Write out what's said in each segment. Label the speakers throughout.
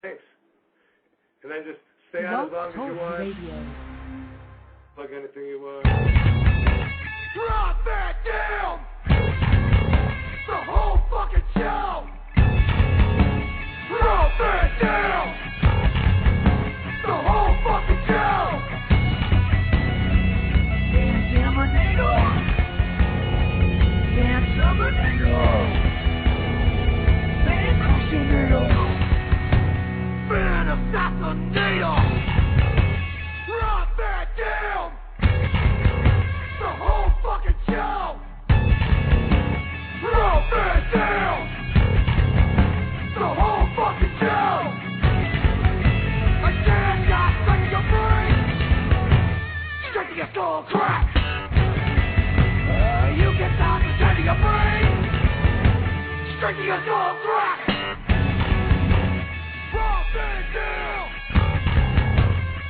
Speaker 1: Thanks. And then just stay on as long as you want. Radio. Plug anything you want.
Speaker 2: Drop that down! The whole fucking show! Drop that down! The whole fucking show! Damn Terminator! Damn Terminator! Damn Terminator! Man Assassinator! Drop that down! The whole fucking show! Drop that down! The whole fucking show! A damn shot straight to your brain! Straight to your skull crack! You get down to straight to your brain! Straight to your skull crack! Drop that down!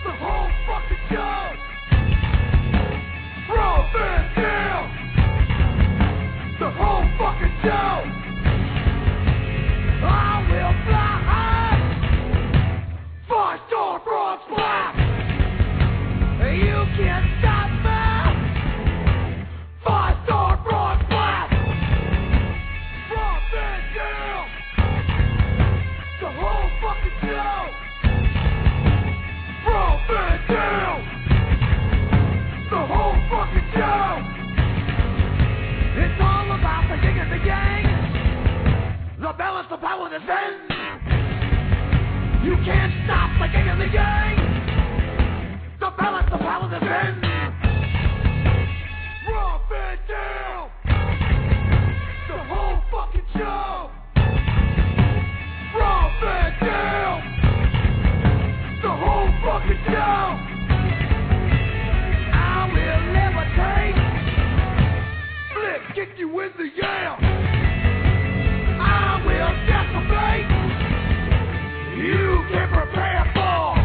Speaker 2: The whole fucking show! Drop that down! The whole fucking show! I will fly high! 5-star broad splash! You can't stop me! 5-star broad splash! Drop that down! The whole fucking show! Drop that down! The whole fucking show! It's all about the yin and the yang! The balance of power that bends! You can't stop the yin and the yang! The balance of power that bends! Drop it down! The whole fucking show! Drop it down! The whole fucking show! I will levitate! Flip kick you in the yam! I will decimate! You can prepare for!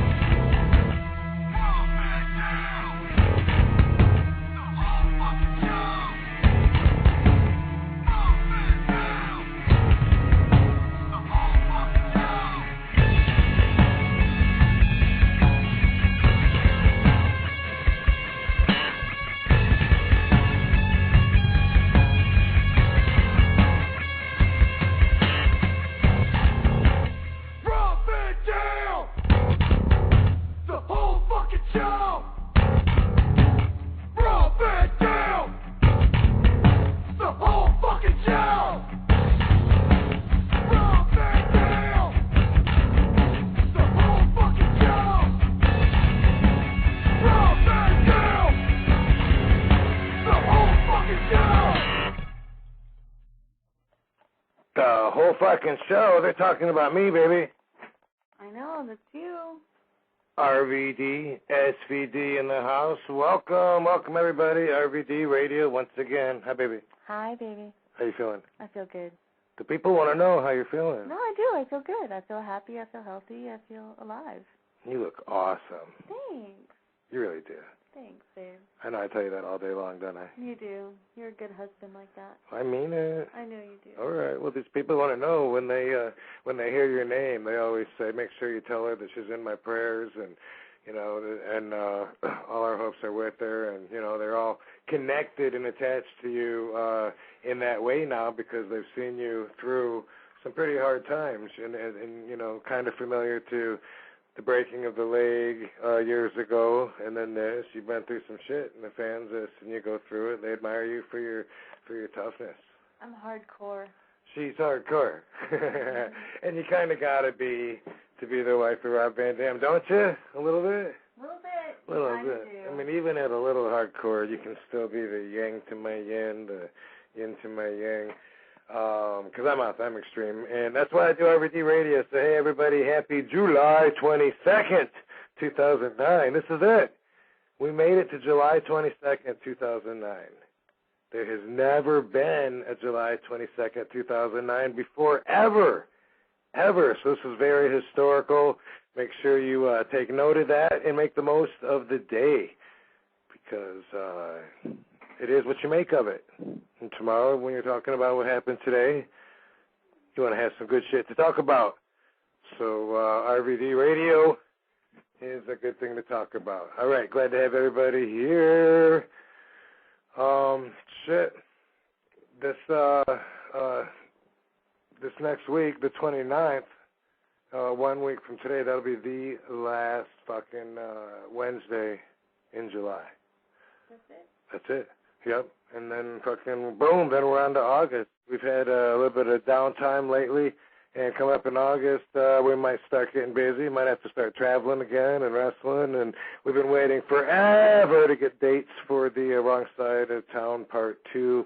Speaker 2: Drop it down! The whole fucking show! Drop it down! The whole fucking show! Drop it down! The whole fucking show! Drop it down! The whole fucking show! Drop it down! The whole fucking show! Drop it down! The whole fucking show!
Speaker 1: The whole fucking show. They're talking about me, baby.
Speaker 3: I know, that's you.
Speaker 1: RVD, SVD in the house. Welcome everybody. RVD Radio once again. Hi, baby.
Speaker 3: Hi, baby.
Speaker 1: How you feeling?
Speaker 3: I feel good.
Speaker 1: The people want to know how you're feeling.
Speaker 3: No, I do. I feel good. I feel happy. I feel healthy. I feel alive.
Speaker 1: You look awesome.
Speaker 3: Thanks.
Speaker 1: You really do.
Speaker 3: Thanks, babe.
Speaker 1: I know I tell you that all day long, don't I?
Speaker 3: You do. You're a good husband like that.
Speaker 1: I mean it.
Speaker 3: I know you do.
Speaker 1: All right. Well, these people want to know when they hear your name. They always say, "Make sure you tell her that she's in my prayers," and all our hopes are with her, and they're all connected and attached to you in that way now because they've seen you through some pretty hard times, and kind of familiar to the breaking of the leg years ago, and then this. You've been through some shit, and the fans and you go through it. They admire you for your toughness.
Speaker 3: I'm hardcore.
Speaker 1: She's hardcore, and you kind of gotta be to be the wife of Rob Van Dam, don't you? A little bit.
Speaker 3: A
Speaker 1: Little
Speaker 3: I
Speaker 1: bit.
Speaker 3: do.
Speaker 1: I mean, even at a little hardcore, you can still be the yang to my yin, the yin to my yang. Because I'm extreme, and that's why I do RVD Radio. So, hey, everybody, happy July 22nd, 2009. This is it. We made it to July 22nd, 2009. There has never been a July 22nd, 2009 before, ever. So this is very historical. Make sure you take note of that and make the most of the day because it is what you make of it. And tomorrow, when you're talking about what happened today, you want to have some good shit to talk about. So RVD Radio is a good thing to talk about. All right, glad to have everybody here. This next week, the 29th, 1 week from today, that'll be the last fucking Wednesday in July.
Speaker 3: That's it?
Speaker 1: That's it. Yep. And then fucking boom, then we're on to August. We've had a little bit of downtime lately, and coming up in August, we might start getting busy. Might have to start traveling again and wrestling, and we've been waiting forever to get dates for the Wrong Side of Town Part 2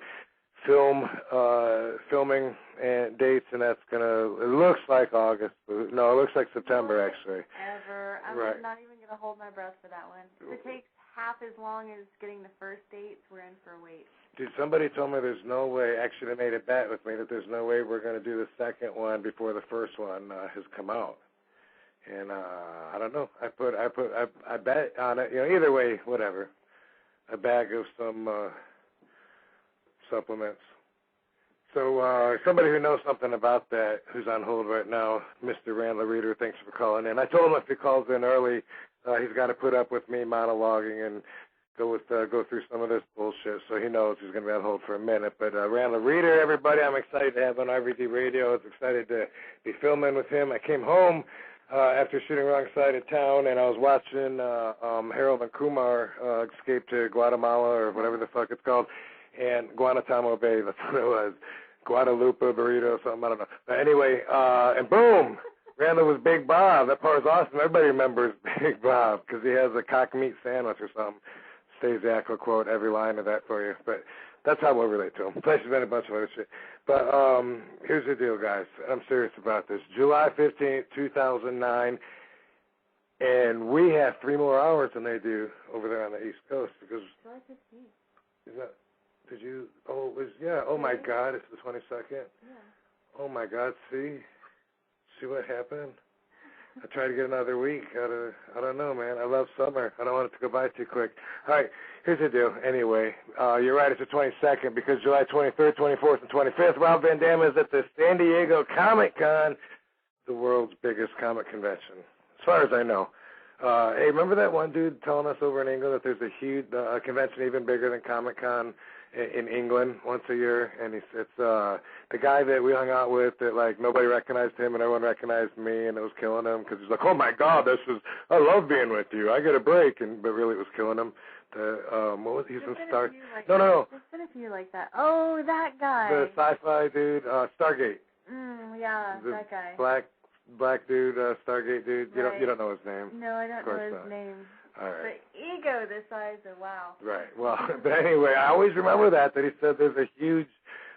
Speaker 1: filming and dates, and that's it looks like August. No, it looks like September, actually.
Speaker 3: Ever. I'm
Speaker 1: Right.
Speaker 3: not even going to hold my breath for that one. If it takes half as long as getting the first dates, we're in for a wait.
Speaker 1: Dude, somebody told me there's no way, actually they made a bet with me that there's no way we're going to do the second one before the first one has come out. And I don't know. I bet on it. You know, either way, whatever. A bag of some supplements. So somebody who knows something about that, who's on hold right now, Mr. Randal Reeder, thanks for calling in. I told him if he calls in early, he's got to put up with me monologuing and go through some of this bullshit, so he knows he's going to be on hold for a minute. But Randal Reeder, everybody, I'm excited to have on RVD Radio. I was excited to be filming with him. I came home after shooting Wrong Side of Town, and I was watching Harold and Kumar escape to Guatemala, or whatever the fuck it's called, and Guantanamo Bay, that's what it was. Guadalupe burrito, something, I don't know. But anyway, and boom, Randall was Big Bob. That part was awesome. Everybody remembers Big Bob because he has a cock meat sandwich or something. Stasiak will quote every line of that for you. But that's how we'll relate to him. Plus, there's been a bunch of other shit. But here's the deal, guys. I'm serious about this. July 15th, 2009, and we have 3 more hours than they do over there on the East Coast because.
Speaker 3: July 15th.
Speaker 1: Is that? Did you? Oh, it was, yeah. Oh, my God. It's the 22nd?
Speaker 3: Yeah.
Speaker 1: Oh, my God. See what happened? I tried to get another week. I don't know, man. I love summer. I don't want it to go by too quick. All right. Here's the deal. Anyway, you're right. It's the 22nd because July 23rd, 24th, and 25th, Rob Van Dam is at the San Diego Comic-Con, the world's biggest comic convention, as far as I know. Hey, remember that one dude telling us over in England that there's a huge convention even bigger than Comic-Con in England once a year? And it's the guy that we hung out with that, like, nobody recognized him and everyone recognized me, and it was killing him because he's like, oh, my God, I love being with you. I get a break. But really it was killing him. What was he? He's in Star... No.
Speaker 3: There's been a few like that. Oh, that guy.
Speaker 1: The sci-fi dude, Stargate.
Speaker 3: Yeah, that guy.
Speaker 1: Black dude, Stargate dude.
Speaker 3: Right.
Speaker 1: You don't know his name.
Speaker 3: No, I don't know his name.
Speaker 1: All right.
Speaker 3: But ego this size of wow.
Speaker 1: Right. Well, but anyway, I always remember that he said there's a huge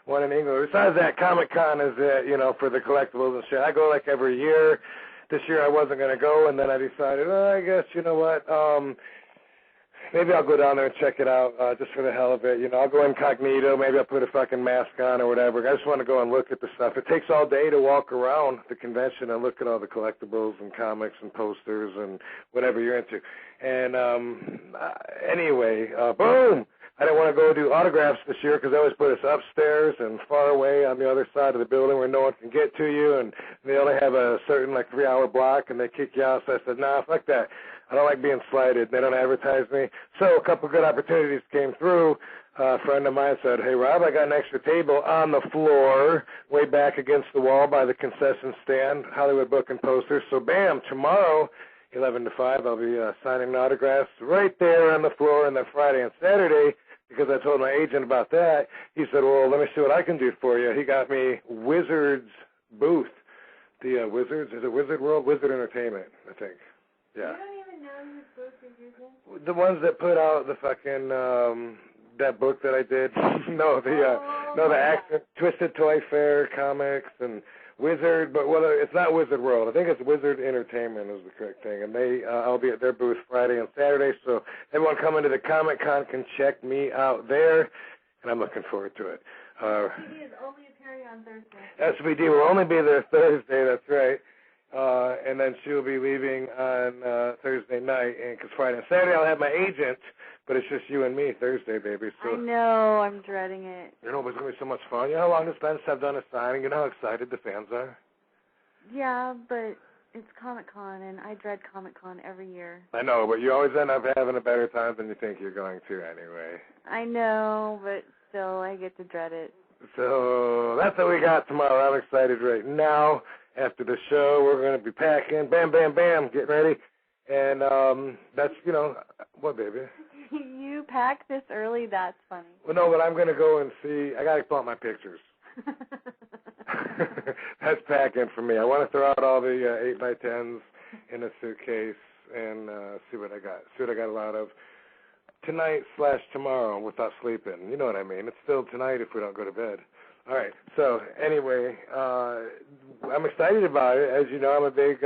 Speaker 1: one in England. Besides that, Comic-Con is, for the collectibles and shit. I go like every year. This year I wasn't going to go, and then I decided, I guess, you know what, maybe I'll go down there and check it out just for the hell of it. I'll go incognito. Maybe I'll put a fucking mask on or whatever. I just want to go and look at the stuff. It takes all day to walk around the convention and look at all the collectibles and comics and posters and whatever you're into. And anyway, boom! I didn't want to go do autographs this year because they always put us upstairs and far away on the other side of the building where no one can get to you, and they only have a certain 3-hour block, and they kick you out. So I said, nah, fuck that. I don't like being slighted. They don't advertise me. So a couple good opportunities came through. A friend of mine said, hey, Rob, I got an extra table on the floor way back against the wall by the concession stand, Hollywood Book and Posters. So, bam, tomorrow, 11 to 5, I'll be signing autographs right there on the floor. And then Friday and Saturday, because I told my agent about that, he said, well, let me see what I can do for you. He got me Wizard's booth. The Wizards, is it Wizard World? Wizard Entertainment, I think. Yeah.
Speaker 3: You don't even know whose booth you're using?
Speaker 1: The ones that put out the fucking, that book that I did. The accent, Twisted Toy Fair comics and Wizard, but it's not Wizard World. I think it's Wizard Entertainment is the correct thing. And I'll be at their booth Friday and Saturday, so everyone coming to the Comic-Con can check me out there, and I'm looking forward to it.
Speaker 3: SVD is only appearing on Thursday.
Speaker 1: SVD will only be there Thursday, that's right. And then she'll be leaving on Thursday night, because Friday and Saturday I'll have my agent, but it's just you and me Thursday, baby. So
Speaker 3: I know, I'm dreading it.
Speaker 1: But it's going to be so much fun. You know how long it's been since I've done a signing? You know how excited the fans are?
Speaker 3: Yeah, but It's Comic-Con, and I dread Comic-Con every year.
Speaker 1: I know, but you always end up having a better time than you think you're going to anyway.
Speaker 3: I know, but still, I get to dread it.
Speaker 1: So that's what we got tomorrow. I'm excited right now. After the show, we're going to be packing. Bam, bam, bam. Get ready. And that's, what, baby?
Speaker 3: You pack this early? That's funny.
Speaker 1: Well, no, but I'm going to go and see. I got to pull out my pictures. That's packing for me. I want to throw out all the 8x10s in a suitcase and see what I got. See what I got a lot of tonight/tomorrow without sleeping. You know what I mean? It's still tonight if we don't go to bed. All right. So anyway, I'm excited about it. As you know, I'm a big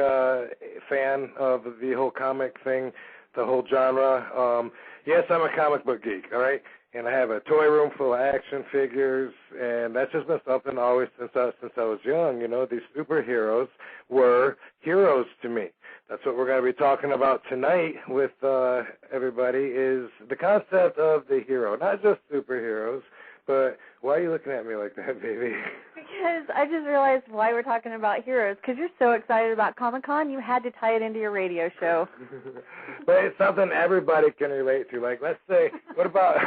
Speaker 1: fan of the whole comic thing, the whole genre. Yes, I'm a comic book geek. All right. And I have a toy room full of action figures, and that's just been something always since I was young. These superheroes were heroes to me. That's what we're going to be talking about tonight with everybody is the concept of the hero, not just superheroes, but why are you looking at me like that, baby?
Speaker 3: Because I just realized why we're talking about heroes. Because you're so excited about Comic-Con, you had to tie it into your radio show.
Speaker 1: But it's something everybody can relate to. Like, let's say, what about...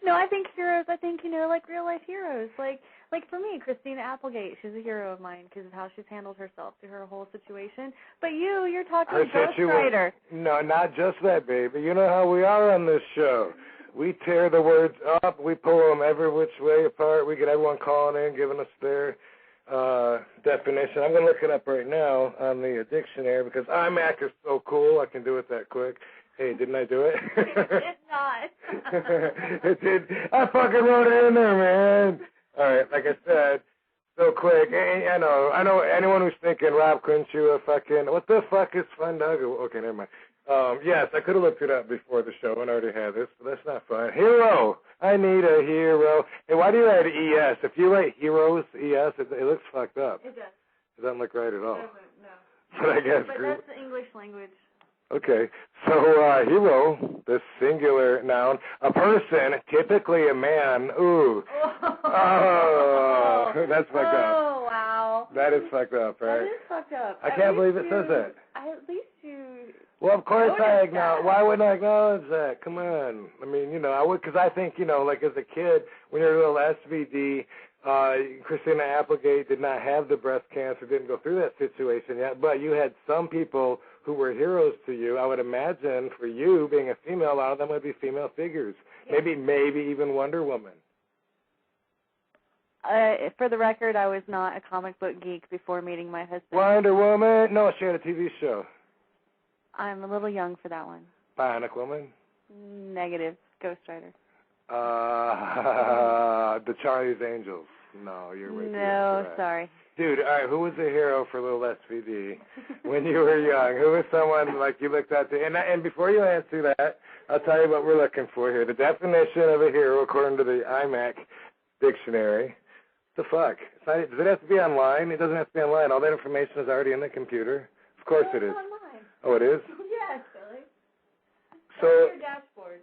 Speaker 3: No, I think heroes, like real-life heroes. Like for me, Christina Applegate, she's a hero of mine because of how she's handled herself through her whole situation. But you're talking Ghost Rider.
Speaker 1: No, not just that, baby. You know how we are on this show. We tear the words up. We pull them every which way apart. We get everyone calling in, giving us their definition. I'm going to look it up right now on the dictionary because iMac is so cool. I can do it that quick. Hey, didn't I do it?
Speaker 3: It's not.
Speaker 1: It did. I fucking wrote it in there, man. All right, like I said, so quick. I know anyone who's thinking, Rob, couldn't you what the fuck is fun, Doug? Okay, never mind. Yes, I could have looked it up before the show and already had this, but that's not fun. Hero. I need a hero. Hey, why do you write ES? If you write heroes, ES, it looks fucked up.
Speaker 3: It does.
Speaker 1: It doesn't look right at all.
Speaker 3: No.
Speaker 1: But I guess.
Speaker 3: But that's the English language.
Speaker 1: Okay. So, hero, the singular noun, a person, typically a man. Ooh. Oh, that's fucked up.
Speaker 3: Oh, wow.
Speaker 1: That is fucked up, right?
Speaker 3: That is fucked up.
Speaker 1: I can't believe it says that.
Speaker 3: At least you...
Speaker 1: Well, of course I acknowledge. Why wouldn't I acknowledge that? Come on. I mean, I would, because I think, like as a kid, when you're a little SVD, Christina Applegate did not have the breast cancer, didn't go through that situation yet, but you had some people who were heroes to you. I would imagine for you, being a female, a lot of them would be female figures. Yeah. Maybe even Wonder Woman.
Speaker 3: For the record, I was not a comic book geek before meeting my husband.
Speaker 1: Wonder Woman? No, she had a TV show.
Speaker 3: I'm a little young for that one.
Speaker 1: Bionic Woman?
Speaker 3: Negative. Ghost Rider.
Speaker 1: The Charlie's Angels. No, you're way too young.
Speaker 3: No, sorry.
Speaker 1: Dude, all right, who was a hero for little SVD when you were young? Who was someone like you looked up to? And before you answer that, I'll tell you what we're looking for here. The definition of a hero, according to the iMac dictionary. The fuck? Does it have to be online? It doesn't have to be online. All that information is already in the computer. Of course it is.
Speaker 3: Online.
Speaker 1: Oh, it is?
Speaker 3: Yes, silly.
Speaker 1: So,
Speaker 3: your dashboard.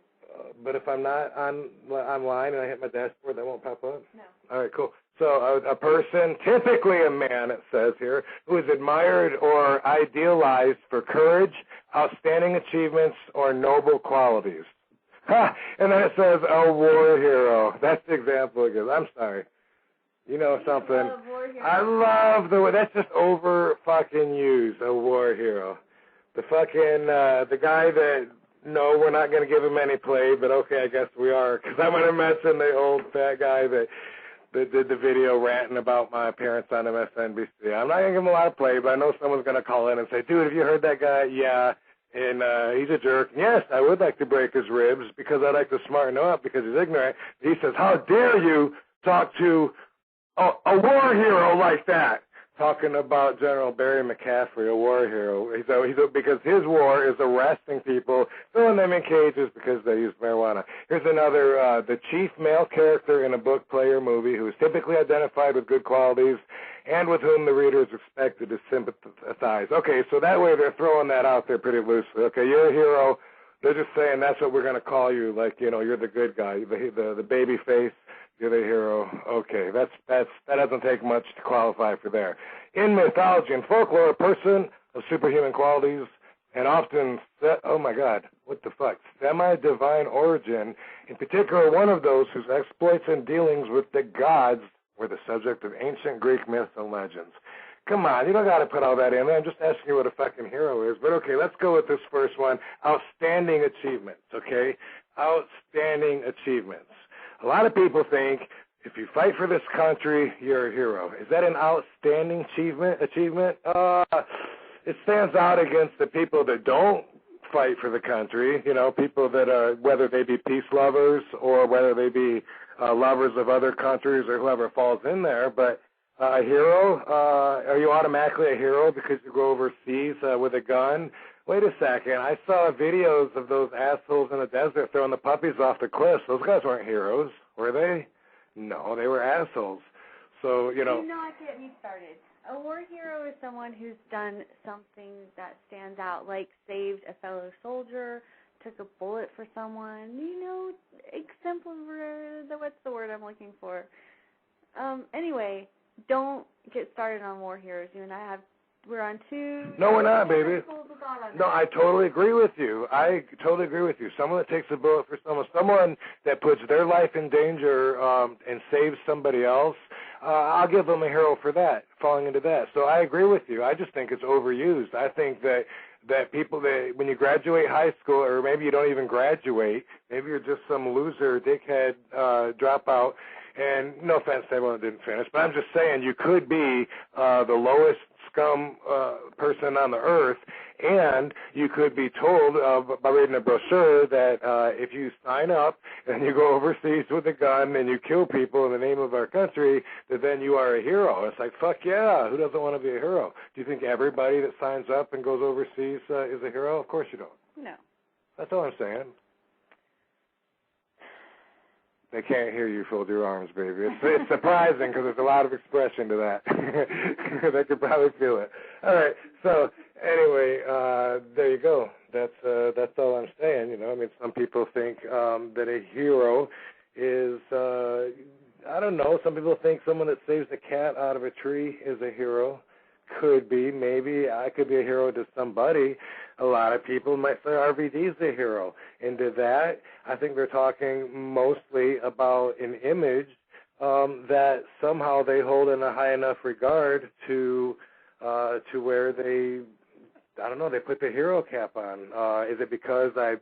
Speaker 1: But if I'm not online and I hit my dashboard, that won't pop up?
Speaker 3: No.
Speaker 1: All right, cool. So a person, typically a man, it says here, who is admired or idealized for courage, outstanding achievements, or noble qualities. Ha! And then it says a war hero. That's the example it gives. I'm sorry. You know something? I love the way, that's just over fucking used, a war hero. The fucking, the guy that, no, we're not going to give him any play, but okay, I guess we are, because I'm going to mention the old fat guy that did the video ranting about my appearance on MSNBC. I'm not going to give him a lot of play, but I know someone's going to call in and say, dude, have you heard that guy? Yeah, and he's a jerk. And yes, I would like to break his ribs because I'd like to smarten him up because he's ignorant. He says, how dare you talk to a war hero like that? Talking about General Barry McCaffrey, a war hero. Because his war is arresting people, throwing them in cages because they use marijuana. Here's another, the chief male character in a book, play, or movie who is typically identified with good qualities and with whom the reader is expected to sympathize. Okay, so that way they're throwing that out there pretty loosely. Okay, you're a hero. They're just saying that's what we're going to call you, like, you're the good guy, the baby face. You're the hero. Okay, that doesn't take much to qualify for there. in mythology and folklore, a person of superhuman qualities and often, semi-divine origin, in particular one of those whose exploits and dealings with the gods were the subject of ancient Greek myths and legends. Come on, you don't got to put all that in there. I'm just asking you what a fucking hero is. But, okay, let's go with this first one, outstanding achievements, okay? Outstanding achievements. A lot of people think if you fight for this country, you're a hero. Is that an outstanding achievement? It stands out against the people that don't fight for the country, you know, people that are, whether they be peace lovers or whether they be lovers of other countries or whoever falls in there. But a hero, are you automatically a hero because you go overseas with a gun? Wait a second. I saw videos of those assholes in the desert throwing the puppies off the cliffs. Those guys weren't heroes, were they? No, they were assholes. So, you know.
Speaker 3: Do not get me started. A war hero is someone who's done something that stands out, like saved a fellow soldier, took a bullet for someone, you know, what's the word I'm looking for? Anyway, don't get started on war heroes. You and I we're on two.
Speaker 1: No, we're not, baby. No, I totally agree with you. Someone that takes a bullet for someone that puts their life in danger and saves somebody else, I'll give them a hero for that, falling into that. So I agree with you. I just think it's overused. I think that people that when you graduate high school, or maybe you don't even graduate, maybe you're just some loser, dickhead, dropout, and no offense to everyone that didn't finish, but I'm just saying you could be the lowest scum person on the earth, and you could be told by reading a brochure that if you sign up and you go overseas with a gun and you kill people in the name of our country, that then you are a hero. It's like, fuck yeah, who doesn't want to be a hero? Do you think everybody that signs up and goes overseas is a hero? Of course you don't.
Speaker 3: No.
Speaker 1: That's all I'm saying. They can't hear you fold your arms, baby. It's surprising because there's a lot of expression to that. They could probably feel it. All right. So anyway, there you go. That's all I'm saying. You know, I mean, some people think that a hero is I don't know. Some people think someone that saves a cat out of a tree is a hero. Could be, maybe. I could be a hero to somebody. A lot of people might say RVD is a hero. And to that, I think they're talking mostly about an image that somehow they hold in a high enough regard to where they, I don't know, they put the hero cap on. Is it because I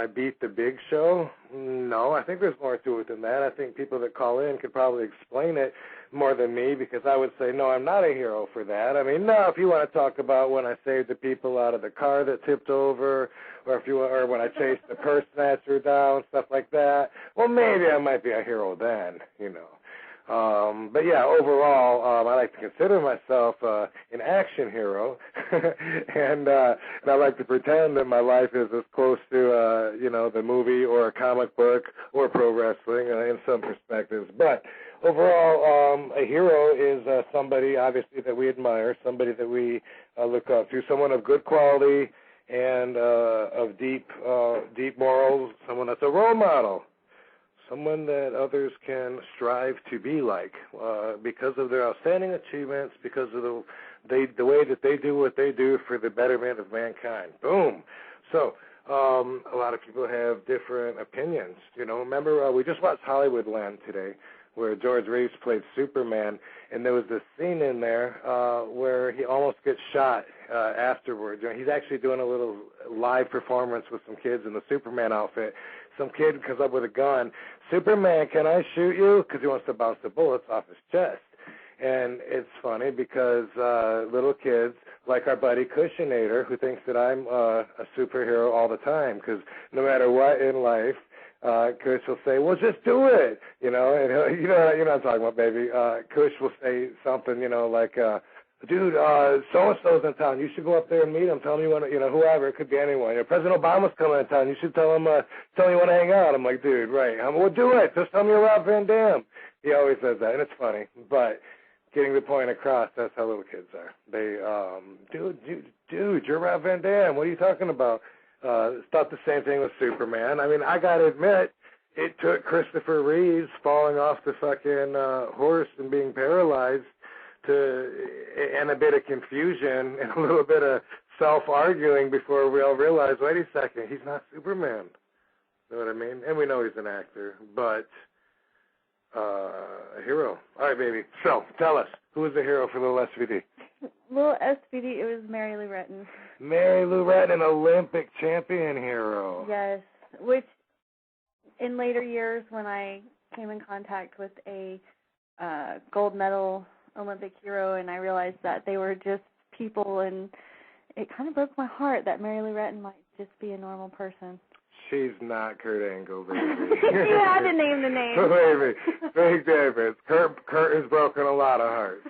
Speaker 1: beat the big show? No, I think there's more to it than that. I think people that call in could probably explain it more than me, because I would say, no, I'm not a hero for that. I mean, no, if you want to talk about when I saved the people out of the car that tipped over, or when I chased the purse snatcher down, stuff like that, well, maybe I might be a hero then, you know. But yeah, overall, I like to consider myself an action hero, and I like to pretend that my life is as close to, you know, the movie or a comic book or pro wrestling in some perspectives. But overall, a hero is somebody, obviously, that we admire, somebody that we look up to, someone of good quality and of deep morals, someone that's a role model. Someone that others can strive to be like because of their outstanding achievements, because of the way that they do what they do for the betterment of mankind. Boom. So a lot of people have different opinions. You know, remember we just watched Hollywoodland today, where George Reeves played Superman, and there was this scene in there where he almost gets shot afterwards. You know, he's actually doing a little live performance with some kids in the Superman outfit. Some kid comes up with a gun. Superman, can I shoot you? Because he wants to bounce the bullets off his chest. And it's funny because little kids, like our buddy Cushionator, who thinks that I'm a superhero all the time, because no matter what in life, Kush will say, well, just do it, you know, and you know what I'm talking about, baby. Kush will say something, you know, like, dude, so-and-so's in town. You should go up there and meet him. Tell him you want to, you know, whoever. It could be anyone. You know, President Obama's coming in town. You should tell him you want to hang out. I'm like, dude, right. well, do it. Just tell me you're Rob Van Dam. He always says that, and it's funny. But getting the point across, that's how little kids are. They, dude, you're Rob Van Dam. What are you talking about? It's not the same thing with Superman. I mean, I got to admit, it took Christopher Reeves falling off the fucking horse and being paralyzed and a bit of confusion and a little bit of self-arguing before we all realize, wait a second, he's not Superman. You know what I mean? And we know he's an actor, but a hero. All right, baby. So, tell us, who is the hero for Little SVD?
Speaker 3: Little SVD, it was Mary Lou Retton.
Speaker 1: Mary Lou Retton, an Olympic champion hero.
Speaker 3: Yes, which in later years when I came in contact with a gold medal Olympic hero and I realized that they were just people, and it kind of broke my heart that Mary Lou Retton might just be a normal person.
Speaker 1: She's not Kurt Angle, baby.
Speaker 3: You had to name the name.
Speaker 1: Baby, big difference. Kurt has broken a lot of hearts.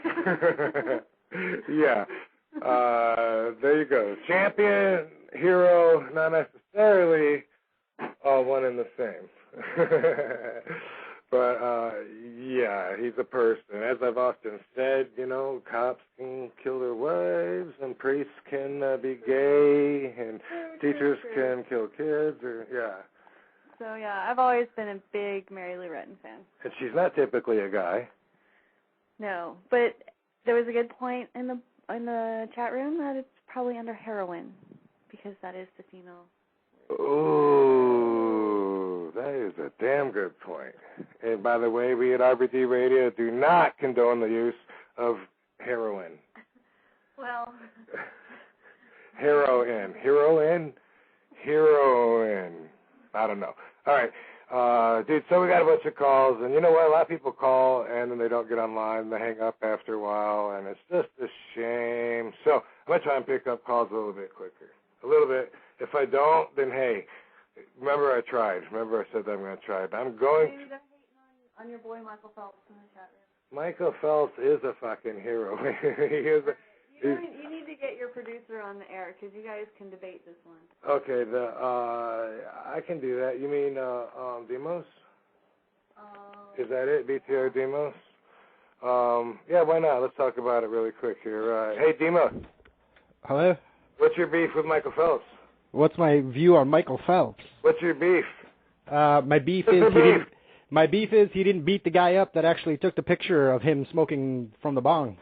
Speaker 1: Yeah. There you go. Champion, hero, not necessarily all one and the same. But, yeah, he's a person. As I've often said, you know, cops can kill their wives, and priests can be gay, and teachers can kill kids, or, yeah.
Speaker 3: So, yeah, I've always been a big Mary Lou Retton fan.
Speaker 1: And she's not typically a guy.
Speaker 3: No, but there was a good point in the chat room that it's probably under heroin, because that is the female.
Speaker 1: Ooh, that is a damn good point. And by the way, we at RVD Radio do not condone the use of heroin.
Speaker 3: Well.
Speaker 1: Heroin. I don't know. All right. Dude, so we got a bunch of calls, and you know what? A lot of people call, and then they don't get online. They hang up after a while, and it's just a shame. So I'm going to try and pick up calls a little bit quicker. A little bit. If I don't, then hey, remember I tried. Remember I said that I'm going to try. But I'm going
Speaker 3: Maybe they're hating on your boy Michael Phelps in the chat room.
Speaker 1: Michael Phelps is a fucking hero. He is a,
Speaker 3: you need to get your producer on the air, because you guys can debate this one.
Speaker 1: Okay, I can do that. You mean Demos? Is that it? BTR Demos? Yeah, why not? Let's talk about it really quick here. Hey, Demos.
Speaker 4: Hello?
Speaker 1: What's your beef with Michael Phelps?
Speaker 4: What's my view on Michael Phelps?
Speaker 1: What's your beef?
Speaker 4: My beef is he didn't beat the guy up that actually took the picture of him smoking from the bong.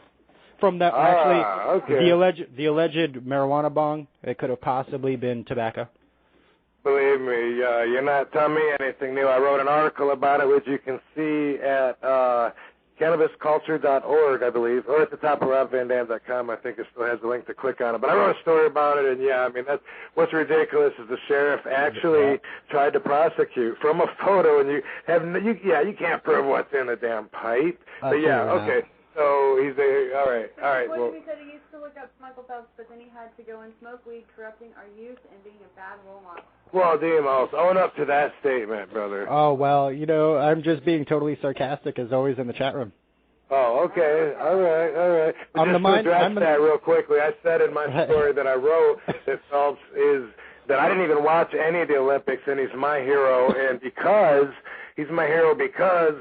Speaker 4: From that,
Speaker 1: okay.
Speaker 4: the alleged marijuana bong, it could have possibly been tobacco.
Speaker 1: Believe me, you're not telling me anything new. I wrote an article about it, which you can see at cannabisculture.org, I believe, or at the top of robvandam.com. I think it still has a link to click on it. But I wrote a story about it, and yeah, I mean, that's what's ridiculous is the sheriff actually tried to prosecute from a photo, and you can't prove what's in the damn pipe. But yeah, okay. So he's all right. Well,
Speaker 3: He said he used to look up Michael Phelps, but then he had to go and smoke weed, corrupting our youth and being a bad role model.
Speaker 1: Well, Demos, own up to that statement, brother.
Speaker 4: Oh, well, you know, I'm just being totally sarcastic, as always, in the chat room.
Speaker 1: Oh, okay. All right. But just to address that real quickly, I said in my story that I wrote that Phelps is that I didn't even watch any of the Olympics, and he's my hero, and because he's my hero because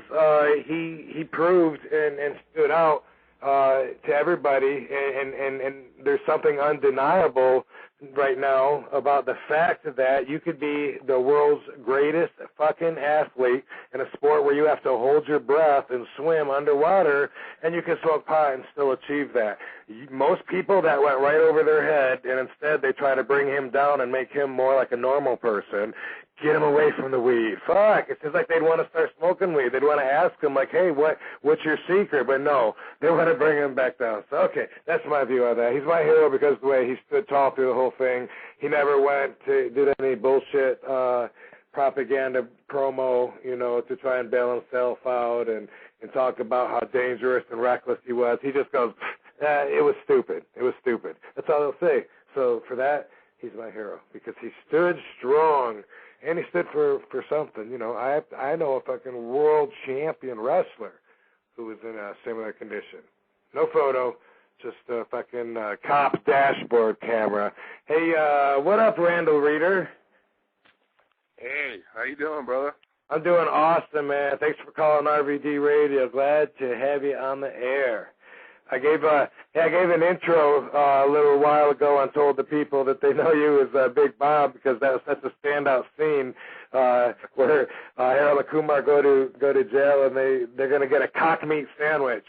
Speaker 1: he proved and stood out to everybody, and there's something undeniable right now about the fact that you could be the world's greatest fucking athlete in a sport where you have to hold your breath and swim underwater, and you can smoke pot and still achieve that. Most people, that went right over their head, and instead they try to bring him down and make him more like a normal person. Get him away from the weed. Fuck, it's just like they'd want to start smoking weed. They'd want to ask him, like, hey, what's your secret? But no, they want to bring him back down. So, okay, that's my view on that. He's my hero because of the way he stood tall through the whole thing. He never did any bullshit propaganda promo, you know, to try and bail himself out and talk about how dangerous and reckless he was. He just goes, it was stupid. It was stupid. That's all he'll say. So for that, he's my hero because he stood strong. And he stood for something, you know. I know a fucking world champion wrestler who was in a similar condition. No photo, just a fucking cop dashboard camera. Hey, what up, Randal Reeder?
Speaker 5: Hey, how you doing, brother?
Speaker 1: I'm doing awesome, man. Thanks for calling RVD Radio. Glad to have you on the air. gave an intro a little while ago and told the people that they know you as Big Bob because that's a standout scene where Harold and Kumar go to jail and they're going to get a cock meat sandwich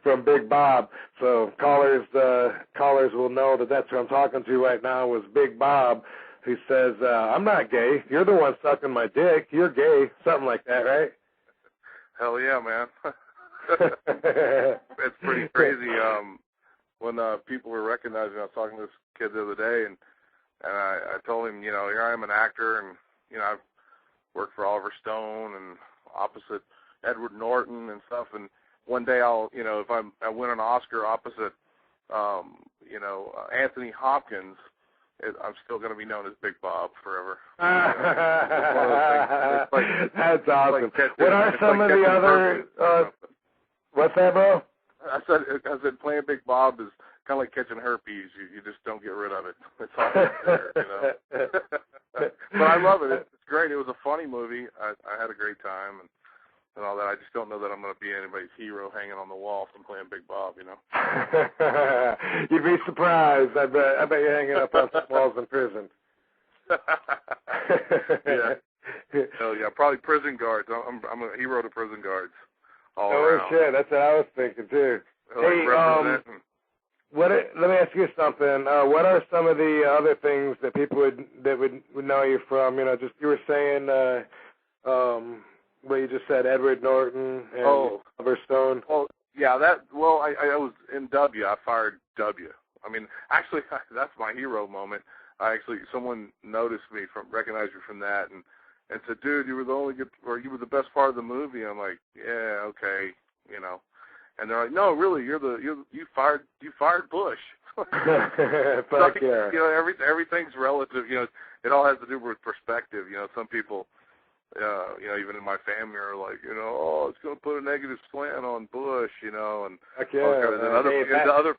Speaker 1: from Big Bob. So callers will know that that's who I'm talking to right now was Big Bob, who says, "I'm not gay. You're the one sucking my dick. You're gay." Something like that, right?
Speaker 5: Hell yeah, man. It's pretty crazy. When people were recognizing, I was talking to this kid the other day, and I told him, you know, here I am, an actor, and you know, I've worked for Oliver Stone and opposite Edward Norton and stuff. And one day I'll, you know, if I win an Oscar opposite, you know, Anthony Hopkins, I'm still going to be known as Big Bob forever.
Speaker 1: That's awesome. What are some of the other? What's that, bro?
Speaker 5: I said playing Big Bob is kind of like catching herpes. You just don't get rid of it. It's always there, you know. But I love it. It's great. It was a funny movie. I had a great time and all that. I just don't know that I'm going to be anybody's hero hanging on the wall from playing Big Bob, you know.
Speaker 1: You'd be surprised. I bet you're hanging up on some walls in prison.
Speaker 5: Yeah. Oh yeah, probably prison guards. I'm a hero to prison guards. All
Speaker 1: oh
Speaker 5: around.
Speaker 1: Shit, that's what I was thinking too. Hey, let me ask you something. What are some of the other things that people would know you from? You know, just you were saying what you just said, Edward Norton and Oliver Stone.
Speaker 5: Oh yeah, that. Well, I was in W. I fired W. I mean, actually, that's my hero moment. Someone noticed me recognized me from that, and said, "Dude, you were the only good, or you were the best part of the movie." I'm like, "Yeah, okay, you know." And they're like, "No, really, you fired Bush."
Speaker 1: Fuck
Speaker 5: yeah. You know, everything's relative. You know, it all has to do with perspective. You know, some people, you know, even in my family are like, you know, oh, it's going to put a negative slant on Bush, you know, and other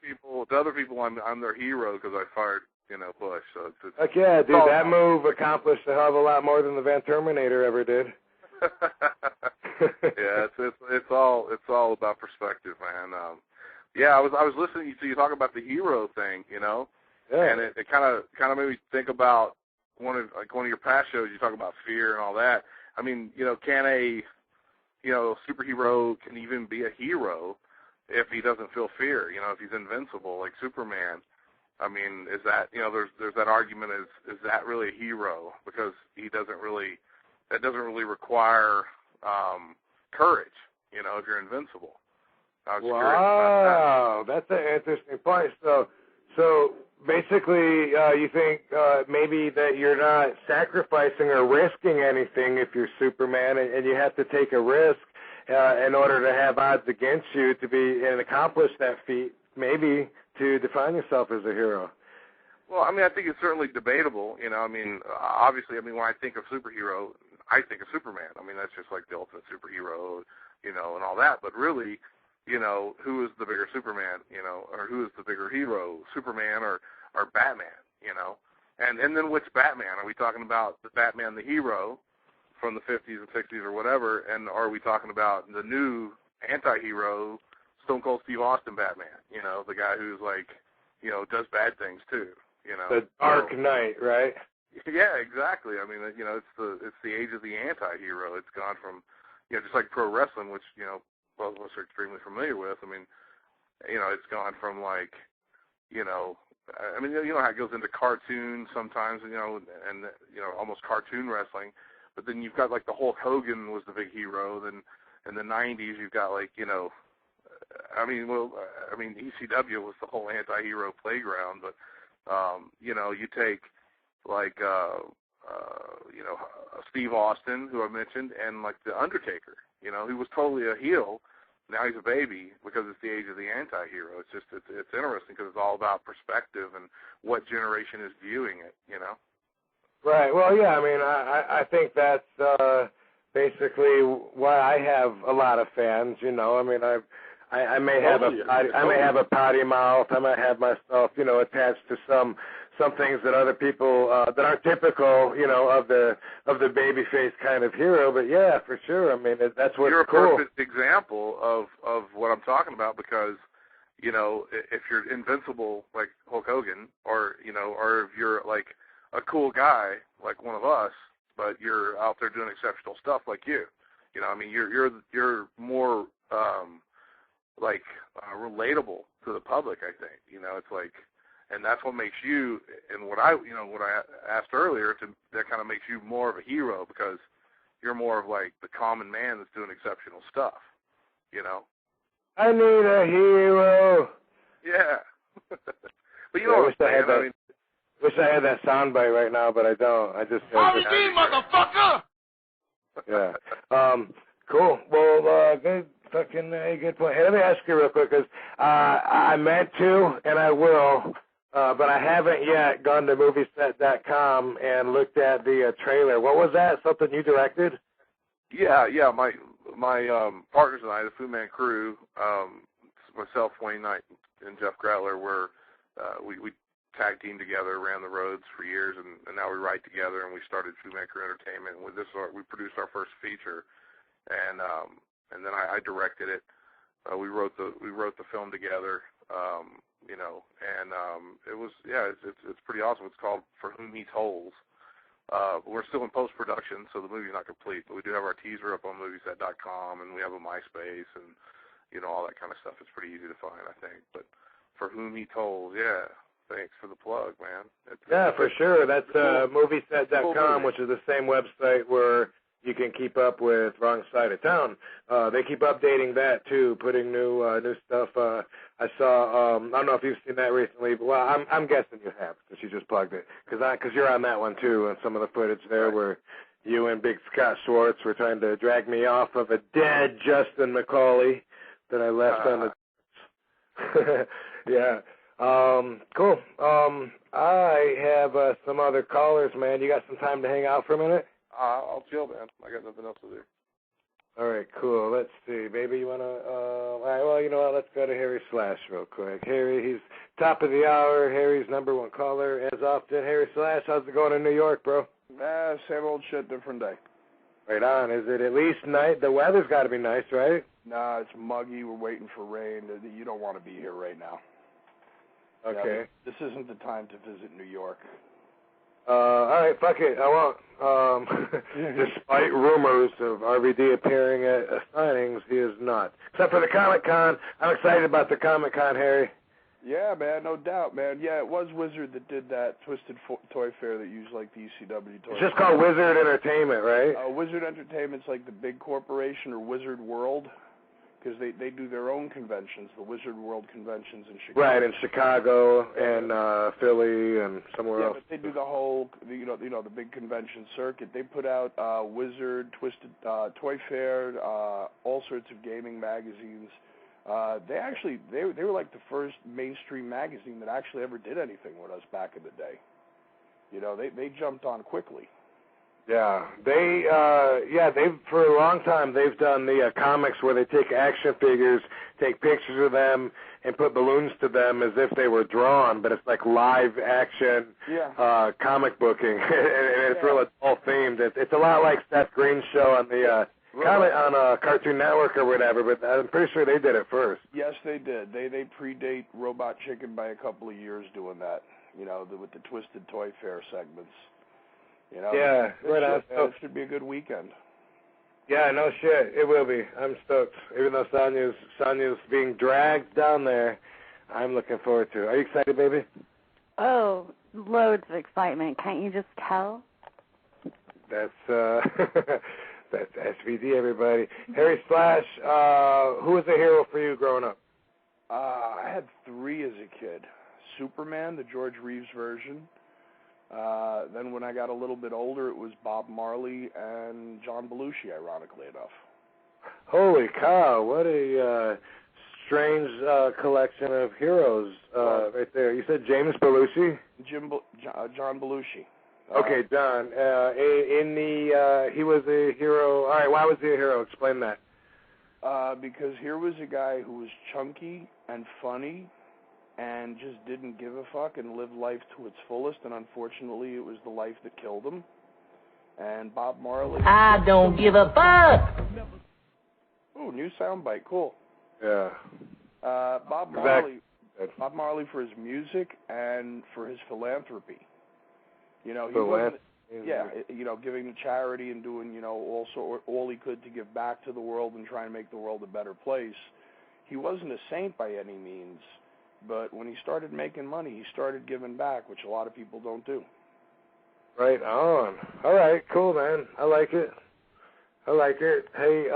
Speaker 5: people, I'm their hero because I fired, you know, Bush. So it's
Speaker 1: heck yeah, dude, that move accomplished a hell of a lot more than the Van Terminator ever did.
Speaker 5: Yeah, it's all about perspective, man. Yeah, I was listening to you talk about the hero thing, you know, and it kind of made me think about one of your past shows. You talk about fear and all that. I mean, you know, can a superhero can even be a hero if he doesn't feel fear? You know, if he's invincible like Superman. I mean, is that, you know, there's that argument, is that really a hero because that doesn't really require courage, you know, if you're invincible. I was curious about that.
Speaker 1: That's an interesting point. So basically, you think maybe that you're not sacrificing or risking anything if you're Superman, and you have to take a risk in order to have odds against you to be and accomplish that feat, maybe to define yourself as a hero.
Speaker 5: Well, I mean, I think it's certainly debatable. You know, I mean, obviously, I mean, when I think of superhero, I think of Superman. I mean, that's just like the ultimate superhero, you know, and all that. But really, you know, who is the bigger Superman, you know, or who is the bigger hero, Superman or Batman, you know? And then which Batman? Are we talking about the Batman, the hero from the 50s and 60s or whatever, and are we talking about the new anti-hero, Stone Cold Steve Austin Batman, you know, the guy who's like, you know, does bad things too, you know?
Speaker 1: The Dark Knight, right?
Speaker 5: Yeah, exactly. I mean, you know, it's the age of the anti-hero. It's gone from, you know, just like pro wrestling, which, you know, both of us are extremely familiar with. I mean, you know, it's gone from like, you know, I mean, you know how it goes into cartoons sometimes, you know, and you know, almost cartoon wrestling. But then you've got like the Hulk Hogan was the big hero. Then in the '90s, you've got like, you know, ECW was the whole anti-hero playground. But you know, you take like you know, Steve Austin, who I mentioned, and like the Undertaker. You know, he was totally a heel. Now he's a baby because it's the age of the anti-hero. It's just it's interesting because it's all about perspective and what generation is viewing it. You know.
Speaker 1: Right. Well, yeah. I mean, I think that's basically why I have a lot of fans. You know, I mean, I may have a potty mouth. I might have myself, you know, attached to some things that other people that aren't typical, you know, of the babyface kind of hero. But yeah, for sure. I mean, that's what's
Speaker 5: You're a
Speaker 1: cool.
Speaker 5: perfect example of what I'm talking about because, you know, if you're invincible like Hulk Hogan, or, you know, or if you're like a cool guy like one of us, but you're out there doing exceptional stuff like you. You know, I mean, you're more relatable to the public, I think. You know, it's like, and that's what makes you, and what I asked earlier, that kind of makes you more of a hero, because you're more of like the common man that's doing exceptional stuff. You know.
Speaker 1: I need a hero.
Speaker 5: Yeah. But you know what I'm saying?
Speaker 1: Wish I had that soundbite right now, but I don't. I just.
Speaker 2: RVD, motherfucker!
Speaker 1: Yeah. Cool. Well, good fucking good point. Hey, let me ask you real quick, because I meant to, and I will, but I haven't yet gone to movieset.com and looked at the trailer. What was that? Something you directed?
Speaker 5: Yeah. My partners and I, the Fu Man crew, myself, Wayne Knight, and Jeff Gretler, we tag team together, ran the roads for years, and now we write together, and we started Fu Man Crew Entertainment. And we produced our first feature, and then I directed it. We wrote the film together, you know, and it was, yeah, it's pretty awesome. It's called For Whom He Tolls. We're still in post-production, so the movie's not complete, but we do have our teaser up on movieset.com, and we have a MySpace, and, you know, all that kind of stuff. It's pretty easy to find, I think. But For Whom He Tolls, yeah. Thanks for the plug, man.
Speaker 1: For sure. That's movieset.com, which is the same website where you can keep up with Wrong Side of Town. They keep updating that, too, putting new stuff. I saw, I don't know if you've seen that recently, but, well, I'm guessing you have, because you just plugged it. Because you're on that one, too, and some of the footage there where you and Big Scott Schwartz were trying to drag me off of a dead Justin McCauley that I left on the... Yeah. Cool. I have some other callers, man. You got some time to hang out for a minute?
Speaker 5: I'll chill, man. I got nothing else to do.
Speaker 1: All right, cool. Let's see. Maybe you want to, all right, well, you know what? Let's go to Harry Slash real quick. Harry, he's top of the hour. Harry's number one caller as often. Harry Slash, how's it going in New York, bro?
Speaker 6: Same old shit, different day.
Speaker 1: Right on. Is it at least night? The weather's got to be nice, right?
Speaker 6: Nah, it's muggy. We're waiting for rain. You don't want to be here right now.
Speaker 1: Okay.
Speaker 6: Yeah, this isn't the time to visit New York.
Speaker 1: All right, fuck it. I won't. Despite rumors of RVD appearing at signings, he is not. Except for the Comic-Con. I'm excited about the Comic-Con, Harry.
Speaker 6: Yeah, man, no doubt, man. Yeah, it was Wizard that did that Twisted Toy Fair that used, like, the ECW toys.
Speaker 1: It's just called Wizard Entertainment, right?
Speaker 6: Wizard Entertainment's like the big corporation, or Wizard World, because they do their own conventions, the Wizard World conventions in Chicago.
Speaker 1: Right, in Chicago and Philly and somewhere else.
Speaker 6: Yeah, but they do the whole, you know, the big convention circuit. They put out Wizard, Twisted Toy Fair, all sorts of gaming magazines. They were like the first mainstream magazine that actually ever did anything with us back in the day. You know, they jumped on quickly.
Speaker 1: Yeah, they've for a long time they've done the comics where they take action figures, take pictures of them, and put balloons to them as if they were drawn, but it's like live action comic booking, and it's real adult themed. It's a lot like Seth Green's show on the on Cartoon Network or whatever, but I'm pretty sure they did it first.
Speaker 6: Yes, they did. They predate Robot Chicken by a couple of years doing that. You know, with the Twisted Toy Fair segments. You know, it should be a good weekend.
Speaker 1: Yeah, no shit. It will be. I'm stoked. Even though Sonya's being dragged down there, I'm looking forward to it. Are you excited, baby?
Speaker 3: Oh, loads of excitement. Can't you just tell?
Speaker 1: That's that's SVD, everybody. Harry Slash, who was a hero for you growing up?
Speaker 6: I had 3 as a kid. Superman, the George Reeves version. Then when I got a little bit older, it was Bob Marley and John Belushi, ironically enough.
Speaker 1: Holy cow, what a strange collection of heroes right there. You said James Belushi?
Speaker 6: John Belushi.
Speaker 1: Okay, John. He was a hero. All right, why was he a hero? Explain that.
Speaker 6: Because here was a guy who was chunky and funny and just didn't give a fuck and lived life to its fullest, and unfortunately it was the life that killed him. And Bob Marley...
Speaker 2: I don't give a fuck!
Speaker 6: Ooh, new soundbite, cool.
Speaker 1: Yeah.
Speaker 6: Bob Marley for his music and for his philanthropy. You know, he wasn't, giving to charity and doing, also all he could to give back to the world and try and make the world a better place. He wasn't a saint by any means, but when he started making money, he started giving back, which a lot of people don't do.
Speaker 1: Right on. All right, cool, man. I like it. Hey,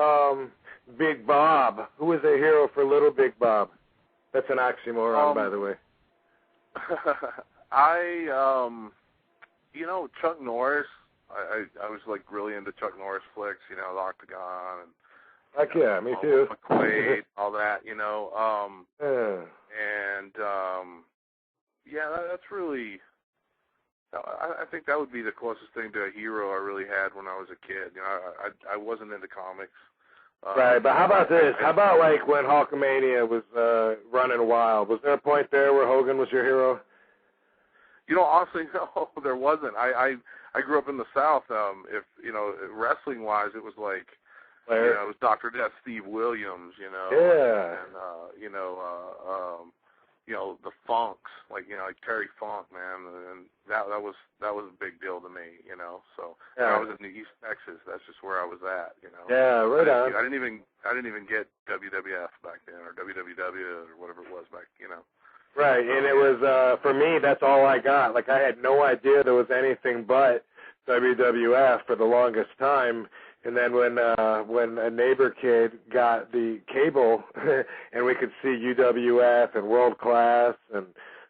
Speaker 1: Big Bob. Who was a hero for Little Big Bob? That's an oxymoron, by the way.
Speaker 5: Chuck Norris. I was like really into Chuck Norris flicks, the Octagon and
Speaker 1: heck yeah, me too.
Speaker 5: McQuaid, all that, that's really. I think that would be the closest thing to a hero I really had when I was a kid. I wasn't into comics.
Speaker 1: Right, but how about this? How about like when Hulkamania was running wild? Was there a point there where Hogan was your hero?
Speaker 5: Honestly, no, there wasn't. I grew up in the South. If wrestling wise, it was like it was Dr. Death, Steve Williams.
Speaker 1: Yeah.
Speaker 5: And the Funks, like Terry Funk, man, and that was a big deal to me. So I was in East Texas. That's just where I was at.
Speaker 1: Yeah, right on.
Speaker 5: I didn't even get WWF back then, or WWW, or whatever it was back.
Speaker 1: Right, and it was, for me, that's all I got. Like, I had no idea there was anything but WWF for the longest time. And then when a neighbor kid got the cable and we could see UWF and World Class and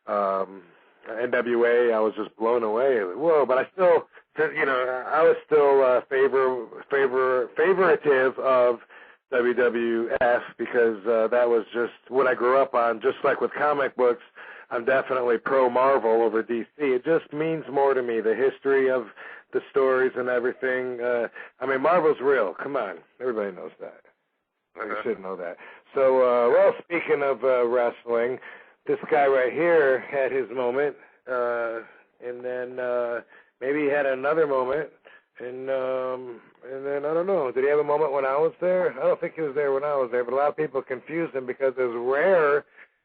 Speaker 1: NWA, I was just blown away. Whoa, but I still, I was still favoritive of WWF because that was just what I grew up on. Just like with comic books, I'm definitely pro Marvel over DC. It just means more to me, the history of the stories and everything. Marvel's real. Come on. Everybody knows that. You should know that. So, speaking of wrestling, this guy right here had his moment, and then maybe he had another moment, and then, I don't know, did he have a moment when I was there? I don't think he was there when I was there, but a lot of people confused him because as rare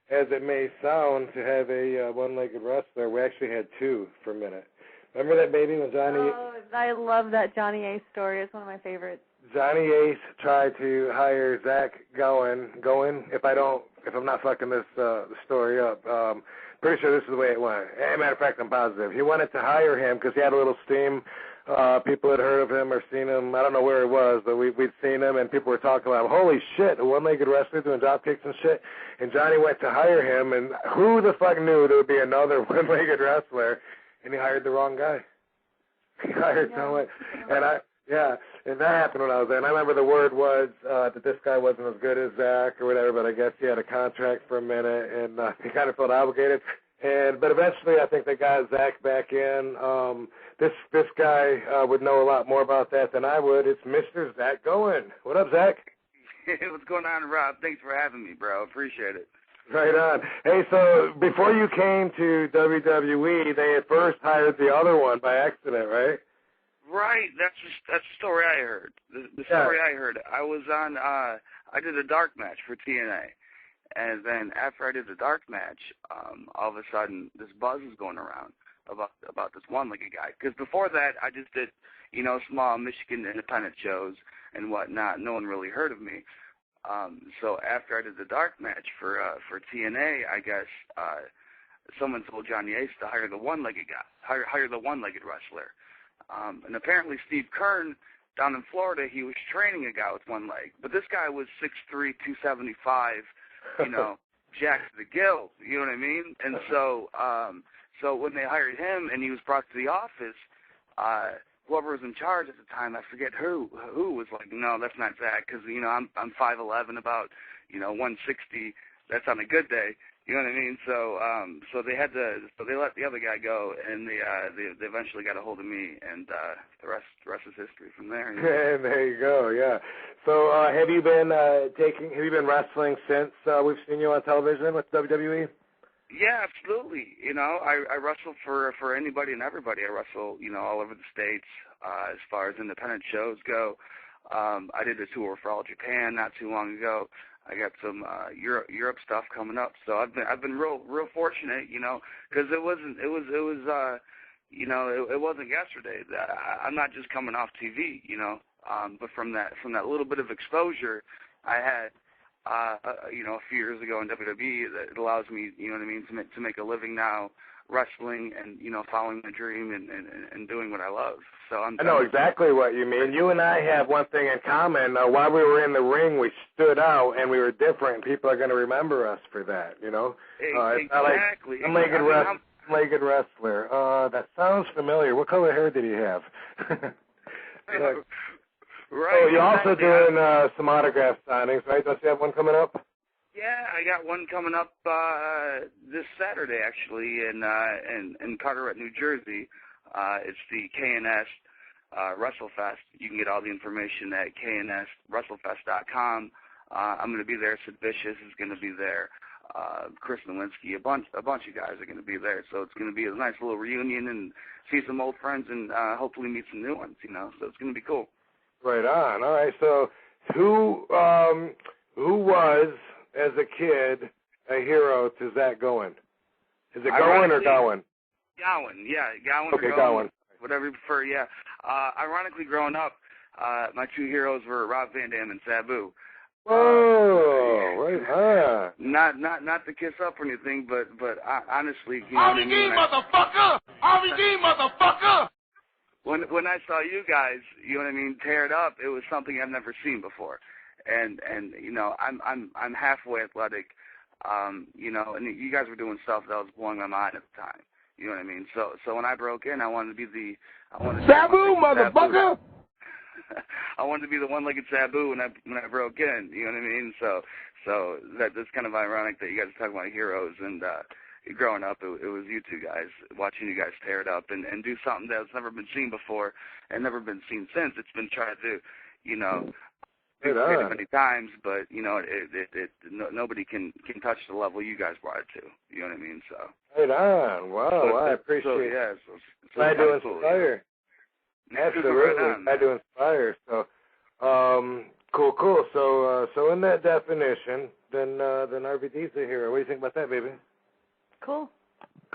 Speaker 1: as it may sound to have a one-legged wrestler, we actually had two for a minute. Remember that baby when Johnny...
Speaker 3: Oh, I love that Johnny Ace story. It's one of my favorites.
Speaker 1: Johnny Ace tried to hire Zach Gowen, if I'm not fucking this story up. Pretty sure this is the way it went. As a matter of fact, I'm positive. He wanted to hire him because he had a little steam. People had heard of him or seen him. I don't know where he was, but we'd seen him, and people were talking about him. Holy shit, a one-legged wrestler doing drop kicks and shit. And Johnny went to hire him, and who the fuck knew there would be another one-legged wrestler? And he hired the wrong guy. He hired someone, and and that happened when I was there. And I remember the word was that this guy wasn't as good as Zach or whatever, but I guess he had a contract for a minute, and he kind of felt obligated. But eventually, I think they got Zach back in. This guy would know a lot more about that than I would. It's Mr. Zach Gowen. What up, Zach?
Speaker 7: Hey, what's going on, Rob? Thanks for having me, bro. Appreciate it.
Speaker 1: Right on. Hey, so before you came to WWE, they at first hired the other one by accident, right?
Speaker 7: Right. That's the story I heard. The story I heard. I was on. I did a dark match for TNA, and then after I did the dark match, all of a sudden this buzz is going around about this one-legged guy. Because before that, I just did small Michigan independent shows and whatnot. No one really heard of me. So after I did the dark match for TNA, I guess someone told Johnny Ace to hire the one-legged guy, hire the one-legged wrestler. And apparently Steve Kern down in Florida, he was training a guy with one leg, but this guy was 6'3", 275, jacked to the gills. You know what I mean? And so when they hired him and he was brought to the office, whoever was in charge at the time, I forget who was like, no, that's not Zach, because I'm 5'11", about 160. That's on a good day. You know what I mean? So they let the other guy go, and they eventually got a hold of me, and the rest is history from there.
Speaker 1: And there you go, yeah. So have you been wrestling since we've seen you on television with WWE?
Speaker 7: Yeah, absolutely. I wrestle for anybody and everybody. I wrestle, all over the States as far as independent shows go. I did a tour for All Japan not too long ago. I got some Europe stuff coming up. So I've been real fortunate, you know, because it wasn't yesterday. I'm not just coming off TV, you know, but from that little bit of exposure I had, you know, a few years ago in WWE, that it allows me, you know what I mean, to make a living now, wrestling and, you know, following my dream and doing what I love. So I know
Speaker 1: exactly what you mean. You and I have one thing in common. While we were in the ring, we stood out and we were different. People are going to remember us for that, you know.
Speaker 7: Exactly.
Speaker 1: It's not like a legged wrestler. That sounds familiar. What color hair did he have?
Speaker 7: Right.
Speaker 1: Oh, you're also doing some autograph signings, right? Don't you have one coming up?
Speaker 7: Yeah, I got one coming up this Saturday, actually, in Carteret, New Jersey. It's the KNS WrestleFest. You can get all the information at knswrestlefest.com. I'm going to be there. Sid Vicious is going to be there. Chris Nowinski, a bunch of guys are going to be there. So it's going to be a nice little reunion and see some old friends and hopefully meet some new ones, you know. So it's going to be cool.
Speaker 1: Right on. All right. So who was, as a kid, a hero to Zach Gowen? Is it Gowen or Gowen?
Speaker 7: Gowen, yeah. Gowen
Speaker 1: okay,
Speaker 7: or
Speaker 1: Gowen.
Speaker 7: Whatever you prefer, yeah. Ironically, growing up, my two heroes were Rob Van Dam and Sabu.
Speaker 1: Whoa, right on.
Speaker 7: Not to kiss up or anything, but honestly, you know what I mean?
Speaker 2: Motherfucker! RVD, motherfucker!
Speaker 7: When I saw you guys, you know what I mean, tear it up, it was something I've never seen before. And you know, I'm halfway athletic, you know, and you guys were doing stuff that was blowing my mind at the time. You know what I mean? So when I broke in, I wanted to be
Speaker 2: Sabu, motherfucker.
Speaker 7: I wanted to be the one-legged Sabu when I broke in. You know what I mean? So that's kind of ironic that you guys are talking about heroes. And growing up, it was you two guys, watching you guys tear it up and do something that's never been seen before and never been seen since. It's been tried to, you know, do it many times, but you know, nobody can touch the level you guys brought it to. You know what I mean? So.
Speaker 1: Right on. Wow, I appreciate it.
Speaker 7: So, yeah,
Speaker 1: glad to inspire. Absolutely, glad to inspire. So, cool. So in that definition, then RVD's a hero. What do you think about that, baby?
Speaker 3: Cool.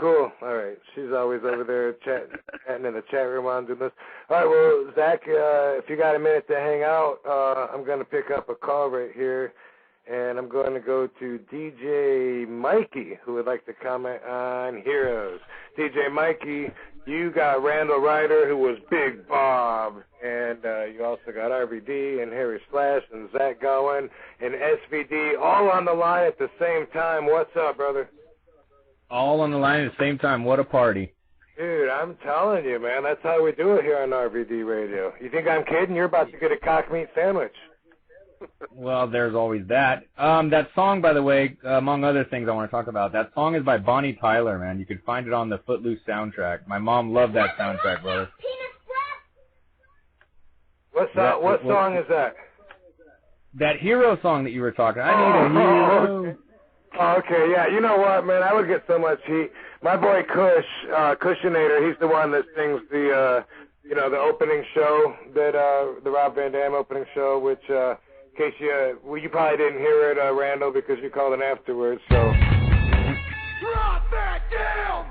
Speaker 1: All right. She's always over there chatting in the chat room on doing this. All right, well, Zach, if you got a minute to hang out, I'm going to pick up a call right here, and I'm going to go to DJ Mikey, who would like to comment on heroes. DJ Mikey, you got Randal Reeder, who was Big Bob, and you also got RVD and Harry Slash and Zach Gowen and SVD all on the line at the same time. What's up, brother?
Speaker 8: All on the line at the same time. What a party.
Speaker 1: Dude, I'm telling you, man, that's how we do it here on RVD Radio. You think I'm kidding? You're about to get a cock meat sandwich.
Speaker 8: Well, there's always that. That song, by the way, among other things I want to talk about, that song is by Bonnie Tyler, man. You can find it on the Footloose soundtrack. My mom loved that soundtrack, brother.
Speaker 1: What song is that?
Speaker 8: That hero song that you were talking. I need a hero.
Speaker 1: Oh, okay, yeah. You know what, man? I would get so much heat. My boy Kush, Cushionator, he's the one that sings the, the opening show, that the Rob Van Dam opening show, which, in case you probably didn't hear it, Randall, because you called it afterwards. So.
Speaker 2: Rob Van Dam!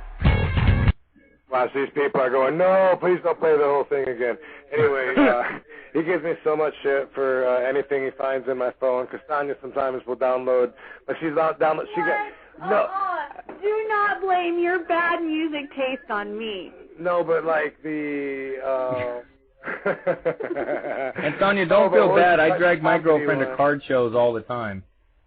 Speaker 1: Watch, these people are going, no, please don't play the whole thing again. Anyway, he gives me so much shit for anything he finds in my phone, because Tanya sometimes will download, but she's not download. She got no.
Speaker 3: Do not blame your bad music taste on me.
Speaker 1: No, but like the.
Speaker 8: And Tanya, don't feel bad. I drag my girlfriend to card shows all the time.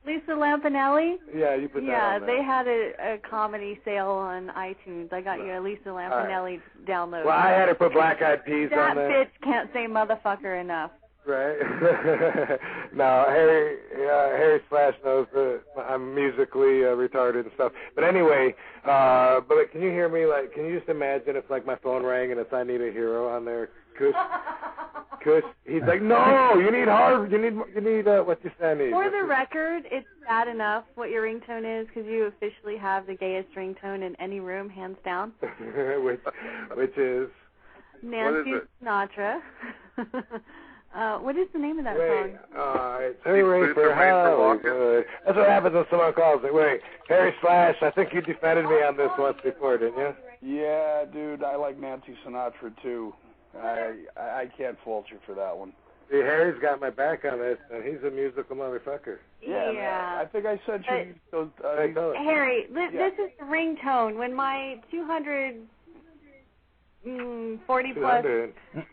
Speaker 3: Lisa Lampanelli?
Speaker 1: Yeah, you put that on there.
Speaker 3: They had a comedy sale on iTunes. I got you a Lisa Lampanelli download.
Speaker 1: Well, I had to put Black Eyed Peas on there.
Speaker 3: That bitch can't say motherfucker enough.
Speaker 1: Right? No, Harry Slash knows that I'm musically retarded and stuff. But anyway, but can you hear me? Like, can you just imagine if like my phone rang and it's I Need a Hero on there? Kush, he's like, no, you need Harvard. You need what you say I need.
Speaker 3: For the record, it's bad enough what your ringtone is because you officially have the gayest ringtone in any room, hands down.
Speaker 1: which is
Speaker 3: Nancy Sinatra. What is the name of that song?
Speaker 1: It's Hooray for Hollywood. That's what happens when someone calls it. Wait, Harry Slash, I think you defended me on this once before, didn't you?
Speaker 6: Yeah, dude, I like Nancy Sinatra, too. I can't fault you for that one.
Speaker 1: See, Harry's got my back on this, and he's a musical motherfucker.
Speaker 6: Yeah. Man, I think I sent you those.
Speaker 3: Harry, this is the ringtone. When my 240 plus,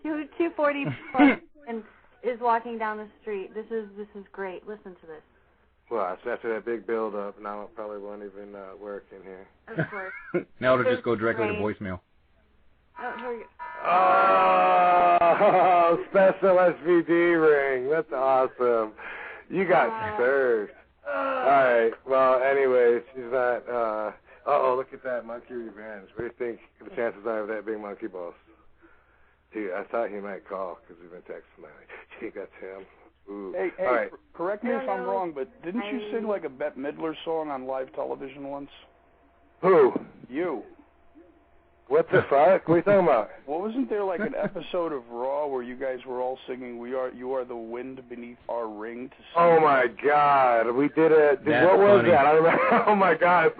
Speaker 3: 240 plus is walking down the street. This is great. Listen to this.
Speaker 1: Well, it's after that big build-up, now it probably won't even work in here.
Speaker 3: Of course.
Speaker 8: Now it'll just go directly to voicemail.
Speaker 3: Oh, here we go.
Speaker 1: Oh, special SVD ring. That's awesome. You got served. All right. Well, anyway, she's not. Look at that monkey revenge. What do you think the chances are of that being monkey balls? Dude, I thought he might call because we've been texting him. Gee, that's him. Ooh.
Speaker 6: Hey,
Speaker 1: all right.
Speaker 6: Correct me if I'm wrong, but didn't you sing like a Bette Midler song on live television once?
Speaker 1: Who?
Speaker 6: You.
Speaker 1: What the fuck? What are you talking about?
Speaker 6: Well, wasn't there like an episode of Raw where you guys were all singing "You Are the Wind Beneath Our Ring"?
Speaker 1: Oh my God, we did it. What was that? I remember. Oh my God, it's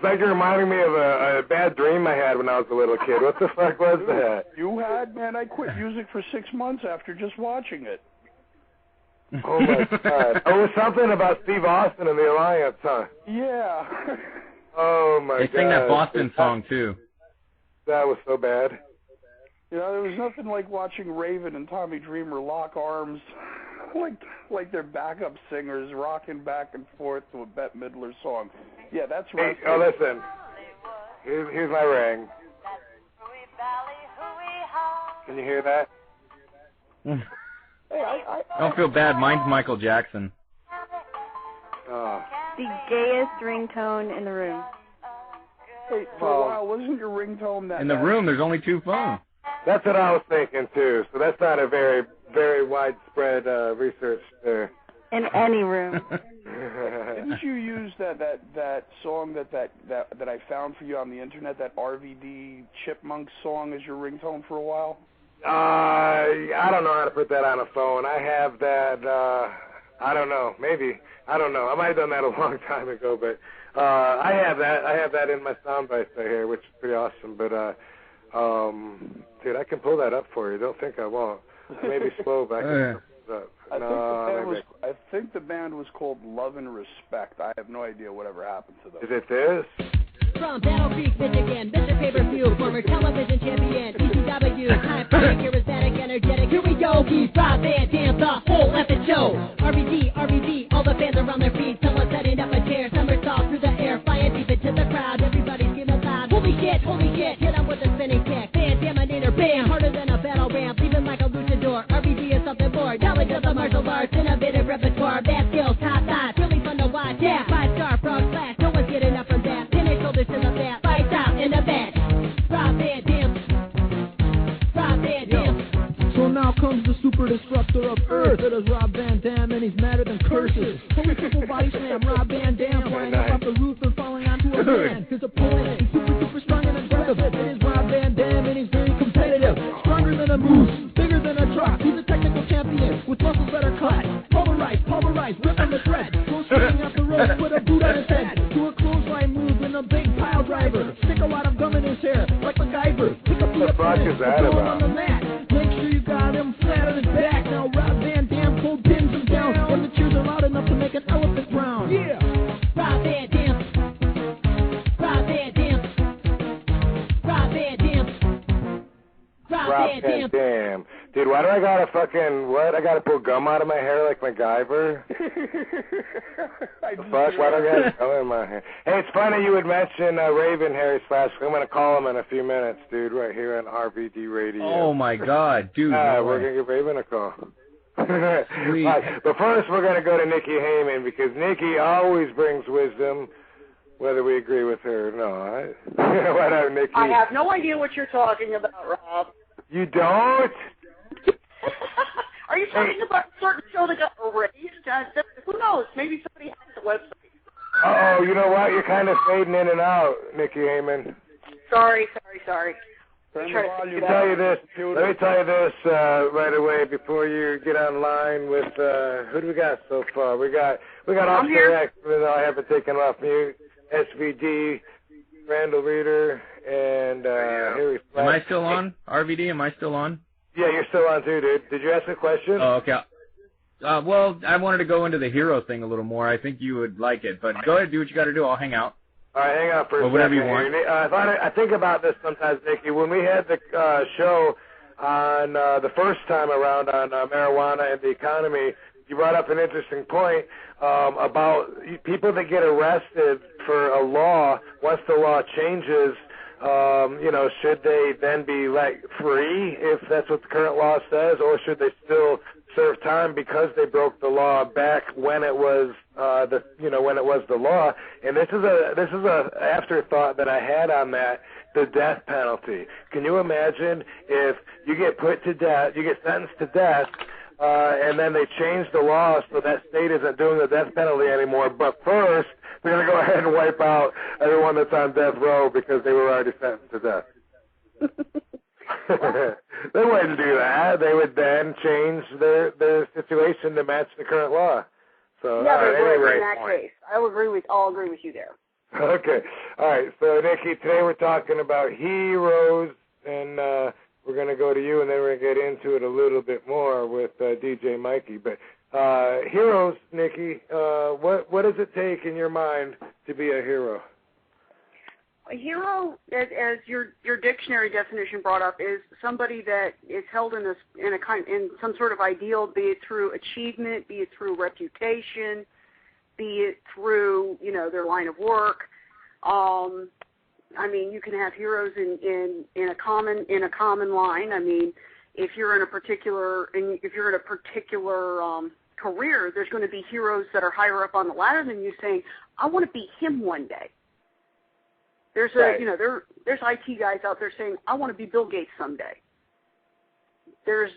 Speaker 1: like you're reminding me of a bad dream I had when I was a little kid. What the fuck was that?
Speaker 6: You had, man. I quit music for 6 months after just watching it.
Speaker 1: Oh my God. Oh, it was something about Steve Austin and the Alliance, huh?
Speaker 6: Yeah.
Speaker 1: Oh my God.
Speaker 8: They sing that Boston song too.
Speaker 1: That was so bad.
Speaker 6: You know, there was nothing like watching Raven and Tommy Dreamer lock arms like their backup singers rocking back and forth to a Bette Midler song. Yeah, that's right.
Speaker 1: Hey, listen. Here's my ring. Can you hear that?
Speaker 6: Hey, I
Speaker 8: don't feel bad. Mine's Michael Jackson.
Speaker 1: Oh.
Speaker 3: The gayest ringtone in the room.
Speaker 6: Hey, for a while, wasn't your ringtone that?
Speaker 8: In the room, there's only 2 phones.
Speaker 1: That's what I was thinking too. So that's not a very, very widespread research there.
Speaker 3: In any room.
Speaker 6: Didn't you use that song that I found for you on the internet, that RVD Chipmunk song, as your ringtone for a while?
Speaker 1: I don't know how to put that on a phone. I have that. I don't know. Maybe. I don't know. I might have done that a long time ago, but I have that. I have that in my soundbite right here, which is pretty awesome. But dude, I can pull that up for you. Don't think I won't. Maybe slow, but I can pull it up.
Speaker 6: I think the band was called Love and Respect. I have no idea whatever happened to them.
Speaker 1: Is it this?
Speaker 9: From Battle Creek, Michigan, Mr. Pay-Per-View, former television champion, ECW, high-flying, charismatic, energetic. Here we go, he's Rob Van Dam, the whole effing show. RVD, all the fans are on their feet. Someone's setting up a chair, somersault through the air, flying deep into the crowd. Everybody's screaming loud. Holy shit, hit 'em with a spinning kick. Van Daminator, bam, harder than a battle ramp, leaving like a luchador. RVD is something more, knowledge of the martial arts, innovative repertoire, that skills, top notch, really fun to watch. Yeah, 5-star frog splash, no one's getting up from that. Shoulders in the bat, lights out in the match. Rob Van Dam.
Speaker 10: So now comes the super disruptor of Earth. It is Rob Van Dam, and he's madder than curses. Holy triple body slam, Rob Van Dam flying up off the roof and falling onto a man. His opponent is super strong and aggressive. It is Rob Van Dam, and he's very competitive. Stronger than a moose, bigger than a truck. He's a technical champion with muscles that are cut. Pulverize, rip on the thread. Goes swinging off the rope, put a boot on his head. Do a clothesline move and a big pile driver. Stick a lot of gum in his hair, like MacGyver. Pick up the opponent, throw him on the mat. Make sure you got him flat on his back. Now Rob Van Dam cold pins him down. And the cheers are loud enough to make an elephant drown. Yeah!
Speaker 9: Rob Van Dam. Rob Van Dam. Rob Van Dam. Rob Van Dam.
Speaker 1: Dude, why do I gotta I gotta pull gum out of my hair like MacGyver? Why do I got gum in my hair? Hey, it's funny you would mention Raven Harry Slash. I'm gonna call him in a few minutes, dude, right here on RVD Radio.
Speaker 8: Oh my God, dude.
Speaker 1: We're gonna give Raven a call. Right, but first we're gonna go to Nikki Heyman because Nikki always brings wisdom, whether we agree with her or not. What up, Nikki?
Speaker 11: I have no idea what you're talking about, Rob.
Speaker 1: You don't?
Speaker 11: Are you talking about a certain show that got erased? Who knows? Maybe somebody has the website.
Speaker 1: You know what? You're kind of fading in and out, Nikki Heyman.
Speaker 11: Sorry. Let me
Speaker 1: tell you this right away before you get online with who do we got so far? We got off the X, even though I haven't taken off mute. SVD, Randal Reeder, and here we.
Speaker 8: Am I still on? RVD, am I still on?
Speaker 1: Yeah, you're still on too, dude. Did you ask a question?
Speaker 8: Oh, okay. Well, I wanted to go into the hero thing a little more. I think you would like it, but go ahead, do what you got to do. I'll hang out.
Speaker 1: All right, hang out for a second.
Speaker 8: Whatever you want.
Speaker 1: I think about this sometimes, Nikki. When we had the show on the first time around on marijuana and the economy, you brought up an interesting point about people that get arrested for a law. Once the law changes, should they then be let free if that's what the current law says, or should they still serve time because they broke the law back when it was when it was the law? And this is a afterthought that I had on that, the death penalty. Can you imagine if you get put to death, you get sentenced to death, and then they change the law so that state isn't doing the death penalty anymore, but first they're going to go ahead and wipe out everyone that's on death row because they were already sentenced to death. They wouldn't do that. They would then change their situation to match the current law. So
Speaker 11: yeah, they would in that case. I'll agree with you there.
Speaker 1: Okay. All right. So Nikki, today we're talking about heroes, and we're going to go to you, and then we're going to get into it a little bit more with DJ Mikey. But heroes, Nikki, what does it take in your mind to be a hero?
Speaker 11: A hero, as your dictionary definition brought up, is somebody that is held in some sort of ideal, be it through achievement, be it through reputation, be it through their line of work. I mean, you can have heroes in a common line. I mean, if you're in a particular career, there's going to be heroes that are higher up on the ladder than you, saying, "I want to be him one day." There's there's IT guys out there saying, "I want to be Bill Gates someday." There's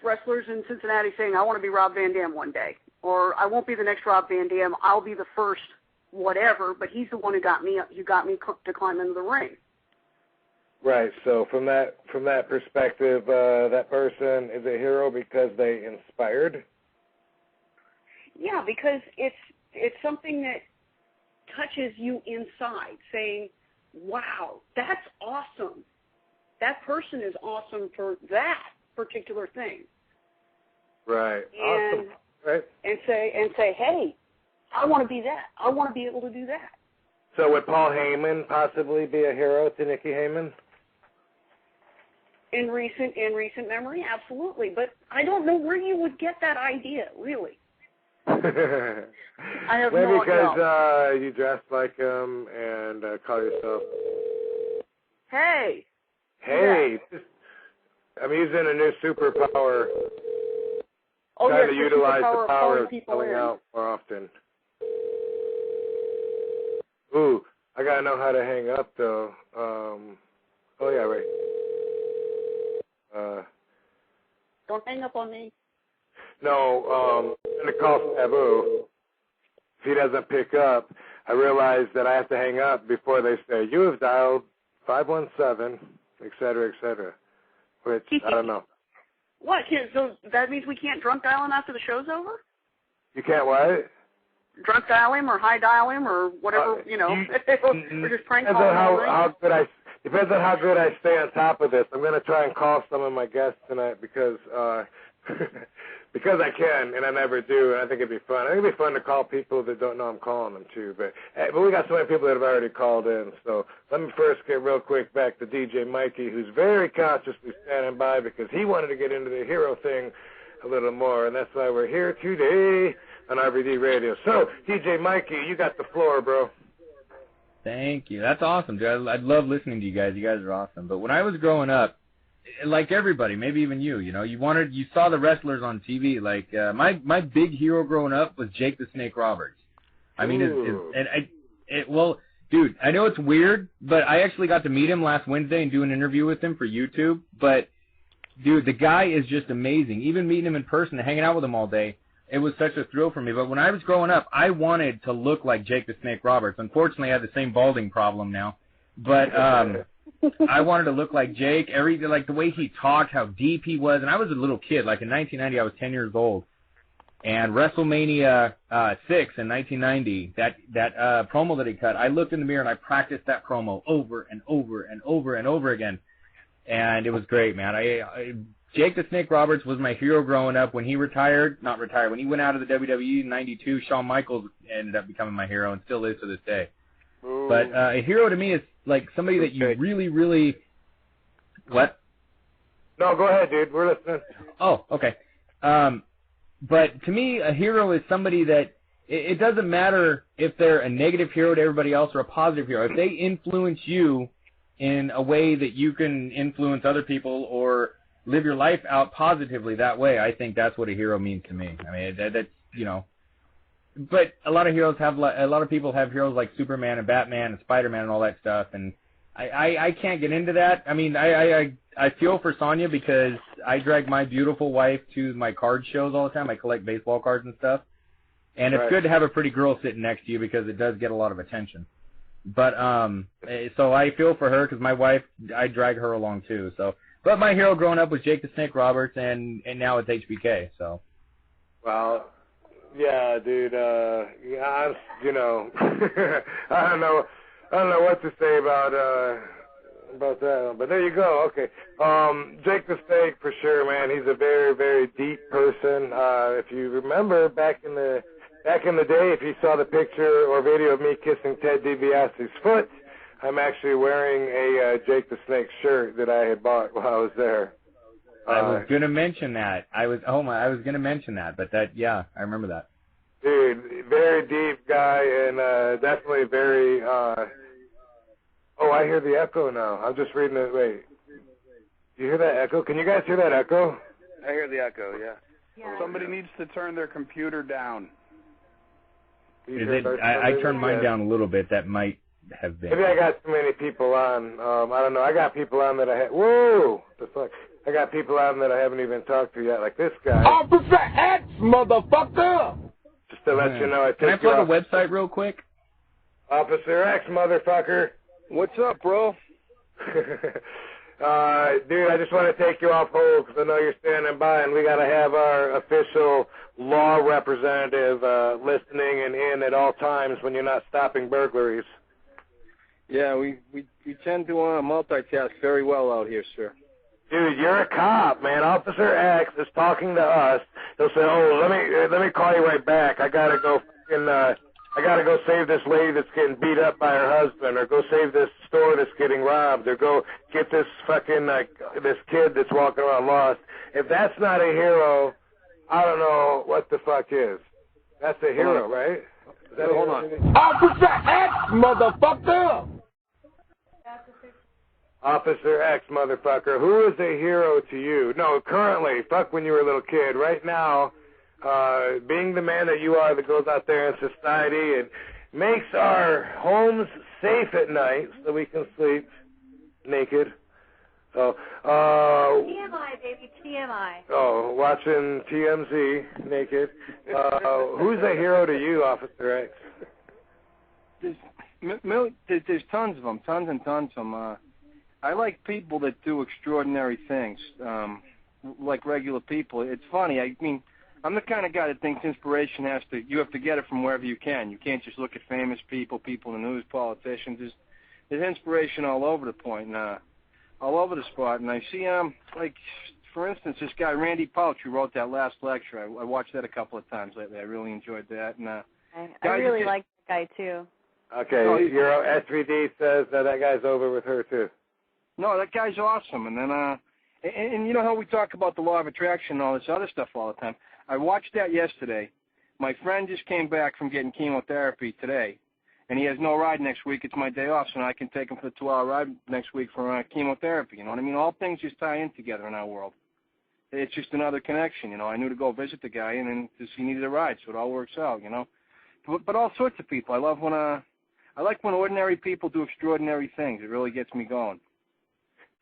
Speaker 11: wrestlers in Cincinnati saying, "I want to be Rob Van Dam one day," or "I won't be the next Rob Van Dam. I'll be the first whatever." But he's the one who got me to climb into the ring.
Speaker 1: Right. So from that perspective, that person is a hero because they inspired.
Speaker 11: Yeah, because it's something that touches you inside, saying, "Wow, that's awesome. That person is awesome for that particular thing."
Speaker 1: Right.
Speaker 11: And,
Speaker 1: awesome. Right.
Speaker 11: And say, "Hey, I want to be that. I want to be able to do that."
Speaker 1: So would Paul Heyman possibly be a hero to Nikki Heyman?
Speaker 11: In recent memory, absolutely. But I don't know where you would get that idea, really. I have
Speaker 1: maybe
Speaker 11: no
Speaker 1: because you dress like him and call yourself.
Speaker 11: Hey.
Speaker 1: Yeah. I'm using a new superpower. Trying to utilize the power of selling out more often. Ooh, I gotta know how to hang up though. Oh yeah, right.
Speaker 11: Don't hang up on me.
Speaker 1: No, I'm going to call Sabu. If he doesn't pick up, I realize that I have to hang up before they say, "You have dialed 517, et cetera, which, I don't know.
Speaker 11: What? So that means we can't drunk dial him after the show's over?
Speaker 1: You can't what?
Speaker 11: Drunk dial him or high dial him or whatever, we're just prank calling him.
Speaker 1: Depends on how good I stay on top of this. I'm going to try and call some of my guests tonight because because I can, and I never do, and I think it'd be fun. I think it'd be fun to call people that don't know I'm calling them, too. But we got so many people that have already called in. So let me first get real quick back to DJ Mikey, who's very consciously standing by because he wanted to get into the hero thing a little more, and that's why we're here today on RVD Radio. So, DJ Mikey, you got the floor, bro.
Speaker 8: Thank you. That's awesome, dude. I love listening to you guys. You guys are awesome. But when I was growing up, like everybody, maybe even you saw the wrestlers on TV. Like my big hero growing up was Jake the Snake Roberts. I mean, well, dude, I know it's weird, but I actually got to meet him last Wednesday and do an interview with him for YouTube. But dude, the guy is just amazing. Even meeting him in person and hanging out with him all day, it was such a thrill for me. But when I was growing up, I wanted to look like Jake the Snake Roberts. Unfortunately, I have the same balding problem now. But I wanted to look like Jake. Like the way he talked, how deep he was. And I was a little kid. Like in 1990, I was 10 years old. And WrestleMania 6 in 1990, that promo that he cut, I looked in the mirror and I practiced that promo over and over and over and over again. And it was great, man. Jake the Snake Roberts was my hero growing up. When he when he went out of the WWE in 92, Shawn Michaels ended up becoming my hero and still is to this day.
Speaker 1: Ooh.
Speaker 8: But a hero to me is like somebody that you really, really... What?
Speaker 1: No, go ahead, dude. We're listening.
Speaker 8: Oh, okay. But to me, a hero is somebody that it doesn't matter if they're a negative hero to everybody else or a positive hero. If they influence you in a way that you can influence other people or live your life out positively that way, I think that's what a hero means to me. I mean, that's, you know. But a lot of people have heroes like Superman and Batman and Spider-Man and all that stuff, and I can't get into that. I mean, I feel for Sonya because I drag my beautiful wife to my card shows all the time. I collect baseball cards and stuff. And it's good to have a pretty girl sitting next to you because it does get a lot of attention. But so I feel for her because my wife, I drag her along too. So, but my hero growing up was Jake the Snake Roberts, and now it's HBK. So.
Speaker 1: Well, yeah, dude. I'm, you know, I don't know what to say about that, but there you go. Okay, Jake the Snake for sure, man. He's a very, very deep person. If you remember back in the day, if you saw the picture or video of me kissing Ted DiBiase's foot, I'm actually wearing a Jake the Snake shirt that I had bought while I was there.
Speaker 8: I was gonna mention that. I was gonna mention that, but yeah, I remember that.
Speaker 1: Dude, very deep guy and definitely very. Oh, I hear the echo now. I'm just reading it. Wait, do you hear that echo? Can you guys hear that echo?
Speaker 7: I hear the echo. Yeah.
Speaker 6: Somebody needs to turn their computer down.
Speaker 8: I turned mine down a little bit. That might have been.
Speaker 1: Maybe I got too many people on. I don't know. I got people on that whoa! The fuck! I got people on that I haven't even talked to yet, like this guy.
Speaker 2: Officer X, motherfucker!
Speaker 1: Just to let you know, I
Speaker 8: Can I plug a website real quick?
Speaker 1: Officer X, motherfucker.
Speaker 6: What's up, bro?
Speaker 1: Dude, I just want to take you off hold because I know you're standing by, and we got to have our official law representative listening and in at all times when you're not stopping burglaries.
Speaker 12: Yeah, we tend to multitask very well out here, sir.
Speaker 1: Dude, you're a cop, man. Officer X is talking to us. He'll say, "Oh, let me call you right back. I gotta go save this lady that's getting beat up by her husband, or go save this store that's getting robbed, or go get this fucking this kid that's walking around lost." If that's not a hero, I don't know what the fuck is. That's a hero, right?
Speaker 12: Hold on.
Speaker 2: Officer X, motherfucker!
Speaker 1: Officer X, motherfucker. Who is a hero to you? No, currently, fuck when you were a little kid. Right now, being the man that you are that goes out there in society and makes our homes safe at night so we can sleep naked. So,
Speaker 3: TMI, baby, TMI.
Speaker 1: Oh, watching TMZ naked. Who's a hero to you, Officer X?
Speaker 12: There's tons of them, tons and tons of them. I like people that do extraordinary things, like regular people. It's funny. I mean, I'm the kind of guy that thinks inspiration you have to get it from wherever you can. You can't just look at famous people in the news, politicians. There's inspiration all over the point, and all over the spot. And I see, like, for instance, this guy, Randy Pouch, who wrote that last lecture. I watched that a couple of times lately. I really enjoyed that. And
Speaker 3: I really like that guy, too.
Speaker 1: Okay, your SVD says that guy's over with her, too.
Speaker 12: No, that guy's awesome. And then, and you know how we talk about the law of attraction and all this other stuff all the time? I watched that yesterday. My friend just came back from getting chemotherapy today, and he has no ride next week. It's my day off, so I can take him for the 2-hour ride next week for chemotherapy. You know what I mean? All things just tie in together in our world. It's just another connection, you know. I knew to go visit the guy, and then just he needed a ride, so it all works out, you know. But all sorts of people. I like when ordinary people do extraordinary things. It really gets me going.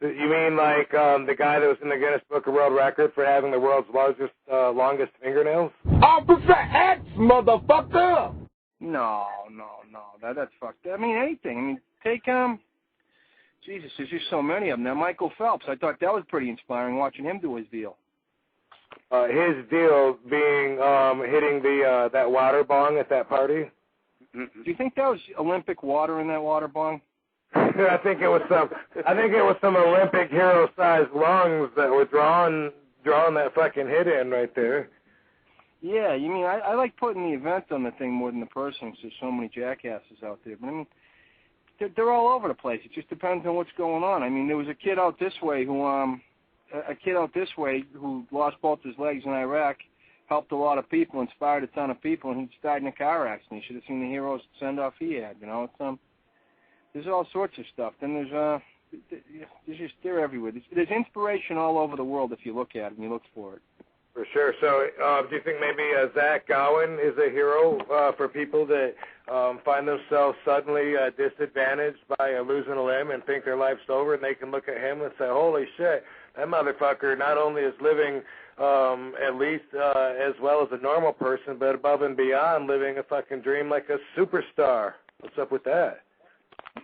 Speaker 1: You mean like the guy that was in the Guinness Book of World Record for having the world's longest fingernails?
Speaker 2: Officer X, motherfucker!
Speaker 12: No. That's fucked up. I mean, anything. I mean, take Jesus, there's just so many of them. Now, Michael Phelps, I thought that was pretty inspiring watching him do his deal.
Speaker 1: His deal being hitting the that water bong at that party.
Speaker 12: Do you think that was Olympic water in that water bong?
Speaker 1: I think it was some Olympic hero-sized lungs that were drawing that fucking hit in right there.
Speaker 12: Yeah, you mean I like putting the event on the thing more than the person because there's so many jackasses out there. But I mean, they're all over the place. It just depends on what's going on. I mean, there was a kid out this way who lost both his legs in Iraq, helped a lot of people, inspired a ton of people, and he just died in a car accident. You should have seen the heroes send-off he had. You know, it's there's all sorts of stuff. Then they're everywhere. There's inspiration all over the world if you look at it and you look for it.
Speaker 1: For sure. So do you think maybe Zach Gowen is a hero for people that find themselves suddenly disadvantaged by losing a limb and think their life's over, and they can look at him and say, holy shit, that motherfucker not only is living at least as well as a normal person, but above and beyond living a fucking dream like a superstar. What's up with that?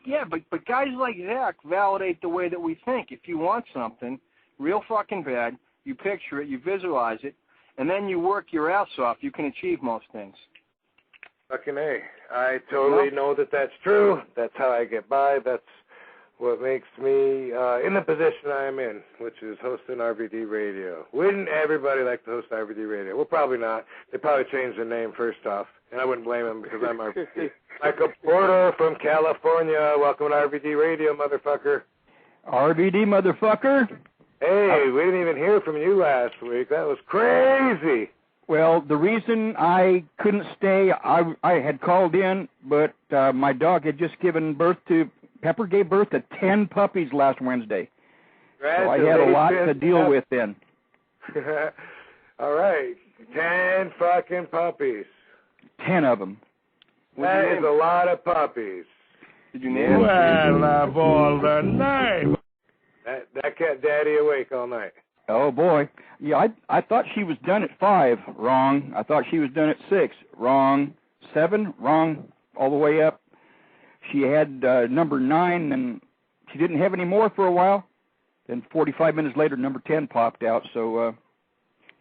Speaker 12: Yeah, but guys like Zach validate the way that we think. If you want something real fucking bad, you picture it, you visualize it, and then you work your ass off, you can achieve most things.
Speaker 1: Fucking A. I totally know that that's true. That's how I get by. That's what makes me in the position I am in, which is hosting RVD Radio. Wouldn't everybody like to host RVD Radio? Well, probably not. They probably changed the name first off, and I wouldn't blame them because I'm RVD. Michael Porter from California. Welcome to RVD Radio, motherfucker.
Speaker 13: RVD, motherfucker.
Speaker 1: Hey, we didn't even hear from you last week. That was crazy.
Speaker 13: Well, the reason I couldn't stay, I had called in, but my dog had just given birth to, Pepper gave birth to 10 puppies last Wednesday. So I had a lot to deal with then.
Speaker 1: All right, 10 fucking puppies.
Speaker 13: 10 of them.
Speaker 1: That is a lot of puppies.
Speaker 12: Did you name them?
Speaker 1: Well, of all the names. That kept Daddy awake all night.
Speaker 13: Oh, boy. Yeah, I thought she was done at 5. Wrong. I thought she was done at 6. Wrong. 7. Wrong. All the way up. She had number 9, and she didn't have any more for a while. Then 45 minutes later, number 10 popped out. So,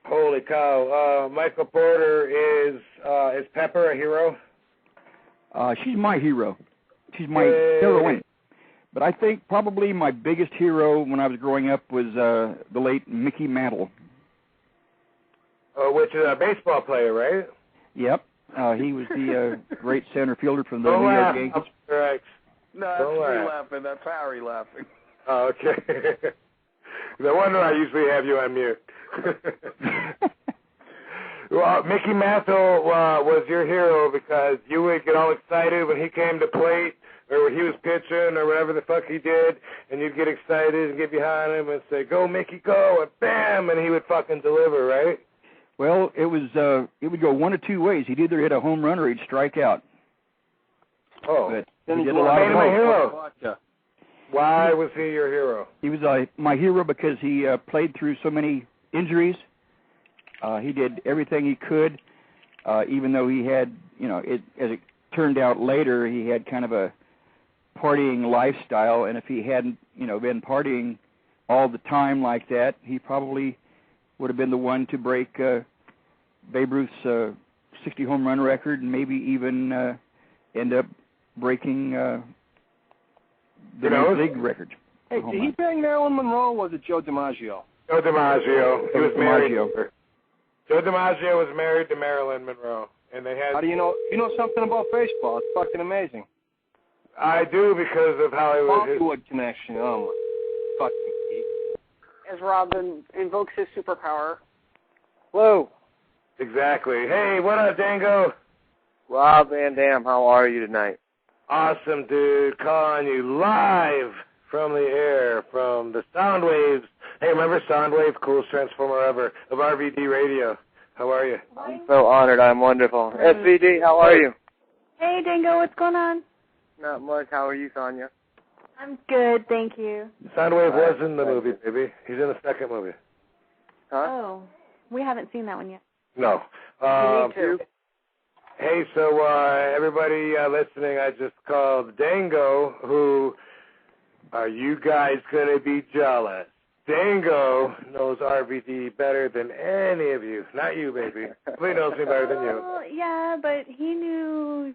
Speaker 1: holy cow. Michael Porter, is Pepper a hero?
Speaker 13: She's my hero. She's my heroine. But I think probably my biggest hero when I was growing up was the late Mickey Mantle.
Speaker 1: Which is a baseball player, right?
Speaker 13: Yep. He was the great center fielder from the New York Yankees.
Speaker 1: Right.
Speaker 6: No, that's me laughing. That's Harry laughing.
Speaker 1: Oh, okay. No wonder I usually have you on mute. Well, Mickey Mantle was your hero because you would get all excited when he came to plate or when he was pitching or whatever the fuck he did, and you'd get excited and get behind him and say, go, Mickey, go, and bam, and he would fucking deliver, right?
Speaker 13: Well, it would go one of two ways. He'd either hit a home run or he'd strike out.
Speaker 1: Oh.
Speaker 13: But
Speaker 1: then
Speaker 13: he did a lot of
Speaker 1: my hero. Why was he your hero?
Speaker 13: He was my hero because he played through so many injuries. He did everything he could, even though he had, as it turned out later, he had kind of a partying lifestyle, and if he hadn't, been partying all the time like that, he probably would have been the one to break Babe Ruth's 60 home run record and maybe even end up breaking the Major League record.
Speaker 12: Hey, did he bang Marilyn Monroe, or was it Joe DiMaggio?
Speaker 1: Joe DiMaggio. He was married. Joe DiMaggio was married to Marilyn Monroe, and they had.
Speaker 12: How do you know? You know something about baseball? It's fucking amazing.
Speaker 1: I do because of how it was.
Speaker 12: Hollywood connection. Oh my fucking geek.
Speaker 11: As Rob invokes his superpower.
Speaker 14: Hello.
Speaker 1: Exactly. Hey, what up, Dango?
Speaker 14: Rob Van Dam, how are you tonight?
Speaker 1: Awesome, dude. Calling you live from the air, from the sound waves. Hey, remember Soundwave, coolest transformer ever, of RVD Radio. How are you?
Speaker 14: I'm so honored. I'm wonderful. SVD, how are you?
Speaker 3: Hey, Dango, what's going on?
Speaker 14: Not much. How are you, Sonia?
Speaker 3: I'm good, thank you.
Speaker 1: Soundwave was in the movie, baby. He's in the second movie.
Speaker 14: Huh?
Speaker 3: Oh, we haven't seen that one yet.
Speaker 1: No.
Speaker 11: Me too.
Speaker 1: Hey, so everybody listening, I just called Dango, who Are you guys going to be jealous? Dango knows RVD better than any of you. Not you, baby. He knows me better than you.
Speaker 3: Yeah, but he knows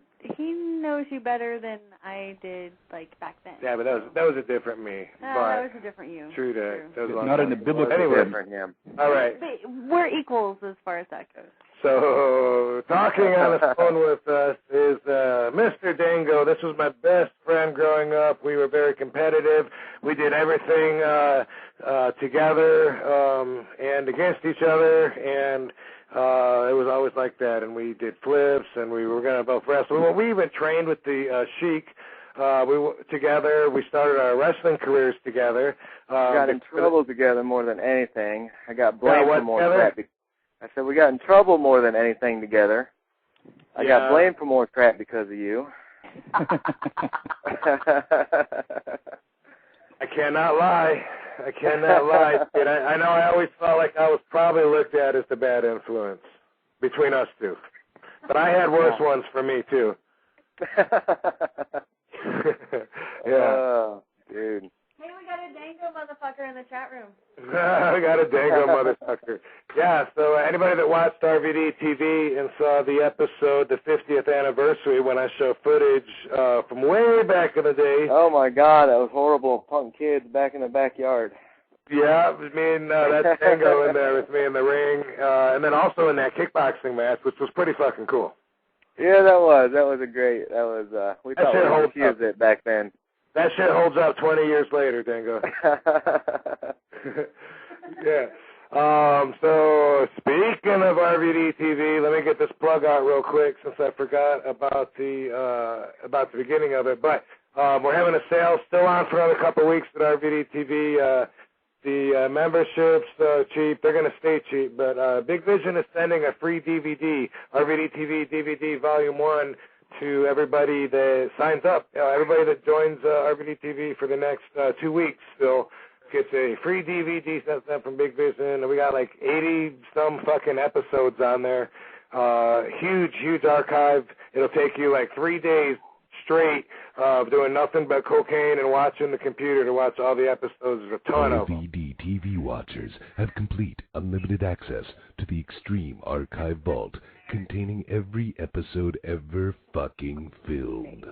Speaker 3: you better than I did, like, back then.
Speaker 1: Yeah, but that was a different me.
Speaker 3: That was a different you.
Speaker 1: True that. That was
Speaker 13: not in the biblical
Speaker 1: different him. All right.
Speaker 3: But we're equals as far as that goes.
Speaker 1: So, talking on the phone with us is Mr. Dango. This was my best friend growing up. We were very competitive. We did everything together and against each other, and it was always like that. And we did flips, and we were going to both wrestle. Well, we even trained with the Sheik. Together. We started our wrestling careers together.
Speaker 14: We got in trouble together more than anything. I got blamed for more crap. I said we got in trouble more than anything together. I got blamed for more crap because of you.
Speaker 1: I cannot lie. Kid. I know I always felt like I was probably looked at as the bad influence between us two. But I had worse ones for me, too. Yeah.
Speaker 14: Dude.
Speaker 3: Hey, we got a Dango motherfucker in the chat room.
Speaker 1: We got a Dango motherfucker. Yeah, so anybody that watched RVD TV and saw the episode, the 50th anniversary, when I show footage from way back in the day.
Speaker 14: Oh, my God, that was horrible. Punk kids back in the backyard.
Speaker 1: Yeah, it was me and that's Dango in there with me in the ring. And then also in that kickboxing match, which was pretty fucking cool.
Speaker 14: Yeah, that was a great, we thought we were confused it back then.
Speaker 1: That shit holds up 20 years later, Dango. Yeah. So speaking of RVD TV, let me get this plug out real quick since I forgot about the beginning of it. But we're having a sale still on for another couple of weeks at RVD TV. The memberships cheap. They're going to stay cheap. But Big Vision is sending a free DVD, RVD TV DVD Volume 1, to everybody that signs up. Everybody that joins RVD TV for the next 2 weeks still gets a free DVD sent from Big Vision. And we got like 80-some fucking episodes on there. Huge archive. It'll take you like 3 days straight of doing nothing but cocaine and watching the computer to watch all the episodes. There's a ton of them.
Speaker 15: RVD TV watchers have complete, unlimited access to the Extreme Archive Vault, containing every episode ever fucking filmed.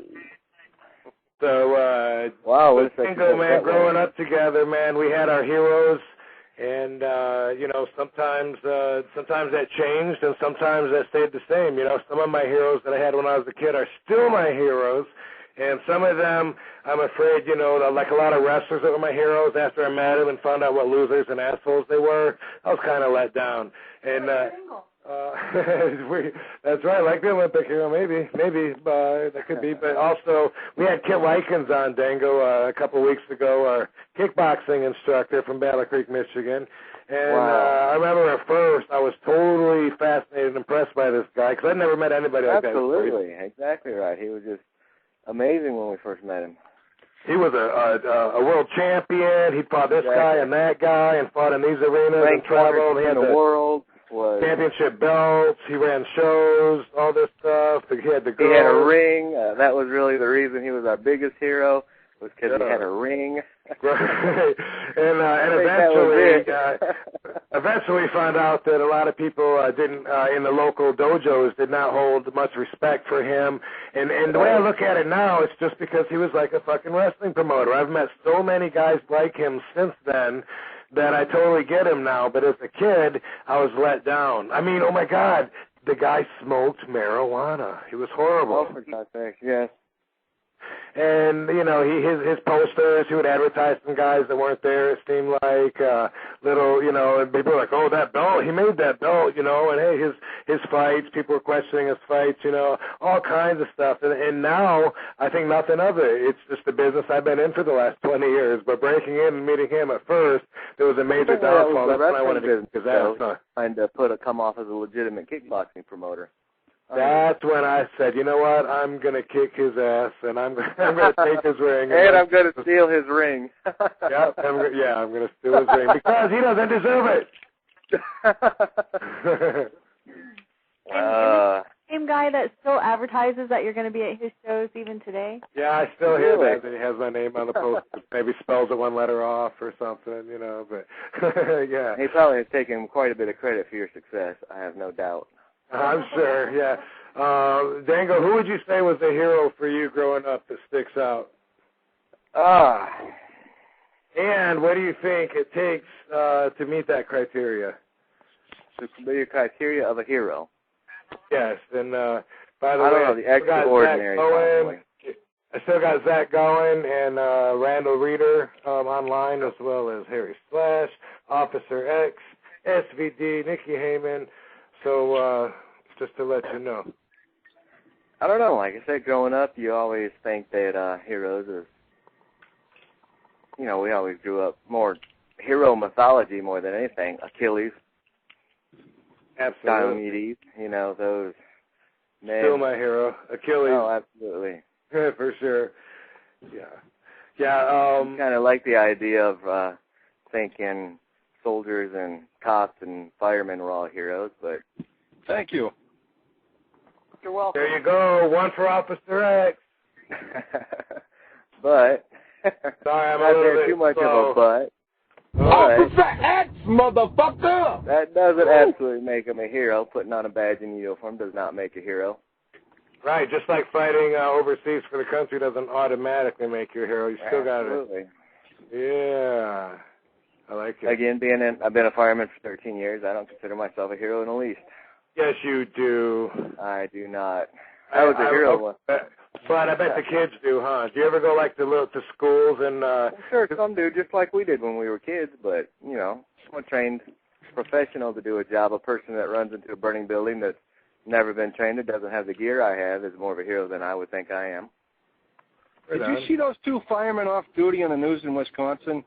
Speaker 1: So,
Speaker 14: wow,
Speaker 1: Dango, man, growing up together, man, we had our heroes, and, sometimes that changed, and sometimes that stayed the same. Some of my heroes that I had when I was a kid are still my heroes, and some of them, I'm afraid, like a lot of wrestlers that were my heroes, after I met them and found out what losers and assholes they were, I was kind of let down. And, that's right, like the Olympic hero, maybe, that could be. But also, we had Kit Likens on, Dango, a couple of weeks ago, our kickboxing instructor from Battle Creek, Michigan. And
Speaker 14: wow.
Speaker 1: I remember at first, I was totally fascinated and impressed by this guy, because I'd never met anybody like that.
Speaker 14: Absolutely, exactly right. He was just amazing when we first met him.
Speaker 1: He was a world champion. He fought this guy and that guy and fought in these arenas and traveled. He had
Speaker 14: the world.
Speaker 1: Championship belts. He ran shows, all this stuff. He had the girls.
Speaker 14: He had a ring. That was really the reason he was our biggest hero, was because he had a ring.
Speaker 1: Right. And eventually found out that a lot of people didn't, in the local dojos, did not hold much respect for him. And the way I look at it now, it's just because he was like a fucking wrestling promoter. I've met so many guys like him since then that I totally get him now. But as a kid, I was let down. I mean, oh my God, the guy smoked marijuana. He was horrible.
Speaker 14: Oh, for God's sake, yes.
Speaker 1: And, his posters, he would advertise some guys that weren't there, it seemed like, and people were like, oh, that belt, he made that belt, and hey, his fights, people were questioning his fights, all kinds of stuff. And now, I think nothing of it. It's just the business I've been in for the last 20 years. But breaking in and meeting him at first, there was a major downfall. That's when I wanted to get his ass.
Speaker 14: Trying to come off as a legitimate kickboxing promoter.
Speaker 1: That's when I said, you know what, I'm going to kick his ass, and I'm going to take his ring.
Speaker 14: And I'm going to steal his ring.
Speaker 1: I'm going to steal his ring, because he doesn't deserve it.
Speaker 3: And some guy that still advertises that you're going to be at his shows even today?
Speaker 1: Yeah, I still hear that he has my name on the poster. Maybe spells it one letter off or something, you know, but yeah.
Speaker 14: He probably has taken quite a bit of credit for your success, I have no doubt.
Speaker 1: I'm sure, yeah. Dango, who would you say was a hero for you growing up that sticks out? And what do you think it takes to meet that criteria?
Speaker 14: To meet your criteria of a hero?
Speaker 1: Yes, and by the
Speaker 14: I
Speaker 1: way,
Speaker 14: don't know, the extraordinary.
Speaker 1: I still got Zach Gowen and Randal Reeder online, as well as Harry Slash, Officer X, SVD, Nikki Heyman. So just to let you know.
Speaker 14: I don't know. Like I said, growing up, you always think that heroes is, you know, we always grew up more hero mythology more than anything. Achilles.
Speaker 1: Absolutely.
Speaker 14: Diomedes, you know, those men.
Speaker 1: Still my hero. Achilles.
Speaker 14: Oh, absolutely.
Speaker 1: For sure. Yeah. Yeah,
Speaker 14: kind of like the idea of thinking soldiers and cops and firemen were all heroes, but...
Speaker 12: Thank you.
Speaker 11: You're welcome.
Speaker 1: There you go. One for Officer X.
Speaker 14: But...
Speaker 1: Sorry, I'm
Speaker 14: not
Speaker 1: a little bit
Speaker 14: too much
Speaker 1: slow.
Speaker 14: of a but.
Speaker 2: Officer X, motherfucker!
Speaker 14: That doesn't absolutely make him a hero. Putting on a badge and uniform does not make a hero.
Speaker 1: Right, just like fighting overseas for the country doesn't automatically make you a hero. You still got
Speaker 14: Absolutely.
Speaker 1: Yeah. I like it.
Speaker 14: Again, I've been a fireman for 13 years. I don't consider myself a hero in the least.
Speaker 1: Yes, you do.
Speaker 14: I do not. I was a hero.
Speaker 1: But I bet the kids do, huh? Do you ever go like to schools and?
Speaker 14: Sure, some do, just like we did when we were kids. But you know, I'm a trained professional to do a job. A person that runs into a burning building that's never been trained, that doesn't have the gear I have, is more of a hero than I would think I am.
Speaker 12: Did you see those two firemen off duty on the news in Wisconsin?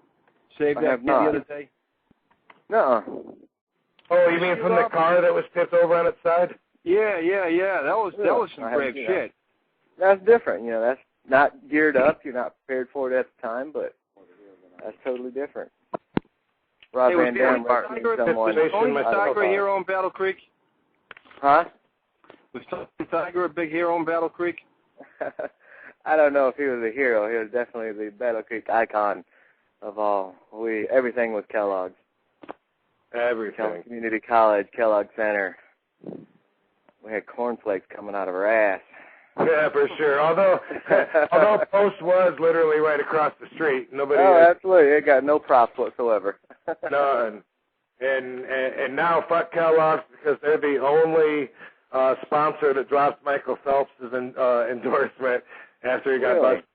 Speaker 12: Saved that the other day.
Speaker 14: No.
Speaker 1: Oh, you mean from the car that was tipped over on its side?
Speaker 12: Yeah. That was some brave shit.
Speaker 14: That's different. You know, that's not geared up. You're not prepared for it at the time, but that's totally different. Rob Van Dam rescuing someone.
Speaker 12: Was Tiger a hero in Battle Creek?
Speaker 14: Huh?
Speaker 12: Was Tiger a big hero in Battle Creek?
Speaker 14: I don't know if he was a hero. He was definitely the Battle Creek icon of all. Everything was Kellogg's.
Speaker 1: Everything.
Speaker 14: Community College, Kellogg Center. We had cornflakes coming out of our ass.
Speaker 1: Yeah, for sure. Although Post was literally right across the street.
Speaker 14: Absolutely. It got no props whatsoever.
Speaker 1: None. And now fuck Kellogg's, because they're the only sponsor that dropped Michael Phelps' endorsement after he got busted.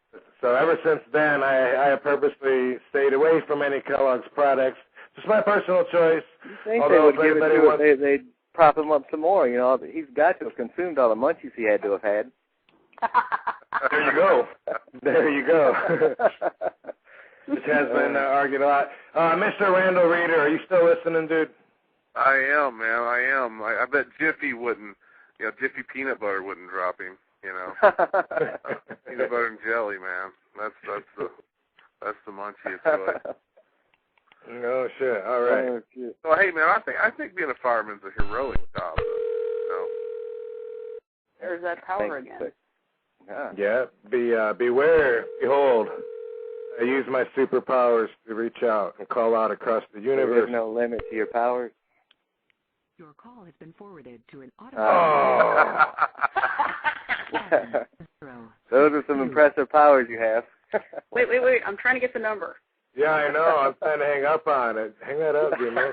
Speaker 1: So ever since then, I have purposely stayed away from any Kellogg's products. Just my personal choice.
Speaker 14: You think they would give it to him, they'd prop him up some more, you know. He's got to have consumed all the munchies he had to have had.
Speaker 1: There you go. There you go. This has been argued a lot. Mr. Randal Reeder, are you still listening, dude?
Speaker 5: I am, man. I am. I bet Jiffy wouldn't. You know, Jiffy peanut butter wouldn't drop him. You know, peanut butter and jelly, man. That's the munchie of choice.
Speaker 1: No shit. All right.
Speaker 5: So hey, man, I think being a fireman's a heroic job. You know?
Speaker 11: There's that power again.
Speaker 1: Yeah. Beware. Behold. I use my superpowers to reach out and call out across the universe.
Speaker 14: There's no limit to your powers.
Speaker 16: Your call has been forwarded to an
Speaker 14: Those are some impressive powers you have.
Speaker 11: Wait. I'm trying to get the number.
Speaker 1: Yeah, I know. I'm trying to hang up on it. Hang that up, Jimmy.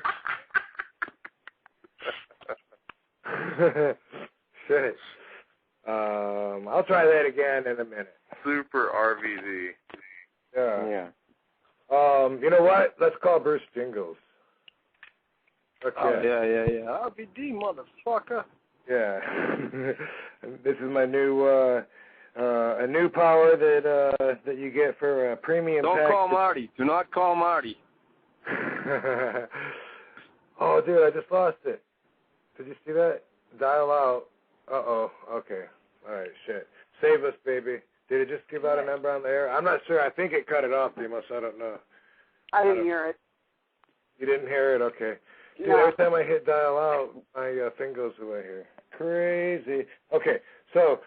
Speaker 1: Shit. I'll try that again in a minute.
Speaker 5: Super RVD.
Speaker 1: Yeah. You know what? Let's call Bruce Jingles. Okay.
Speaker 12: Oh, yeah. RVD, motherfucker.
Speaker 1: Yeah. This is my new a new power that you get for a premium
Speaker 12: Don't
Speaker 1: package.
Speaker 12: call Marty. Do not call Marty.
Speaker 1: Oh, dude, I just lost it. Did you see that? Dial out. Uh-oh. Okay. All right, shit. Save us, baby. Did it just give out a number on the air? I'm not sure. I think it cut it off, Demos. I don't know.
Speaker 11: I didn't hear it.
Speaker 1: You didn't hear it? Okay. Dude,
Speaker 11: No.
Speaker 1: every time I hit dial out, my thing goes away here. crazy. Okay, so,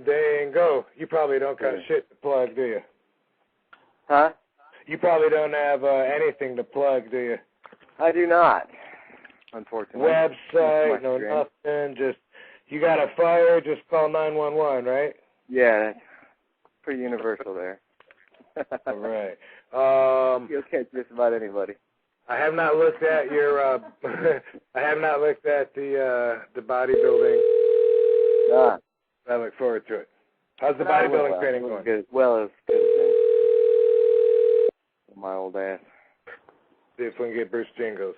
Speaker 1: Dango, you probably don't got shit to plug, do you?
Speaker 14: Huh?
Speaker 1: You probably don't have anything to plug, do you?
Speaker 14: I do not, unfortunately.
Speaker 1: Website, no nothing, just, you got a fire, just call 911, right?
Speaker 14: Yeah, that's pretty universal there.
Speaker 1: All right.
Speaker 14: You'll catch just about anybody.
Speaker 1: I have not looked at your, I have not looked at the bodybuilding. I look forward to it. How's the bodybuilding training going?
Speaker 14: Good, as good as my old ass.
Speaker 1: See if we can get Bruce Jingles.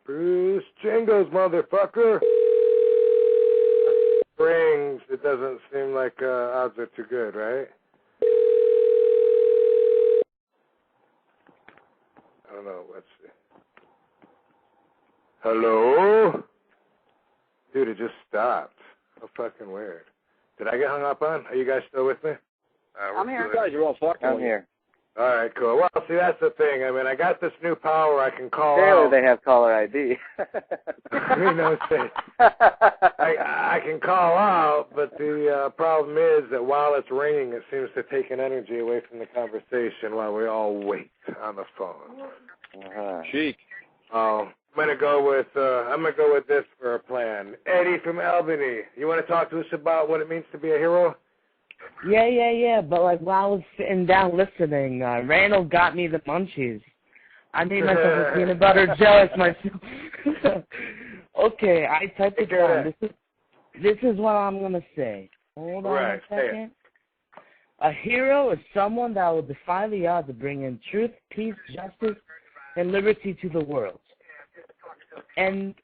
Speaker 1: Bruce Jingles, motherfucker. Rings. It doesn't seem like odds are too good, right? I don't know. Let's see. Hello? Dude, it just stopped. How fucking weird. Did I get hung up on? Are you guys still with me?
Speaker 12: I'm here. You guys are all fucking.
Speaker 14: I'm here.
Speaker 1: All right, cool. Well, see, that's the thing. I mean, I got this new power. I can call
Speaker 14: Apparently
Speaker 1: out.
Speaker 14: they have caller ID.
Speaker 1: I can call out, but the problem is that while it's ringing, it seems to take an energy away from the conversation while we all wait on the phone.
Speaker 12: Chic.
Speaker 1: I'm gonna go with this for a plan. Eddie from Albany, you want to talk to us about what it means to be a hero?
Speaker 17: Yeah. But like while I was sitting down listening, Randall got me the munchies. I made myself a peanut butter jelly myself. Okay, I typed it down. This is what I'm gonna say. Hold on a second. A hero is someone that will defy the odds of bringing truth, peace, justice, and liberty to the world. And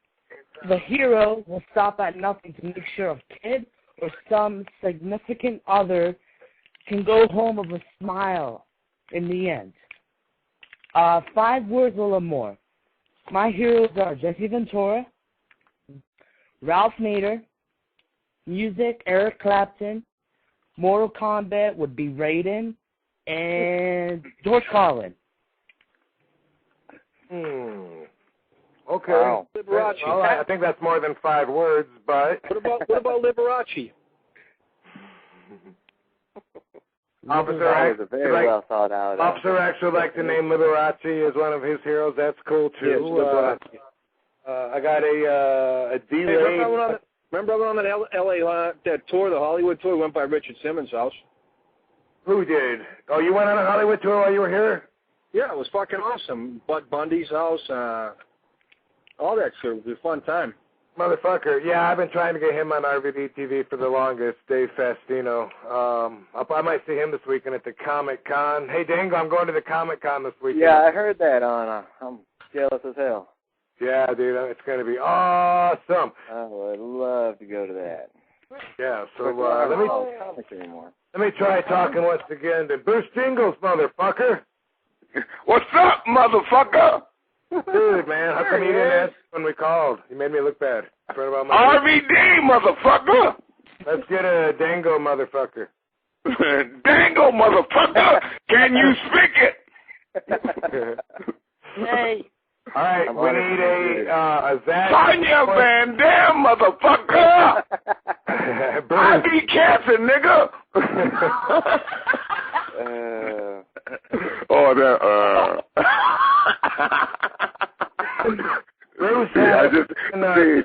Speaker 17: the hero will stop at nothing to make sure a kid or some significant other can go home with a smile in the end. 5 words or more. My heroes are Jesse Ventura, Ralph Nader, music, Eric Clapton, Mortal Kombat would be Raiden, and George Carlin.
Speaker 1: Okay.
Speaker 12: Wow. Liberace.
Speaker 1: Well, I think that's more than 5 words, but...
Speaker 12: What about Liberace?
Speaker 1: Officer X would like to name Liberace as one of his heroes. That's cool, too.
Speaker 12: Yes,
Speaker 1: I got a delayed...
Speaker 12: Remember I went on that L.A. that tour, the Hollywood tour, went by Richard Simmons' house?
Speaker 1: Who did? Oh, you went on a Hollywood tour while you were here?
Speaker 12: Yeah, it was fucking awesome. Bud Bundy's house, all that shit. It was a fun time.
Speaker 1: Motherfucker. Yeah, I've been trying to get him on RVD TV for the longest, Dave Fastino. I might see him this weekend at the Comic-Con. Hey, Dango, I'm going to the Comic-Con this weekend.
Speaker 14: Yeah, I heard that on. I'm jealous as hell.
Speaker 1: Yeah, dude, it's going to be awesome.
Speaker 14: I would love to go to that.
Speaker 1: Yeah, so
Speaker 14: let
Speaker 1: me try talking once again to Bruce Jingles, motherfucker.
Speaker 5: What's up, motherfucker?
Speaker 1: Dude, man, how come you didn't answer when we called? You made me look bad.
Speaker 5: RVD, motherfucker.
Speaker 1: Let's get a Dango, motherfucker.
Speaker 5: Dango, motherfucker. Can you speak it?
Speaker 17: Hey.
Speaker 1: All right, we need a Zach.
Speaker 5: Tanya Van Dam, motherfucker. I be cancer, nigga.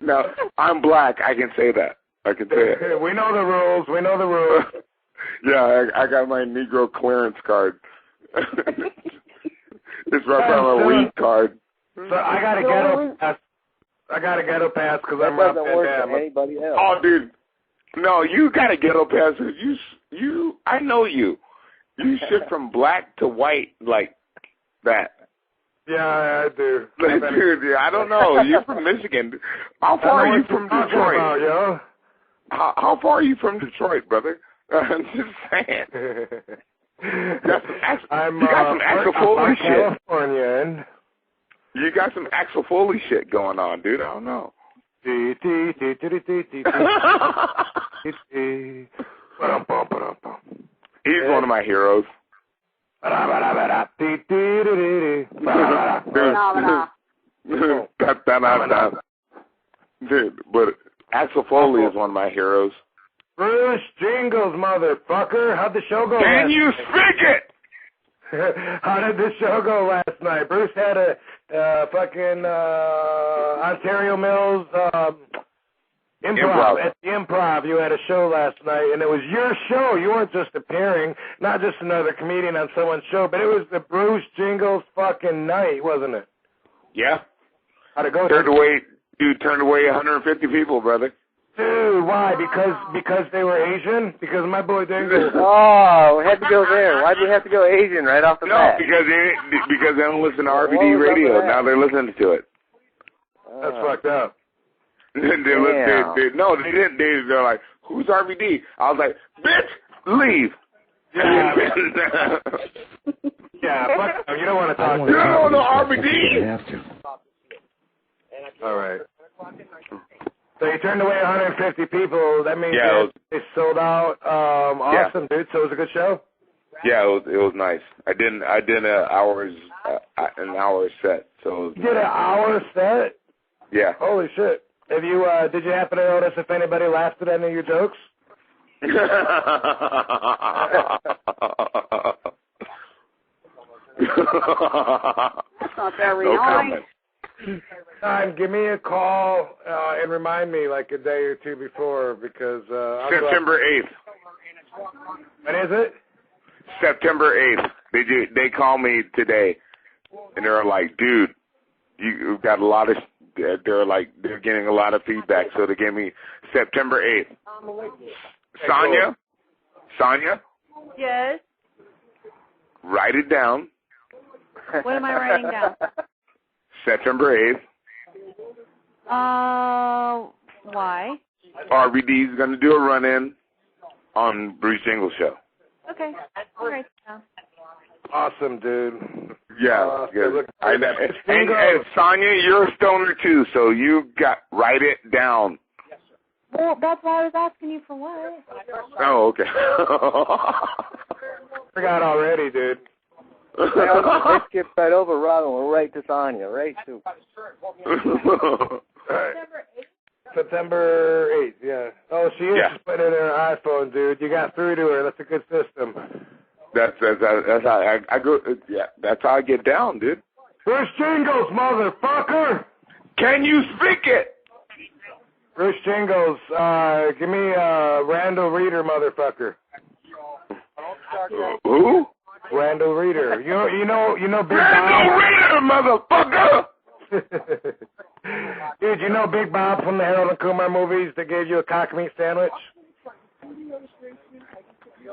Speaker 5: Now, I'm black. I can say that. I can say it.
Speaker 1: We know the rules.
Speaker 5: Yeah, I got my Negro clearance card. It's right by my weed card.
Speaker 1: So I got a ghetto pass. Because I'm Rob Van Dam.
Speaker 14: Anybody else.
Speaker 5: Oh, dude. No, you got a ghetto pass. You. I know you. You shift from black to white like that.
Speaker 1: Yeah, I do.
Speaker 5: Dude, I don't know. You're from Michigan. How far are you from Detroit? How far are you from Detroit, brother? I'm just saying. You got some Axel Foley shit.
Speaker 1: Californian.
Speaker 5: You got some Axel Foley shit going on, dude. I don't know.
Speaker 1: He's
Speaker 5: one of my heroes.
Speaker 18: Dude, but Axel Foley is one of my heroes.
Speaker 1: Bruce Jingles, motherfucker. How'd the show go?
Speaker 18: Can you speak it?
Speaker 1: How did the show go last night? Bruce had a fucking Ontario Mills improv. At the Improv, you had a show last night, and it was your show. You weren't just appearing, not just another comedian on someone's show, but it was the Bruce Jingles fucking night, wasn't it?
Speaker 18: Yeah.
Speaker 1: How'd it go?
Speaker 18: Turned away 150 people, brother.
Speaker 1: Dude, why? Because they were Asian? Because my boy Dango.
Speaker 14: Oh, we had to go there. Why'd we have to go Asian right off the bat?
Speaker 18: No, because they don't listen to RVD Radio. Now they're listening to it.
Speaker 1: That's fucked up.
Speaker 18: No, they didn't. They're like, who's RVD? I was like, bitch, leave.
Speaker 1: Yeah. Yeah, fuck, you don't want to talk to
Speaker 18: you don't know RVD?
Speaker 15: You have to.
Speaker 1: All right. So you turned away 150 people. That means they sold out. Awesome, dude. So it was a good show.
Speaker 18: Yeah, it was nice. I did an hour set. So
Speaker 1: You did an hour set?
Speaker 18: Yeah.
Speaker 1: Holy shit. Have you? Did you happen to notice if anybody laughed at any of your jokes?
Speaker 14: That's not very nice.
Speaker 1: Time, give me a call and remind me like a day or two before because
Speaker 18: September 8th.
Speaker 1: When is it?
Speaker 18: September 8th. They called me today, and they're like, dude, you got a lot of. They're getting a lot of feedback, so they gave me September 8th. Sonia.
Speaker 3: Yes.
Speaker 18: Write it down.
Speaker 3: What am I writing down?
Speaker 18: September
Speaker 3: 8th. Why?
Speaker 18: RVD is going to do a run-in on Bruce Jingles show.
Speaker 3: Okay. All right.
Speaker 1: Awesome, dude.
Speaker 18: Yeah, good. And Sonia, you're a stoner too, so you write it down.
Speaker 3: Well, that's why I was asking you for what.
Speaker 18: Oh, okay.
Speaker 1: Forgot already, dude.
Speaker 14: Let's get right over, Robin. We'll write to Sonia. Right to.
Speaker 1: September 8th, yeah. Oh, she is just putting it in her iPhone, dude. You got through to her. That's a good system.
Speaker 18: That's how I go. Yeah, that's how I get down, dude.
Speaker 1: Bruce Jingles, motherfucker.
Speaker 18: Can you speak it?
Speaker 1: Bruce Jingles, give me Randal Reeder, motherfucker.
Speaker 18: Who?
Speaker 1: Randal Reeder. You know Big
Speaker 18: Randal Reeder, motherfucker.
Speaker 1: Dude, you know Big Bob from the Harold and Kumar movies that gave you a cock meat sandwich?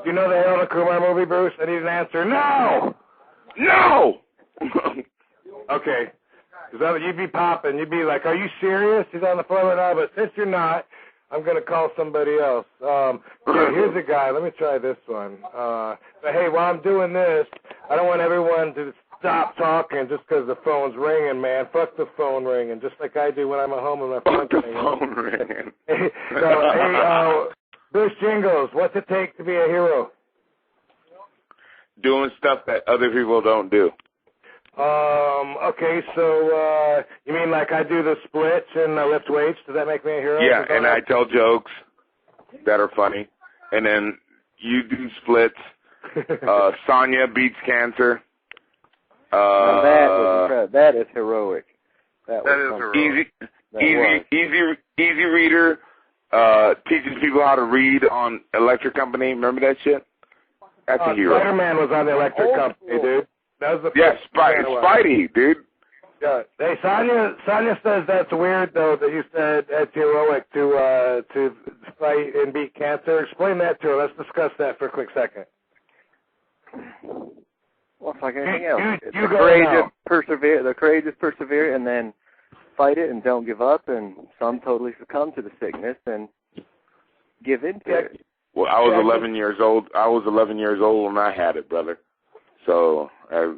Speaker 1: You know the Harold and Kumar movie, Bruce? I need an answer. No! Okay. Because you'd be popping. You'd be like, are you serious? He's on the phone right now. But since you're not, I'm going to call somebody else. Here's a guy. Let me try this one. But hey, while I'm doing this, I don't want everyone to stop talking just because the phone's ringing, man. Fuck the phone ringing, just like I do when I'm at home and my phone's ringing.
Speaker 18: Fuck the phone ringing.
Speaker 1: Hey, Bruce Jingles, what's it take to be a hero?
Speaker 18: Doing stuff that other people don't do.
Speaker 1: Okay, so you mean like I do the splits and I lift weights? Does that make me a hero?
Speaker 18: Yeah, and I tell jokes that are funny. And then you do splits. Sonia beats cancer.
Speaker 14: That is heroic.
Speaker 18: That is heroic. Easy Reader teaches people how to read on Electric Company. Remember that shit? That's a hero.
Speaker 1: Spider-Man was on the Electric Company, dude. That was the
Speaker 18: Spidey, dude.
Speaker 1: Yeah. Hey, Sonia says that's weird, though, that you said it's heroic to fight and beat cancer. Explain that to her. Let's discuss that for a quick second.
Speaker 14: Well, it's like anything else. The courageous persevere and then fight it and don't give up, and some totally succumb to the sickness and give in to it.
Speaker 18: Well, I was 11 years old. I was 11 years old when I had it, brother. So I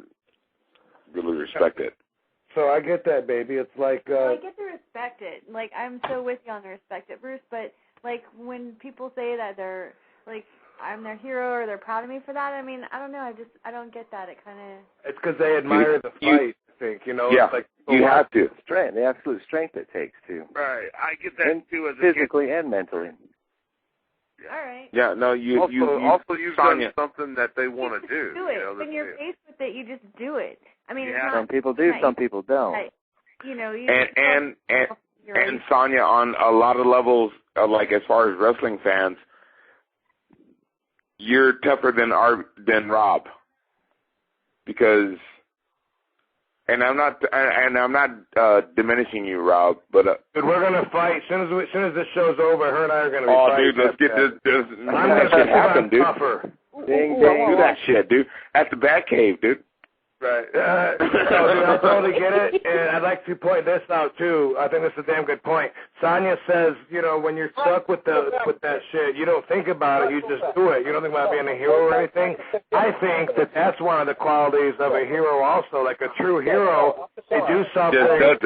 Speaker 18: really respect it.
Speaker 1: So I get that, baby. It's like
Speaker 3: I get to respect it. Like, I'm so with you on the respect it, Bruce. But like when people say that they're like I'm their hero or they're proud of me for that, I mean, I don't know. I don't get that. It kind of.
Speaker 1: It's because they admire the fight. think, you know.
Speaker 18: Yeah,
Speaker 1: it's like,
Speaker 14: you have to. Strength, the absolute strength it takes, too.
Speaker 7: Right. I get that, too, as a
Speaker 14: physically and mentally.
Speaker 3: All right.
Speaker 18: Yeah, no,
Speaker 5: you've
Speaker 18: Sonya,
Speaker 5: done something that they want to do.
Speaker 3: Do it.
Speaker 5: You know,
Speaker 3: When you're faced with it, you just do it. I mean, it's not,
Speaker 14: some people do, some people don't.
Speaker 3: Right. You know,
Speaker 18: and Sonya, on a lot of levels, like as far as wrestling fans, you're tougher than Rob, because, and I'm not diminishing you, Rob, but
Speaker 1: dude, we're gonna fight as soon as this show's over. Her and I are gonna be fighting.
Speaker 18: Dude, let's get this.
Speaker 1: I'm
Speaker 18: that shit happen, dude.
Speaker 1: Tougher.
Speaker 14: Ding,
Speaker 18: do that shit, dude. At the Batcave, dude.
Speaker 1: Right. So, dude, I totally get it, and I'd like to point this out too. I think this is a damn good point. Sonya says, you know, when you're stuck with that shit, you don't think about it, you just do it. You don't think about being a hero or anything. I think that's one of the qualities of a hero also. Like a true hero, they do something, they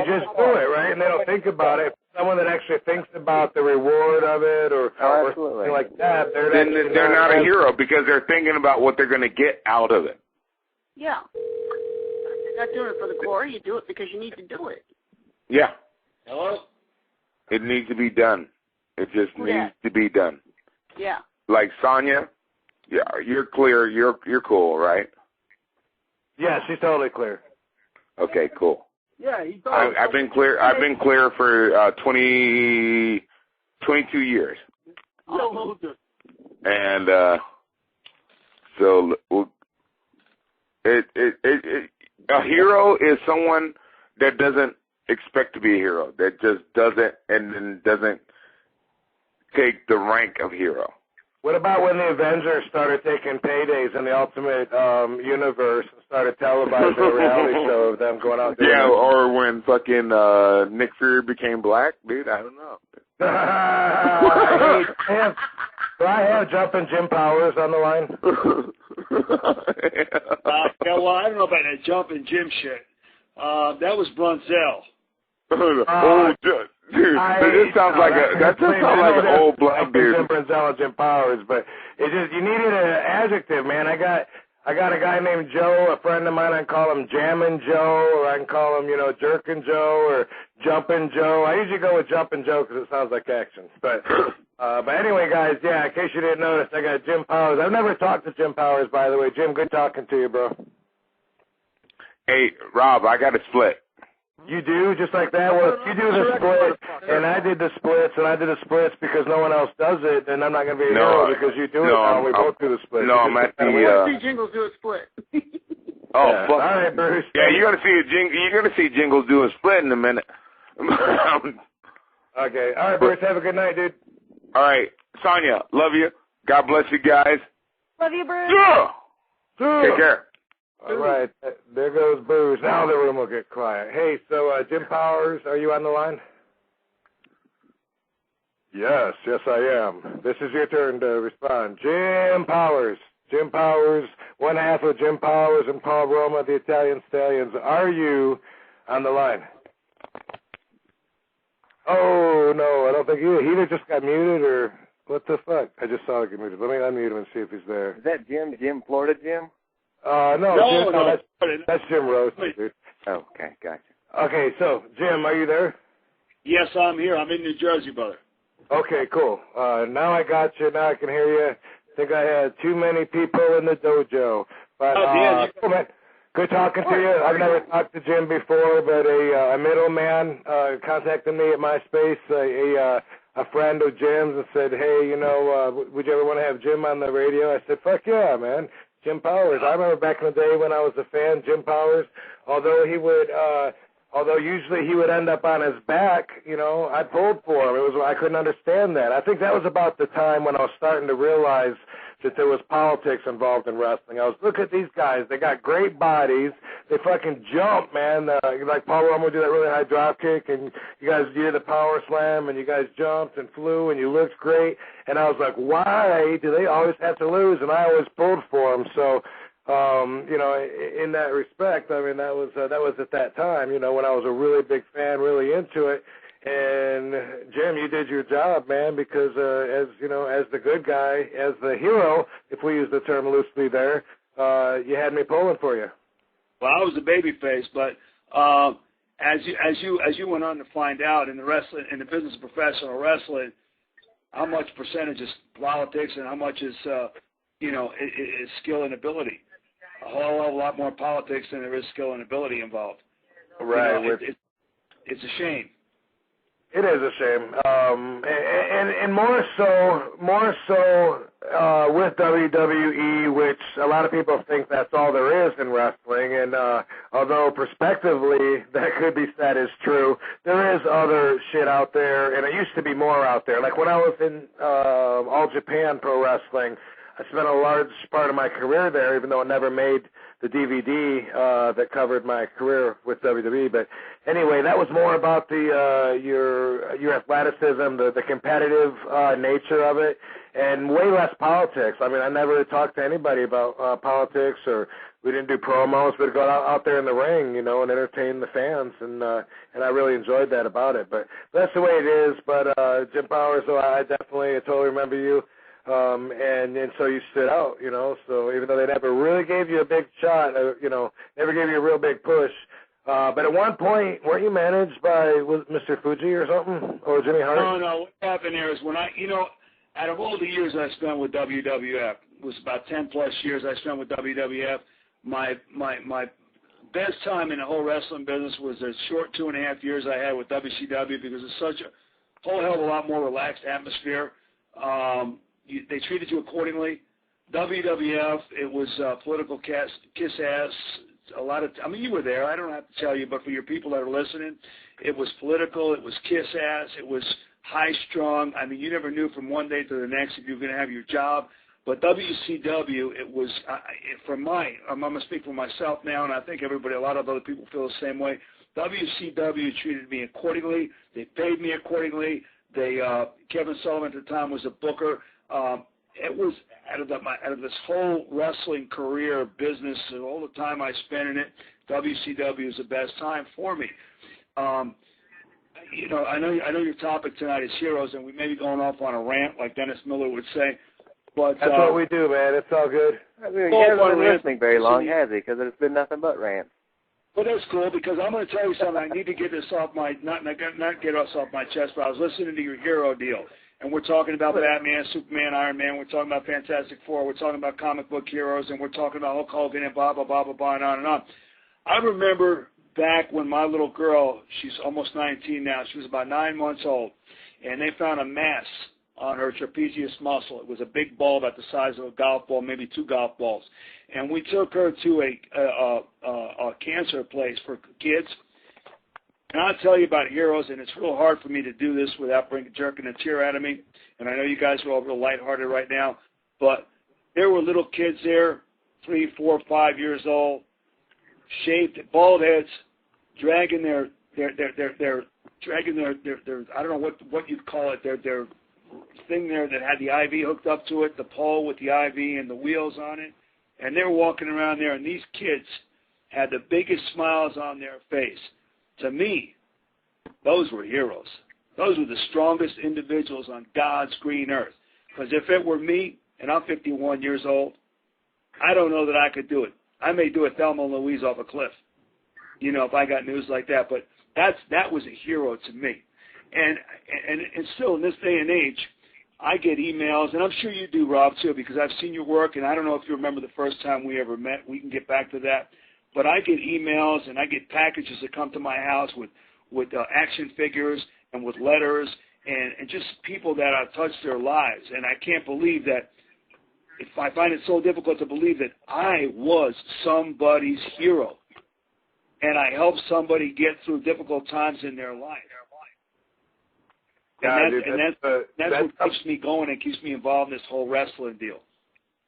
Speaker 1: just do it, right? And they don't think about it. Someone that actually thinks about the reward of it or something like that,
Speaker 18: they're not a hero because they're thinking about what they're going to get out of it.
Speaker 11: Yeah. You're not doing it for the glory. You do it because you need to do it.
Speaker 18: Yeah.
Speaker 11: Hello?
Speaker 18: It needs to be done. It just needs to be done.
Speaker 11: Yeah.
Speaker 18: Like Sonya, yeah, you're clear. You're cool, right?
Speaker 1: Yeah, she's totally clear.
Speaker 18: Okay, cool.
Speaker 12: Yeah,
Speaker 18: I've been clear. I've been clear for 22 years. And so a hero is someone that doesn't expect to be a hero, that just doesn't, and then doesn't take the rank of hero.
Speaker 1: What about when the Avengers started taking paydays in the Ultimate Universe and started televising a reality show of them going out there?
Speaker 18: Yeah, or when fucking Nick Fury became black, dude, I don't know.
Speaker 1: Do I have Jumpin' Jim Powers on the line?
Speaker 19: Yeah, well, I don't know about that Jumpin' Jim shit. That was Brunzell.
Speaker 18: Dude, this sounds like an old black dude.
Speaker 1: Jim Brunzell and Jim Powers, but it just, you needed an adjective, man. I got a guy named Joe, a friend of mine. I can call him Jammin' Joe, or I can call him, Jerkin' Joe, or Jumpin' Joe. I usually go with Jumpin' Joe because it sounds like action. But anyway, guys, yeah, in case you didn't notice, I got Jim Powers. I've never talked to Jim Powers, by the way. Jim, good talking to you, bro.
Speaker 18: Hey, Rob, I got a split.
Speaker 1: You do? Just like that? Well, if you do the split, and I did the splits, and I did the splits because no one else does it, then I'm not going to be a hero because you do it now, and we both do the split.
Speaker 18: No, I'm at the...
Speaker 11: see Jingles do a split.
Speaker 18: Oh, fuck.
Speaker 1: All right, Bruce.
Speaker 18: Yeah, you're gonna see Jingles do a split in a minute.
Speaker 1: Okay. All right, Bruce, have a good night, dude.
Speaker 18: All right. Sonya, love you. God bless you guys.
Speaker 3: Love you, Bruce.
Speaker 18: Yeah. Take care.
Speaker 1: All right. There goes Bruce. Now the room will get quiet. Hey, so Jim Powers, are you on the line? Yes, I am. This is your turn to respond. Jim Powers. Jim Powers, one half of Jim Powers and Paul Roma, the Italian Stallions. Are you on the line? Oh, no, I don't think he either just got muted or what the fuck? I just saw it get muted. Let me unmute him and see if he's there.
Speaker 14: Is that Jim, Florida Jim?
Speaker 1: No, that's Jim Rose, dude.
Speaker 14: Oh, okay, gotcha.
Speaker 1: Okay, so, Jim, are you there?
Speaker 19: Yes, I'm here. I'm in New Jersey, brother.
Speaker 1: Okay, cool. Now I got you. Now I can hear you. I think I had too many people in the dojo. But, cool, man. Good talking to you. I've never talked to Jim before, but a middleman contacted me at MySpace, a friend of Jim's, and said, hey, would you ever want to have Jim on the radio? I said, fuck yeah, man. Jim Powers. I remember back in the day when I was a fan, Jim Powers, although usually he would end up on his back, I pulled for him. I couldn't understand that. I think that was about the time when I was starting to realize that there was politics involved in wrestling. Look at these guys. They got great bodies. They fucking jump, man. Like Paul Roma would do that really high drop kick, and you did the power slam, and you guys jumped and flew, and you looked great. And I was like, why do they always have to lose? And I always pulled for them. So, in that respect, I mean, that was at that time, when I was a really big fan, really into it. And Jim, you did your job, man, because as the good guy, as the hero, if we use the term loosely there, you had me pulling for you.
Speaker 19: Well, I was a babyface, but as you went on to find out in the business of professional wrestling, how much percentage is politics and how much is is skill and ability. A whole lot more politics than there is skill and ability involved.
Speaker 1: Right.
Speaker 19: It's a shame.
Speaker 1: It is a shame, and more so with WWE, which a lot of people think that's all there is in wrestling. And although prospectively that could be said is true, there is other shit out there, and it used to be more out there. Like when I was in All Japan Pro Wrestling, I spent a large part of my career there, even though it never made the DVD that covered my career with WWE. But anyway, that was more about the your athleticism, the competitive nature of it, and way less politics. I mean, I never talked to anybody about politics, or we didn't do promos. We'd go out there in the ring, and entertain the fans, and I really enjoyed that about it. But that's the way it is. But Jim Powers, I totally remember you. And so you stood out, so even though they never really gave you a big shot, never gave you a real big push. But at one point, weren't you managed by Mr. Fuji or something, or Jimmy Hart?
Speaker 19: No, what happened there is when out of all the years I spent with WWF, it was about 10 plus years I spent with WWF, my best time in the whole wrestling business was the short 2.5 years I had with WCW, because it's such a whole hell of a lot more relaxed atmosphere. They treated you accordingly. WWF, it was political kiss ass. You were there. I don't have to tell you, but for your people that are listening, it was political. It was kiss ass. It was high strung. I mean, you never knew from one day to the next if you were going to have your job. But WCW, it was I'm going to speak for myself now, and I think a lot of other people feel the same way. WCW treated me accordingly. They paid me accordingly. Kevin Sullivan at the time was a booker. It was out of this whole wrestling career business and all the time I spent in it, WCW is the best time for me. I know your topic tonight is heroes, and we may be going off on a rant like Dennis Miller would say. But
Speaker 1: that's what we do, man. It's all good.
Speaker 14: I mean, he hasn't been listening very long, has he? Because it's been nothing but rants.
Speaker 19: Well, that's cool, because I'm going to tell you something. I need to get this off my not get us off my chest, but I was listening to your hero deal. And we're talking about Batman, Superman, Iron Man. We're talking about Fantastic Four. We're talking about comic book heroes. And we're talking about Hulk Hogan and blah, blah, blah, blah, blah, and on and on. I remember back when my little girl, she's almost 19 now, she was about 9 months old, and they found a mass on her trapezius muscle. It was a big bulb at the size of a golf ball, maybe 2 golf balls. And we took her to a cancer place for kids. And I'll tell you about heroes, and it's real hard for me to do this without jerking a tear out of me. And I know you guys are all real lighthearted right now, but there were little kids there, 3, 4, 5 years old, shaved, bald heads, dragging their I don't know what you'd call it, their thing there that had the IV hooked up to it, the pole with the IV and the wheels on it, and they're walking around there, and these kids had the biggest smiles on their face. To me, those were heroes. Those were the strongest individuals on God's green earth. Because if it were me, and I'm 51 years old, I don't know that I could do it. I may do a Thelma and Louise off a cliff, if I got news like that. But that was a hero to me. And still, in this day and age, I get emails, and I'm sure you do, Rob, too, because I've seen your work, and I don't know if you remember the first time we ever met. We can get back to that. But I get emails and I get packages that come to my house with action figures and with letters and just people that I've touched their lives. And I can't believe that. I find it so difficult to believe that I was somebody's hero and I helped somebody get through difficult times in their life. That's what keeps me going and keeps me involved in this whole wrestling deal.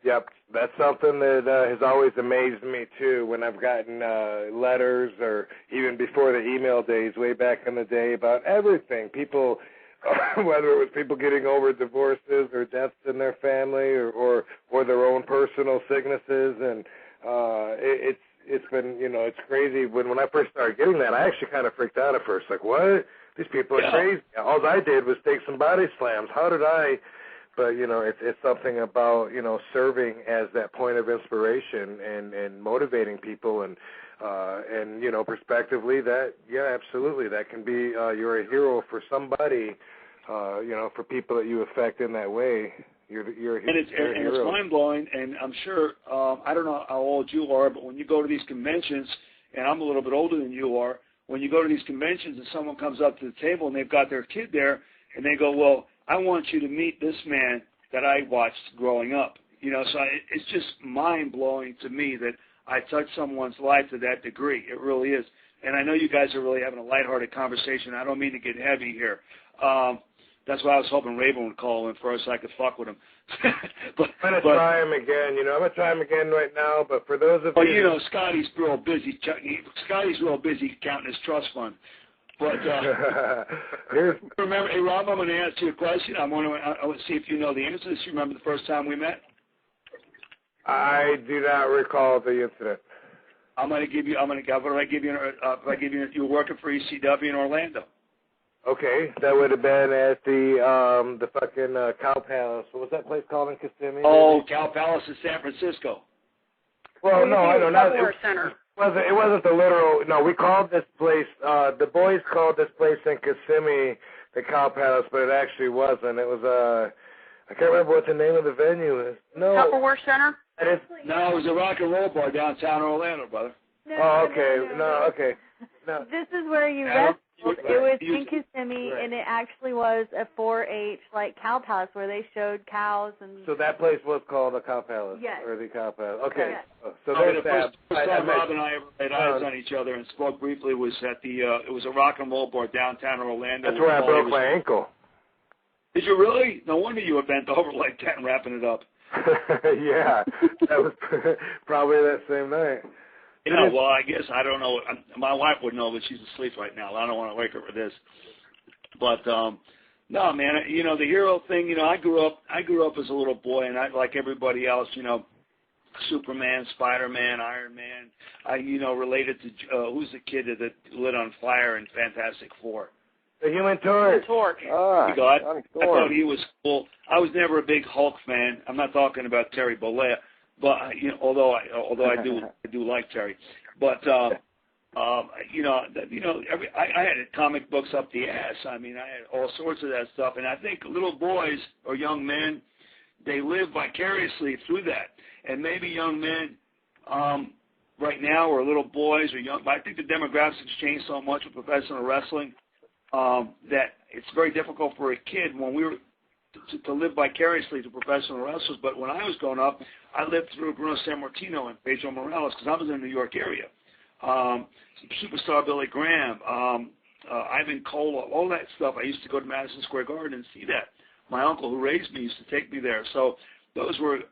Speaker 1: Yep, that's something that has always amazed me, too, when I've gotten letters or even before the email days, way back in the day, about everything. People, whether it was people getting over divorces or deaths in their family or their own personal sicknesses. And it's been, it's crazy. When I first started getting that, I actually kind of freaked out at first. Like, what? These people are crazy. All I did was take some body slams. How did I But it's something about serving as that point of inspiration and motivating people and prospectively that absolutely that can be you're a hero for somebody, for people that you affect in that way. You're a hero.
Speaker 19: And it's mind blowing. And I'm sure I don't know how old you are, but when you go to these conventions, and I'm a little bit older than you are, when you go to these conventions and someone comes up to the table and they've got their kid there and they go, well, I want you to meet this man that I watched growing up. So it's just mind-blowing to me that I touched someone's life to that degree. It really is. And I know you guys are really having a lighthearted conversation. I don't mean to get heavy here. That's why I was hoping Raven would call in first so I could fuck with him.
Speaker 1: I'm going to try him again. I'm going to try him again right now. But for those of you...
Speaker 19: Scotty's real busy. Scotty's real busy counting his trust fund. But remember, hey, Rob, I'm going to ask you a question. I want to see if you know the answer to this. You remember the first time we met?
Speaker 1: I do not recall the incident.
Speaker 19: What do I give you? You were working for ECW in Orlando.
Speaker 1: Okay, that would have been at the fucking Cow Palace. What was that place called in Kissimmee?
Speaker 19: Oh, Cow Palace in San Francisco.
Speaker 1: Well, no, I don't know.
Speaker 11: Center.
Speaker 1: It wasn't the literal. No, we called this place. The boys called this place in Kissimmee the Cow Palace, but it actually wasn't. It was I can't remember what the name of the venue is. No.
Speaker 11: Tupperware Center.
Speaker 19: No, it was a rock and roll bar downtown Orlando, brother.
Speaker 1: No, okay. No.
Speaker 3: This is where you wrestled. It was in Kissimmee, and it actually was a 4-H cow palace where they showed cows and.
Speaker 1: So that place was called the Cow Palace.
Speaker 3: Yes.
Speaker 1: Or the Cow Palace. Okay.
Speaker 3: Yes.
Speaker 1: So there's
Speaker 19: that. The first time Rob and I ever laid eyes on each other and spoke briefly was at the. It was a rock and roll bar downtown Orlando.
Speaker 1: That's where I broke my ankle.
Speaker 19: Did you really? No wonder you were bent over like that and wrapping it up.
Speaker 1: Yeah, that was probably that same night.
Speaker 19: Well, I guess I don't know. My wife would know, but she's asleep right now. I don't want to wake her for this. But no, man. The hero thing. I grew up as a little boy, and I, like everybody else, Superman, Spider-Man, Iron Man. I, related to who's the kid that lit on fire in Fantastic Four.
Speaker 1: The Human Torch.
Speaker 19: I thought he was cool. I was never a big Hulk fan. I'm not talking about Terry Bollea, but although I do like Terry, but I had comic books up the ass. I mean, I had all sorts of that stuff, and I think little boys or young men, they live vicariously through that, and maybe young men right now or little boys or young. But I think the demographics changed so much with professional wrestling. That it's very difficult for a kid when we were to live vicariously to professional wrestlers. But when I was growing up, I lived through Bruno Sammartino and Pedro Morales because I was in the New York area. Superstar Billy Graham, Ivan Koloff, all that stuff. I used to go to Madison Square Garden and see that. My uncle who raised me used to take me there. So those were,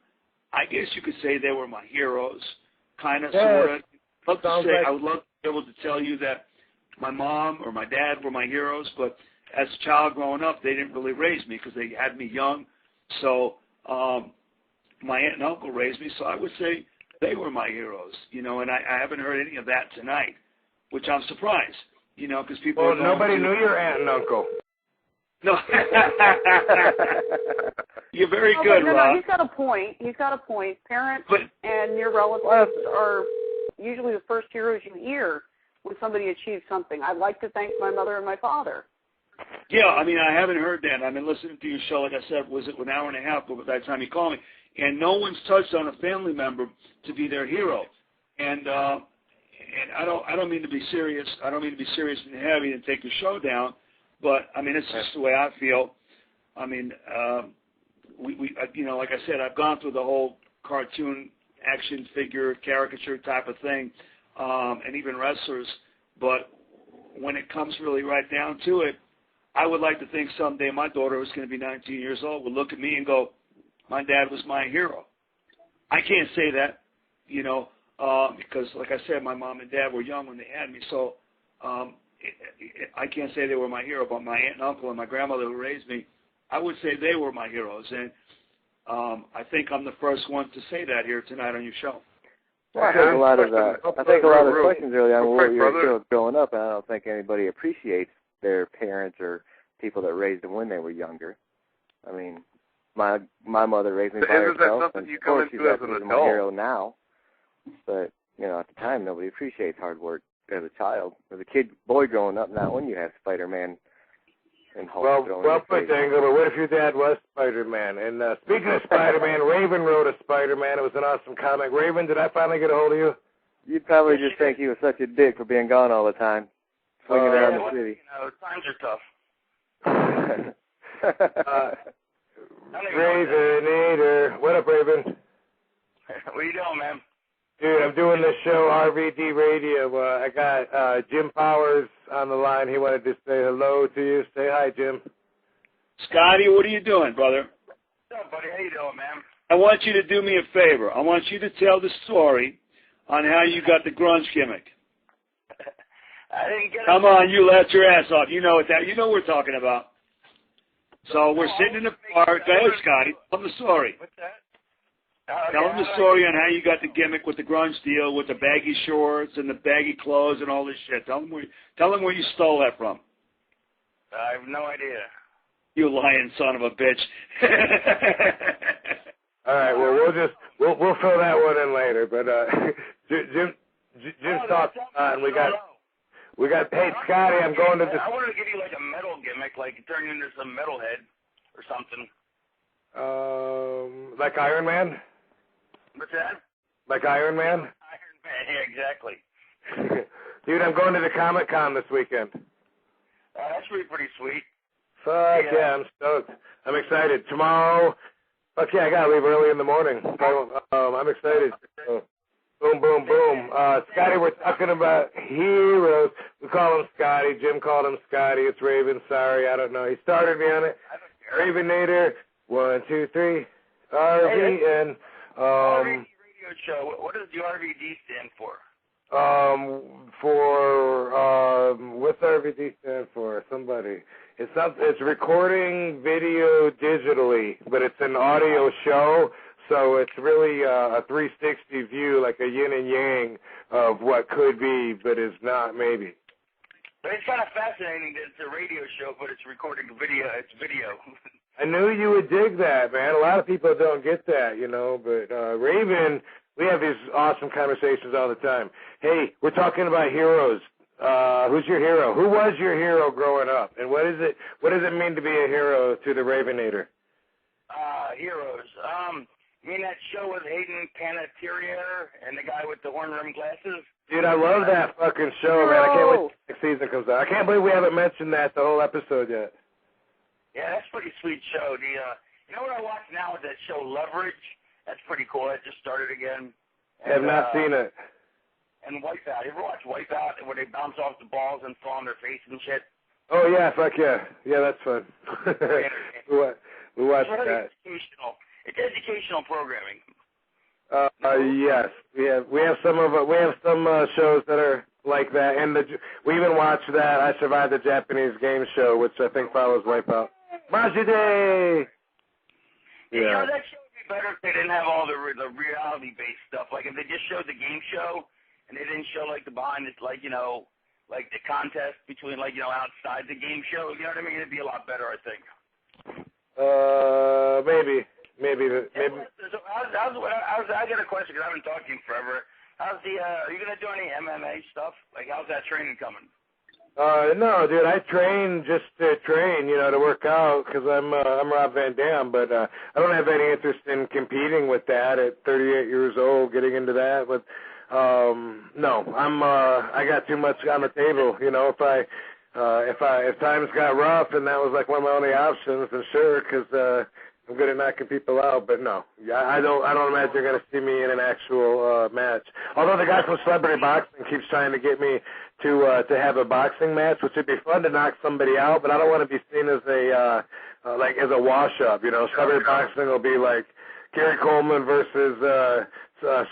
Speaker 19: I guess you could say they were my heroes, kind of, sort of. I would love to be able to tell you that my mom or my dad were my heroes, but as a child growing up, they didn't really raise me because they had me young. So my aunt and uncle raised me, so I would say they were my heroes, and I haven't heard any of that tonight, which I'm surprised, because people.
Speaker 1: Well, nobody knew your aunt and uncle.
Speaker 19: No. You're very good,
Speaker 11: Rob.
Speaker 19: No,
Speaker 11: he's got a point. Parents and your relatives are usually the first heroes you hear when somebody achieves something. I'd like to thank my mother and my father.
Speaker 19: Yeah, I mean, I haven't heard that. I've been listening to your show, like I said, was it an hour and a half by the time you called me, and no one's touched on a family member to be their hero. And I don't mean to be serious. I don't mean to be serious and heavy and take the show down, but I mean it's just the way I feel. I mean, we like I said, I've gone through the whole cartoon action figure caricature type of thing. And even wrestlers, but when it comes really right down to it, I would like to think someday my daughter, who's going to be 19 years old, would look at me and go, my dad was my hero. I can't say that, because like I said, my mom and dad were young when they had me, so I can't say they were my hero, but my aunt and uncle and my grandmother who raised me, I would say they were my heroes, and I think I'm the first one to say that here tonight on your show.
Speaker 14: I think a lot of questions early on were your growing up, and I don't think anybody appreciates their parents or people that raised them when they were younger. I mean, my mother raised me by herself.
Speaker 5: Isn't that something you come into as an adult?
Speaker 14: My hero now, but at the time nobody appreciates hard work as a child. As a boy growing up, not when you have Spider-Man and Hulk.
Speaker 1: Well put, Dango. But what if your dad was Spider-Man? And speaking of Spider-Man, Raven wrote a Spider-Man. It was an awesome comic. Raven, did I finally get a hold of you?
Speaker 14: You'd probably just think he was such a dick for being gone all the time, swinging around the city.
Speaker 7: Times are tough.
Speaker 1: Ravenator. What up, Raven?
Speaker 7: What are you doing, man?
Speaker 1: Dude, I'm doing this show, RVD Radio. I got Jim Powers on the line. He wanted to say hello to you. Say hi, Jim.
Speaker 19: Scotty, what are you doing, brother?
Speaker 7: What's up, buddy? How you doing, man?
Speaker 19: I want you to do me a favor. I want you to tell the story on how you got the grunge gimmick.
Speaker 7: I didn't get it.
Speaker 19: Come on, you let your ass off. You know what we're talking about. So we're sitting in the bar. Go ahead, Scotty. Tell them the story.
Speaker 7: What's that?
Speaker 19: Tell them the story on how you got the gimmick with the grunge deal, with the baggy shorts and the baggy clothes and all this shit. Tell them where you stole that from.
Speaker 7: I have no idea.
Speaker 19: You lying son of a bitch.
Speaker 1: All right. Well, we'll fill that one in later. But Jim's talking, and we got. Hey, Scotty, I'm going to.
Speaker 7: I wanted to give you like a metal gimmick, like turn you into some metalhead or something.
Speaker 1: Like Iron Man.
Speaker 7: What's that?
Speaker 1: Like Iron Man.
Speaker 7: Iron Man, yeah, exactly.
Speaker 1: Dude, I'm going to the Comic-Con this weekend.
Speaker 7: That's pretty sweet.
Speaker 1: Fuck yeah, I'm stoked. I'm excited. Tomorrow, fuck yeah, I gotta leave early in the morning. I'm excited. Boom, boom, boom. Scotty, we're talking about heroes. We call him Scotty. Jim called him Scotty. It's Raven. Sorry, I don't know. He started me on it. Ravenator. 1, 2, 3. RV and
Speaker 7: RVD Radio Show. What does the RVD stand for?
Speaker 1: What's RVD stand for? Somebody. It's recording video digitally, but it's an audio show. So it's really a 360 view, like a yin and yang of what could be, but is not maybe.
Speaker 7: But it's kind of fascinating that it's a radio show, but it's recording video. It's video.
Speaker 1: I knew you would dig that, man. A lot of people don't get that, but Raven, we have these awesome conversations all the time. Hey, we're talking about heroes. Who's your hero? Who was your hero growing up? And what does it mean to be a hero to the Ravenator?
Speaker 7: Heroes. You mean that show with Hayden Panettiere and the guy with the horn-rimmed glasses?
Speaker 1: Dude, I love that fucking show, man. I can't wait till next season comes out. I can't believe we haven't mentioned that the whole episode yet.
Speaker 7: Yeah, that's a pretty sweet show. You know what I watch now with that show, Leverage? That's pretty cool. It just started again.
Speaker 1: I have not seen it.
Speaker 7: And Wipeout. You ever watch Wipeout where they bounce off the balls and fall on their face and shit?
Speaker 1: Oh, yeah, fuck yeah. Yeah, that's fun. we watched that.
Speaker 7: It's educational programming.
Speaker 1: Yes, we have some shows that are like that, and we even watched that I Survived the Japanese Game Show, which I think follows Wipeout. Majide.
Speaker 7: Yeah. That show would be better if they didn't have all the reality-based stuff. Like if they just showed the game show and they didn't show like the behind it, like the contest between outside the game show. You know what I mean? It'd be a lot better, I think.
Speaker 1: Maybe.
Speaker 7: So I got a question because I haven't talked to you forever. Are you gonna do any MMA stuff? Like, how's that training coming?
Speaker 1: No, dude. I train just to train, to work out because I'm Rob Van Dam, but I don't have any interest in competing with that at 38 years old. Getting into that, but no, I got too much on the table. If times got rough and that was like one of my only options, then sure, because I'm good at knocking people out, but no. I don't imagine you're going to see me in an actual match. Although the guy from Celebrity Boxing keeps trying to get me to have a boxing match, which would be fun to knock somebody out, but I don't want to be seen as a wash-up. Celebrity Boxing will be like Gary Coleman versus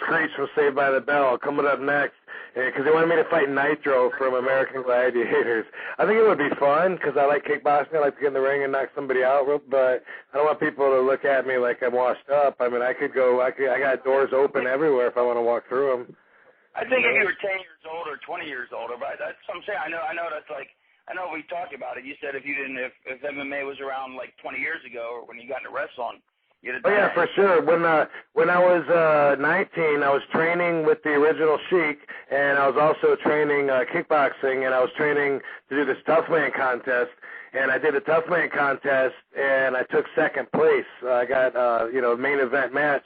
Speaker 1: Screech from Saved by the Bell coming up next. Because they wanted me to fight Nitro from American Gladiators. I think it would be fun because I like kickboxing. I like to get in the ring and knock somebody out, but I don't want people to look at me like I'm washed up. I mean, I got doors open everywhere if I want to walk through them.
Speaker 7: I think if you were 10 years old or 20 years older, but that's what I'm saying. I know that's like, I know we talked about it. You said if MMA was around like 20 years ago or when you got into wrestling,
Speaker 1: Oh yeah, for sure. When I was 19, I was training with the original Sheik, and I was also training kickboxing, and I was training to do this Tough Man contest. And I did the Tough Man contest, and I took second place. I got main event match.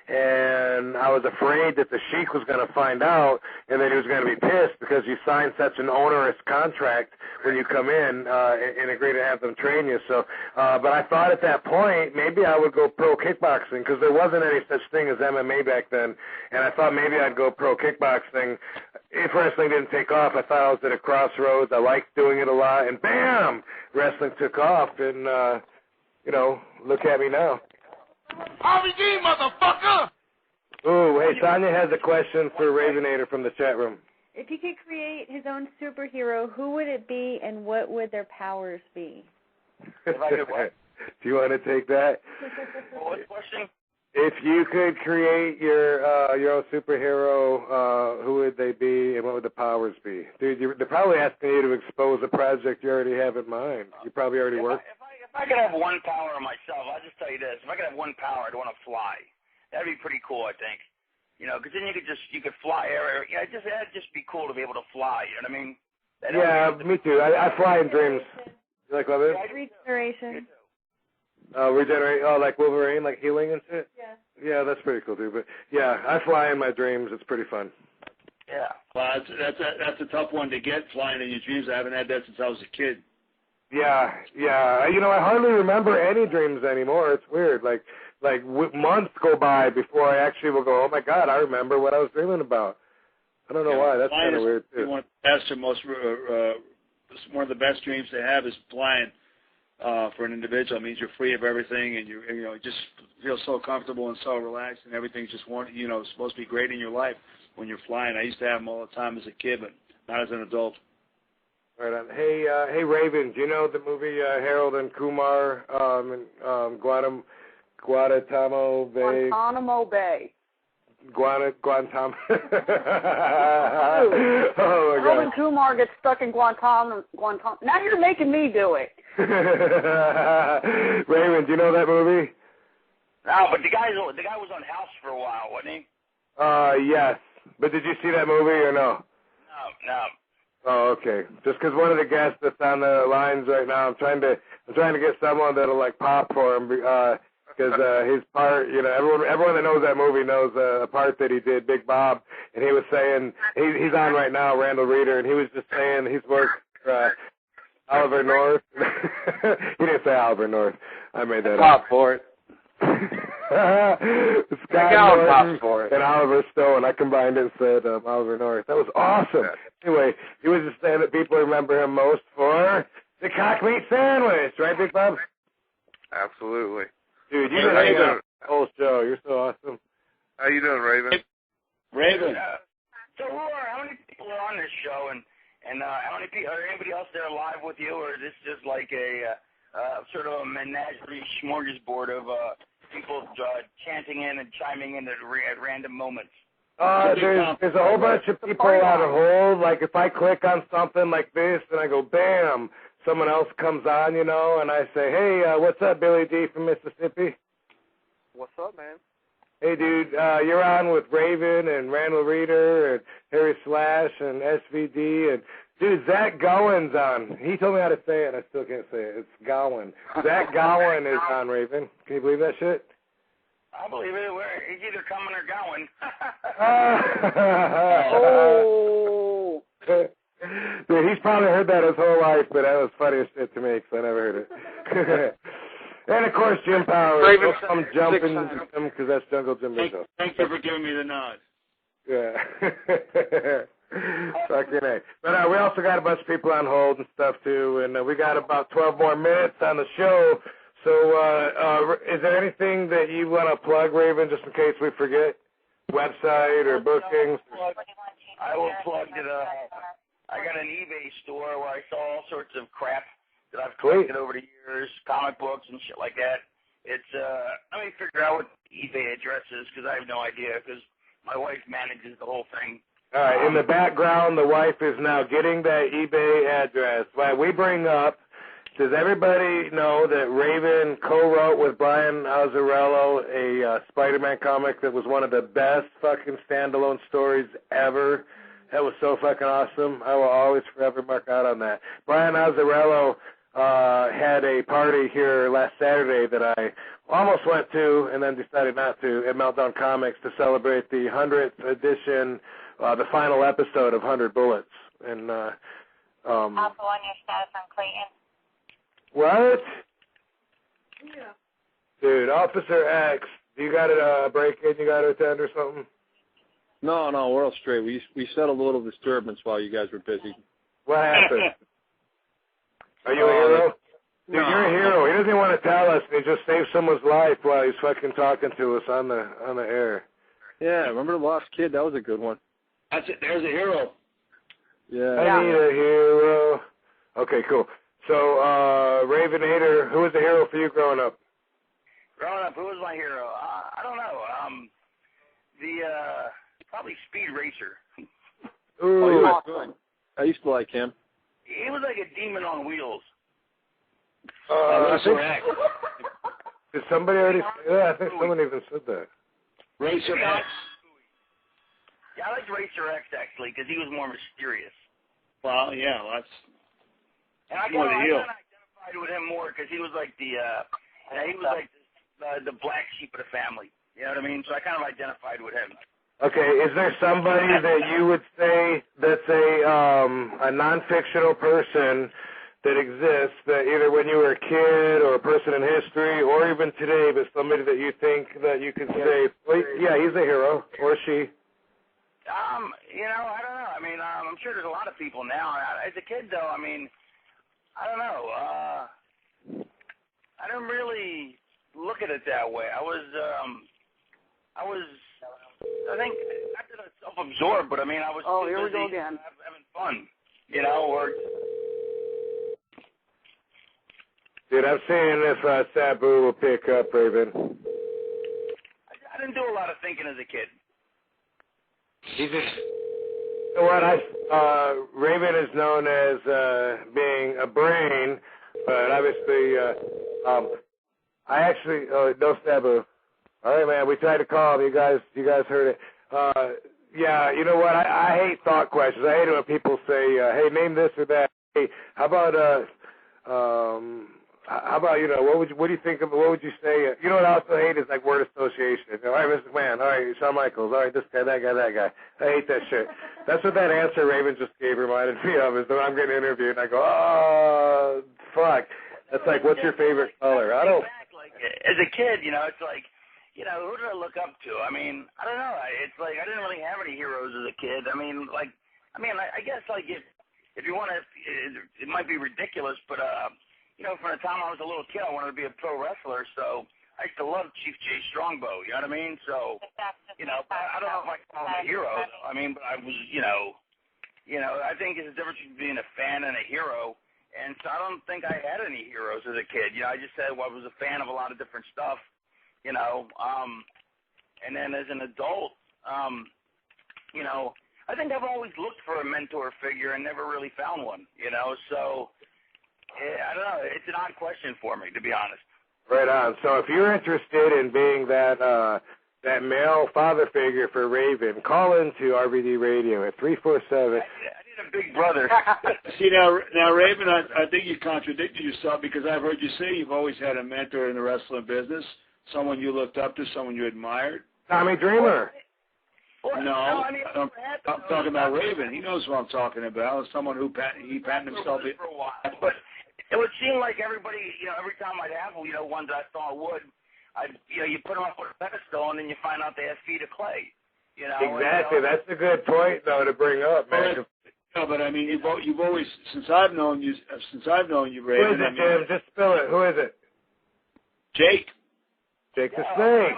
Speaker 1: And I was afraid that the Sheik was going to find out and that he was going to be pissed because you signed such an onerous contract when you come in and agree to have them train you. So, but I thought at that point maybe I would go pro kickboxing because there wasn't any such thing as MMA back then. And I thought maybe I'd go pro kickboxing. If wrestling didn't take off, I thought I was at a crossroads. I liked doing it a lot. And bam, wrestling took off. And, look at me now.
Speaker 2: RVD, motherfucker!
Speaker 1: Ooh, hey, Sonia has a question for Ravenator from the chat room.
Speaker 3: If he could create his own superhero, who would it be and what would their powers be?
Speaker 1: If I could what? Do you want to take that?
Speaker 20: What's the question?
Speaker 1: If you could create your own superhero, who would they be and what would the powers be? Dude, they're probably asking you to expose a project you already have in mind. You probably already work.
Speaker 20: If I could have one power myself, I'll just tell you this. If I could have one power, I'd want to fly. That'd be pretty cool, I think. Because then you could fly everywhere. That'd just be cool to be able to fly. You know what I mean?
Speaker 1: Me too. I fly in dreams. You like love it?
Speaker 3: Regeneration.
Speaker 1: Regenerate. Oh, like Wolverine, like healing and shit?
Speaker 3: Yeah.
Speaker 1: Yeah, that's pretty cool, too. But, yeah, I fly in my dreams. It's pretty fun.
Speaker 20: Yeah.
Speaker 19: Well, that's a tough one to get, flying in your dreams. I haven't had that since I was a kid.
Speaker 1: Yeah. I hardly remember any dreams anymore. It's weird. Like months go by before I actually will go, oh, my God, I remember what I was dreaming about. I don't know why. That's kind of weird, too.
Speaker 19: One of the best dreams to have is flying for an individual. It means you're free of everything, and you just feel so comfortable and so relaxed, and everything's just supposed to be great in your life when you're flying. I used to have them all the time as a kid, but not as an adult.
Speaker 1: Right on. Hey, Raven, do you know the movie Harold and Kumar in Guantanamo Bay?
Speaker 11: Guantanamo Bay.
Speaker 1: Guantanamo.
Speaker 11: Oh, my God. Harold and Kumar gets stuck in Guantanamo. Now you're making me do it.
Speaker 1: Raven, do you know that movie?
Speaker 20: No, but the guy was on House for a while, wasn't he?
Speaker 1: Yes. But did you see that movie or no?
Speaker 20: No.
Speaker 1: Oh, okay. Just because one of the guests that's on the lines right now, I'm trying to get someone that'll like pop for him because his part, everyone that knows that movie knows a part that he did, Big Bob, and he was saying he's on right now, Randal Reeder, and he was just saying he's worked for Oliver North. He didn't say Oliver North. I made that
Speaker 14: pop
Speaker 1: up.
Speaker 14: for it.
Speaker 1: Scott Norton and Oliver Stone. I combined it and said Oliver North. That was awesome. Yeah. Anyway, he was just saying that people remember him most for the cock meat sandwich, right, Big Bob?
Speaker 5: Absolutely.
Speaker 1: Dude, you did the whole show. You're so awesome.
Speaker 5: How you doing, Raven?
Speaker 19: Raven.
Speaker 20: So how many people are on this show, and how many people, are anybody else there live with you, or is this just like a sort of a menagerie smorgasbord of people chanting in and chiming in at random moments?
Speaker 1: There's a whole bunch of people on hold. Like if I click on something like this and I go, bam, someone else comes on, and I say, hey, what's up, Billy D from Mississippi?
Speaker 14: What's up, man?
Speaker 1: Hey, dude, you're on with Raven and Randal Reeder and Harry Slash and SVD and, dude, Zach Gowen's on. He told me how to say it, and I still can't say it. It's Gowen. Zach Gowen is on, Raven. Can you believe that shit?
Speaker 20: I believe it. He's either coming or going.
Speaker 1: Oh. Dude, he's probably heard that his whole life, but that was funny as shit to me because I never heard it. And, of course, Jim Powers. I'm jumping because that's Jungle Jim.
Speaker 19: Thank you for giving me the nod.
Speaker 1: Yeah. Fucking A. But we also got a bunch of people on hold and stuff, too, and we got about 12 more minutes on the show. So is there anything that you want to plug, Raven, just in case we forget? Website or bookings?
Speaker 20: I will plug it. I got an eBay store where I sell all sorts of crap that I've collected over the years, comic books and shit like that. It's let me figure out what the eBay address is because I have no idea because my wife manages the whole thing.
Speaker 1: All right, in the background, the wife is now getting that eBay address. Well, we bring up Does everybody know that Raven co-wrote with Brian Azzarello a Spider-Man comic that was one of the best fucking standalone stories ever? That was so fucking awesome. I will always forever mark out on that. Brian Azzarello had a party here last Saturday that I almost went to and then decided not to at Meltdown Comics to celebrate the 100th edition, the final episode of 100 Bullets. And
Speaker 21: also on your status on Clayton.
Speaker 1: What?
Speaker 21: Yeah.
Speaker 1: Dude, Officer X, you got a break-in you got to attend or something?
Speaker 22: No, we're all straight. We settled a little disturbance while you guys were busy.
Speaker 1: What happened? Are you a hero? Dude, you're a hero. He doesn't even want to tell us. He just saved someone's life while he's fucking talking to us on the air.
Speaker 22: Yeah, remember the Lost Kid? That was a good one.
Speaker 19: That's it. There's a hero.
Speaker 22: Yeah.
Speaker 1: I need a hero. Okay, cool. So, Ravenator, who was a hero for you growing up?
Speaker 20: Growing up, who was my hero? I don't know. Probably Speed Racer.
Speaker 1: Ooh.
Speaker 22: Oh, he was good. I used to like him.
Speaker 20: He was like a demon on wheels.
Speaker 1: I think, did somebody already say that? I think someone even said that.
Speaker 19: Racer X.
Speaker 20: Yeah, I liked Racer X, actually, because he was more mysterious.
Speaker 19: Well, yeah, that's...
Speaker 20: And I kind of identified with him more because he was like he was like the black sheep of the family. You know what I mean? So I kind of identified with him.
Speaker 1: Okay, is there somebody that you would say that's a non-fictional person that exists that either when you were a kid or a person in history or even today, but somebody that you think that you could say, well, yeah, he's a hero, or she?
Speaker 20: I don't know. I mean, I'm sure there's a lot of people now. As a kid, though, I mean, I don't know. I didn't really look at it that way. I think, not that I was self-absorbed, but I mean, I was too
Speaker 11: here we
Speaker 20: busy
Speaker 11: go again.
Speaker 20: having fun, or...
Speaker 1: Dude, I'm seeing if Sabu will pick up, Raven.
Speaker 20: I didn't do a lot of thinking as a kid.
Speaker 1: He's just... You know what, Raven is known as being a brain, but obviously, I actually... no Sabu. All right, man, we tried to call him. You guys heard it. Yeah, you know what? I hate thought questions. I hate it when people say, hey, name this or that. Hey, how about, what do you think of, what would you say? You know what I also hate is like word association. All right, Mr. McMahon. All right, Shawn Michaels. All right, this guy, that guy, that guy. I hate that shit. That's what that answer Raven just gave reminded me of, is that I'm getting interviewed and I go, oh, fuck. That's like, what's your favorite color? I don't...
Speaker 20: As a kid, it's like, who did I look up to? I mean, I don't know. It's like I didn't really have any heroes as a kid. I guess like if you want to, it might be ridiculous, but from the time I was a little kid, I wanted to be a pro wrestler. So I used to love Chief Jay Strongbow. You know what I mean? So I don't know if I can call him a hero. I mean, but I was, I think there's a difference between being a fan and a hero. And so I don't think I had any heroes as a kid. I just said, I was a fan of a lot of different stuff. And then as an adult, I think I've always looked for a mentor figure and never really found one, so I don't know. It's an odd question for me, to be honest.
Speaker 1: Right on. So if you're interested in being that male father figure for Raven, call into RVD Radio at 347.
Speaker 20: I need a big brother.
Speaker 19: See, now, Raven, I think you contradicted yourself because I've heard you say you've always had a mentor in the wrestling business. Someone you looked up to, someone you admired?
Speaker 1: Tommy Dreamer.
Speaker 19: No, I'm talking about Raven. He knows what I'm talking about. Someone who patented himself.
Speaker 20: For a while, but it would seem like everybody, every time I'd have, ones I thought would, you put them up on a pedestal and then you find out they have feet of clay.
Speaker 1: Exactly. That's a good point, though, to bring up, man.
Speaker 19: No, but I mean, you've always, since I've known you, Raven.
Speaker 1: Who is it, Jim? Just spell it. Who is it?
Speaker 19: Jake.
Speaker 1: Jake the Snake.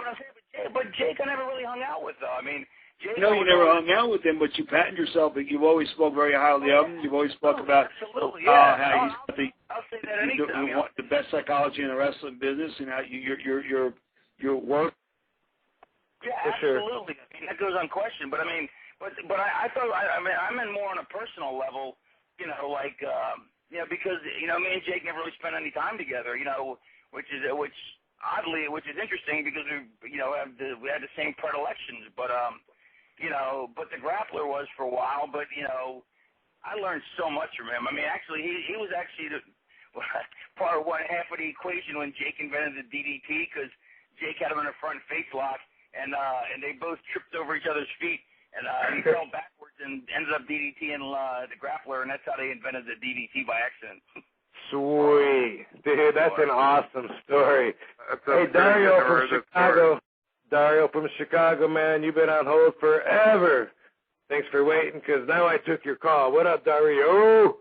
Speaker 20: But Jake, I never really hung out with, though. I mean, Jake.
Speaker 19: You never hung out with him, but you patent yourself. But you've always spoke very highly of him. You've always spoke about
Speaker 20: how he's
Speaker 19: got the best psychology in the wrestling business, and how your work.
Speaker 20: Yeah, absolutely. I mean, that goes unquestioned. But I mean, but I thought I'm in more on a personal level. because me and Jake never really spent any time together. Which is interesting because we had the same predilections, but but the grappler was for a while. But I learned so much from him. I mean, actually, he was actually part of one half of the equation when Jake invented the DDT, because Jake had him in a front face lock, and they both tripped over each other's feet, and he fell backwards and ended up DDTing the grappler, and that's how they invented the DDT by accident.
Speaker 1: Sweet. Dude, that's an awesome story. Hey, Dario from Chicago. Dario from Chicago, man, you've been on hold forever. Thanks for waiting, because now I took your call. What up, Dario?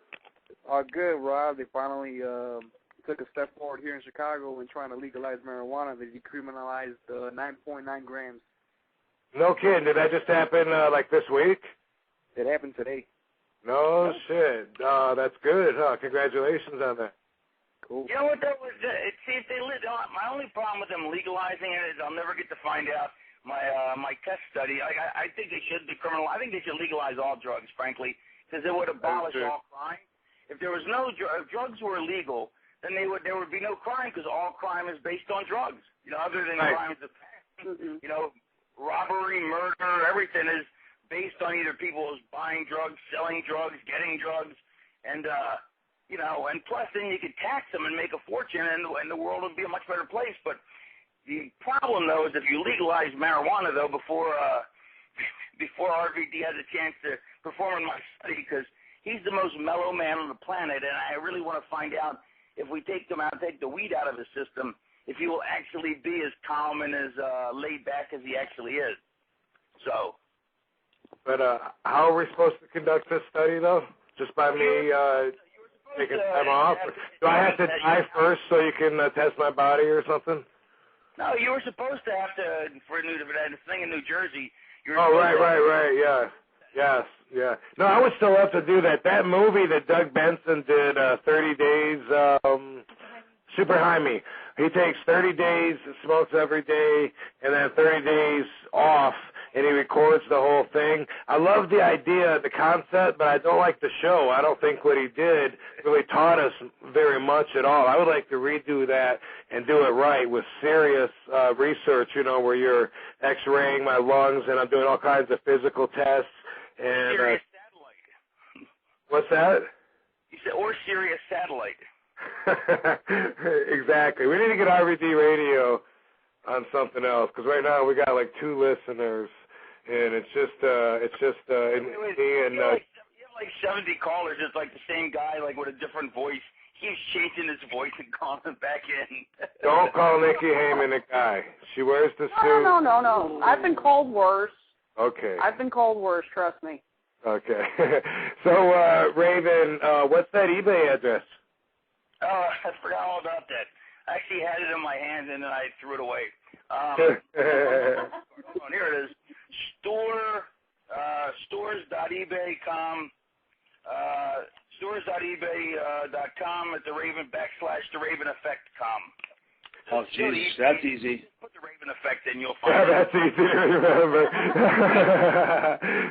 Speaker 4: Good, Rob. They finally took a step forward here in Chicago in trying to legalize marijuana. They decriminalized 9.9 grams.
Speaker 1: No kidding. Did that just happen like this week?
Speaker 4: It happened today.
Speaker 1: No shit. That's good, huh? Congratulations on that.
Speaker 20: Cool. You know what, though? See, if they my only problem with them legalizing it is I'll never get to find out my test study. I think they should decriminalize. I think they should legalize all drugs, frankly, because it would abolish all crime. If there was no if drugs were illegal, then there would be no crime, because all crime is based on drugs. Other than crimes of robbery, murder, everything is based on either people buying drugs, selling drugs, getting drugs, and and plus then you could tax them and make a fortune, and the world would be a much better place. But the problem, though, is if you legalize marijuana, though, before RVD has a chance to perform in my study, because he's the most mellow man on the planet, and I really want to find out if we take the weed out of his system, if he will actually be as calm and as laid back as he actually is. So.
Speaker 1: But how are we supposed to conduct this study, though? Just by me taking time off? Do I have to die first so you can test my body or something?
Speaker 20: No, you were supposed to have to, for that thing in New Jersey.
Speaker 1: Right, yeah. Yes, yeah. No, I would still love to do that. That movie that Doug Benson did, 30 Days, Super High Me. He takes 30 days, smokes every day, and then 30 days off, and he records the whole thing. I love the idea, the concept, but I don't like the show. I don't think what he did really taught us very much at all. I would like to redo that and do it right with serious research, where you're x-raying my lungs and I'm doing all kinds of physical tests. And
Speaker 20: Sirius satellite.
Speaker 1: What's that?
Speaker 20: You said, or Sirius satellite.
Speaker 1: Exactly. We need to get RVD Radio on something else, because right now we got like 2 listeners, and it's just me and.
Speaker 20: You have like 70 callers. It's like the same guy, like with a different voice. He's changing his voice and calling him back in.
Speaker 1: Don't call Nikki Heyman a guy. She wears the suit.
Speaker 11: No. I've been called worse.
Speaker 1: Okay.
Speaker 11: I've been called worse, trust me.
Speaker 1: Okay. So, Raven, what's that eBay address?
Speaker 20: Oh, I forgot all about that. I actually had it in my hand, and then I threw it away. Here it is. Stores.ebay.com. Stores.ebay.com at the Raven /TheRavenEffect.com.
Speaker 19: Oh, jeez, that's easy.
Speaker 20: Put the Raven Effect in, you'll find it.
Speaker 1: That's easy to remember.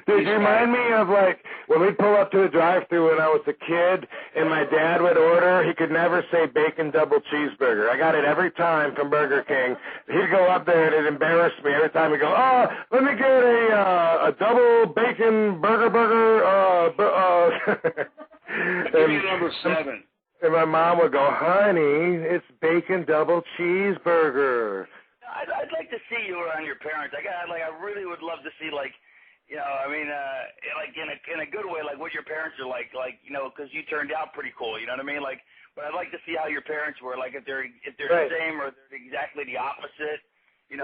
Speaker 1: Dude, you remind me of, like, when we'd pull up to a drive-thru when I was a kid, and my dad would order, he could never say bacon double cheeseburger. I got it every time from Burger King. He'd go up there, and it embarrassed me every time. He'd go, let me get a double bacon burger.
Speaker 19: Give me number 7.
Speaker 1: And my mom would go, honey, it's bacon double cheeseburger.
Speaker 20: I'd like to see you around your parents. I really would love to see, like in a good way, like what your parents are like, because you turned out pretty cool. You know what I mean? Like, but I'd like to see how your parents were, like if they're
Speaker 1: right.
Speaker 20: the same or they're exactly the opposite.
Speaker 1: We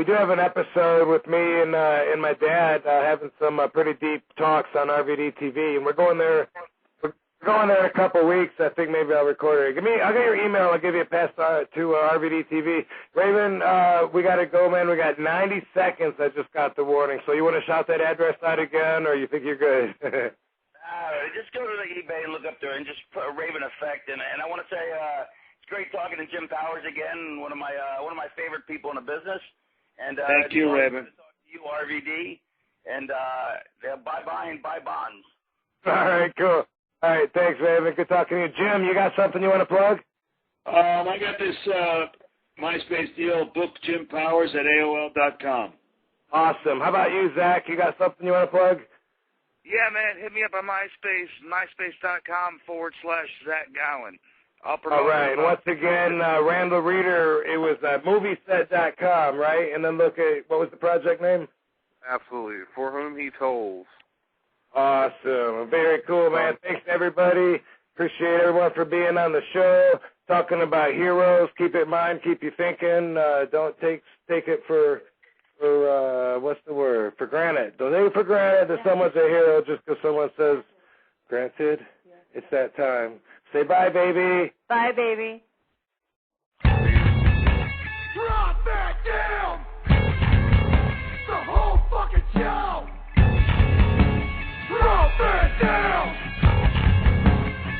Speaker 1: do have an episode with me and my dad having some pretty deep talks on RVD TV, and we're going there. Going there in a couple of weeks. I think maybe I'll record it. I'll get your email. I'll give you a pass to RVD TV. Raven, we got to go, man. We got 90 seconds. I just got the warning. So you want to shout that address out again, or you think you're good?
Speaker 20: Just go to the eBay and look up there and just put Raven Effect. And I want to say it's great talking to Jim Powers again. One of my favorite people in the business. And
Speaker 19: thank you, Raven.
Speaker 20: You, RVD, and buy and buy bonds.
Speaker 1: All right, cool. All right, thanks, Raven. Good talking to you. Jim, you got something you want to plug?
Speaker 19: I got this MySpace deal, book Jim Powers at AOL.com.
Speaker 1: Awesome. How about you, Zach? You got something you want to plug?
Speaker 7: Yeah, man, hit me up on MySpace, myspace.com/Zach Gowen. I'll promote.
Speaker 1: All right, and once again, Randal Reeder, it was movieset.com, right? And then look at, what was the project name?
Speaker 5: Absolutely. For Whom He Tolls.
Speaker 1: Awesome. Very cool, man. Thanks, everybody. Appreciate everyone for being on the show, talking about heroes. Keep it in mind. Keep you thinking. Don't take it for what's the word? For granted. Don't take it for granted that someone's a hero just because someone says, granted, it's that time. Say bye, baby.
Speaker 3: Bye, baby.
Speaker 2: Drop that down! The whole fucking show! Drop that down!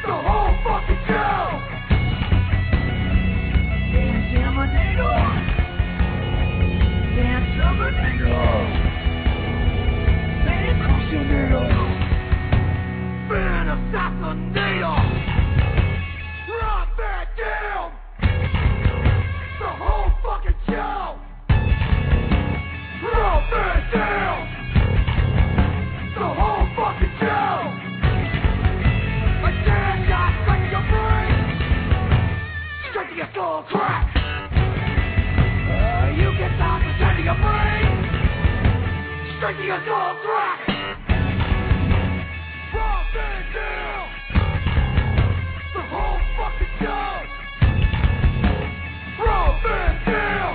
Speaker 2: The whole fucking show! Dance him a needle! Dance him a needle! Dance across your needle! Spin assassinate! Drop that down! The whole fucking show! Drop that down! The whole fucking show! A damn shot straight to your brain! Straight to your skull crack! You get down to straight to your brain! Straight to your skull crack! Drop that down! The whole fucking show! Drop that down!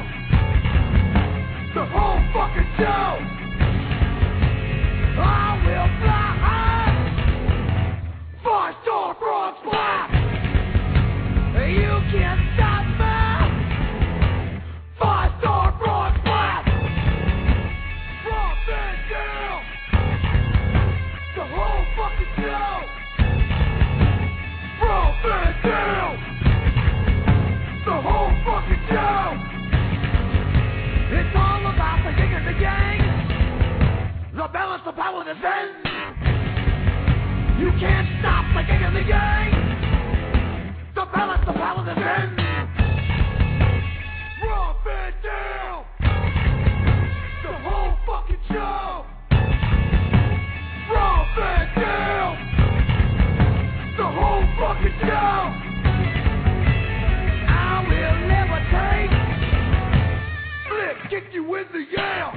Speaker 2: The whole fucking show! I will fly high! 5-star frog splash! You can't stop me! 5-star frog splash! Drop that down! The whole fucking show! Drop that down! The whole fucking show! It's all about the yin and the yang! The balance, the power, the zen! You can't stop the yin and the yang! The balance, the power, the zen! Drop it down! The whole fucking show! Drop it down! The whole fucking show! I will levitate! Flip, kick you in the yam!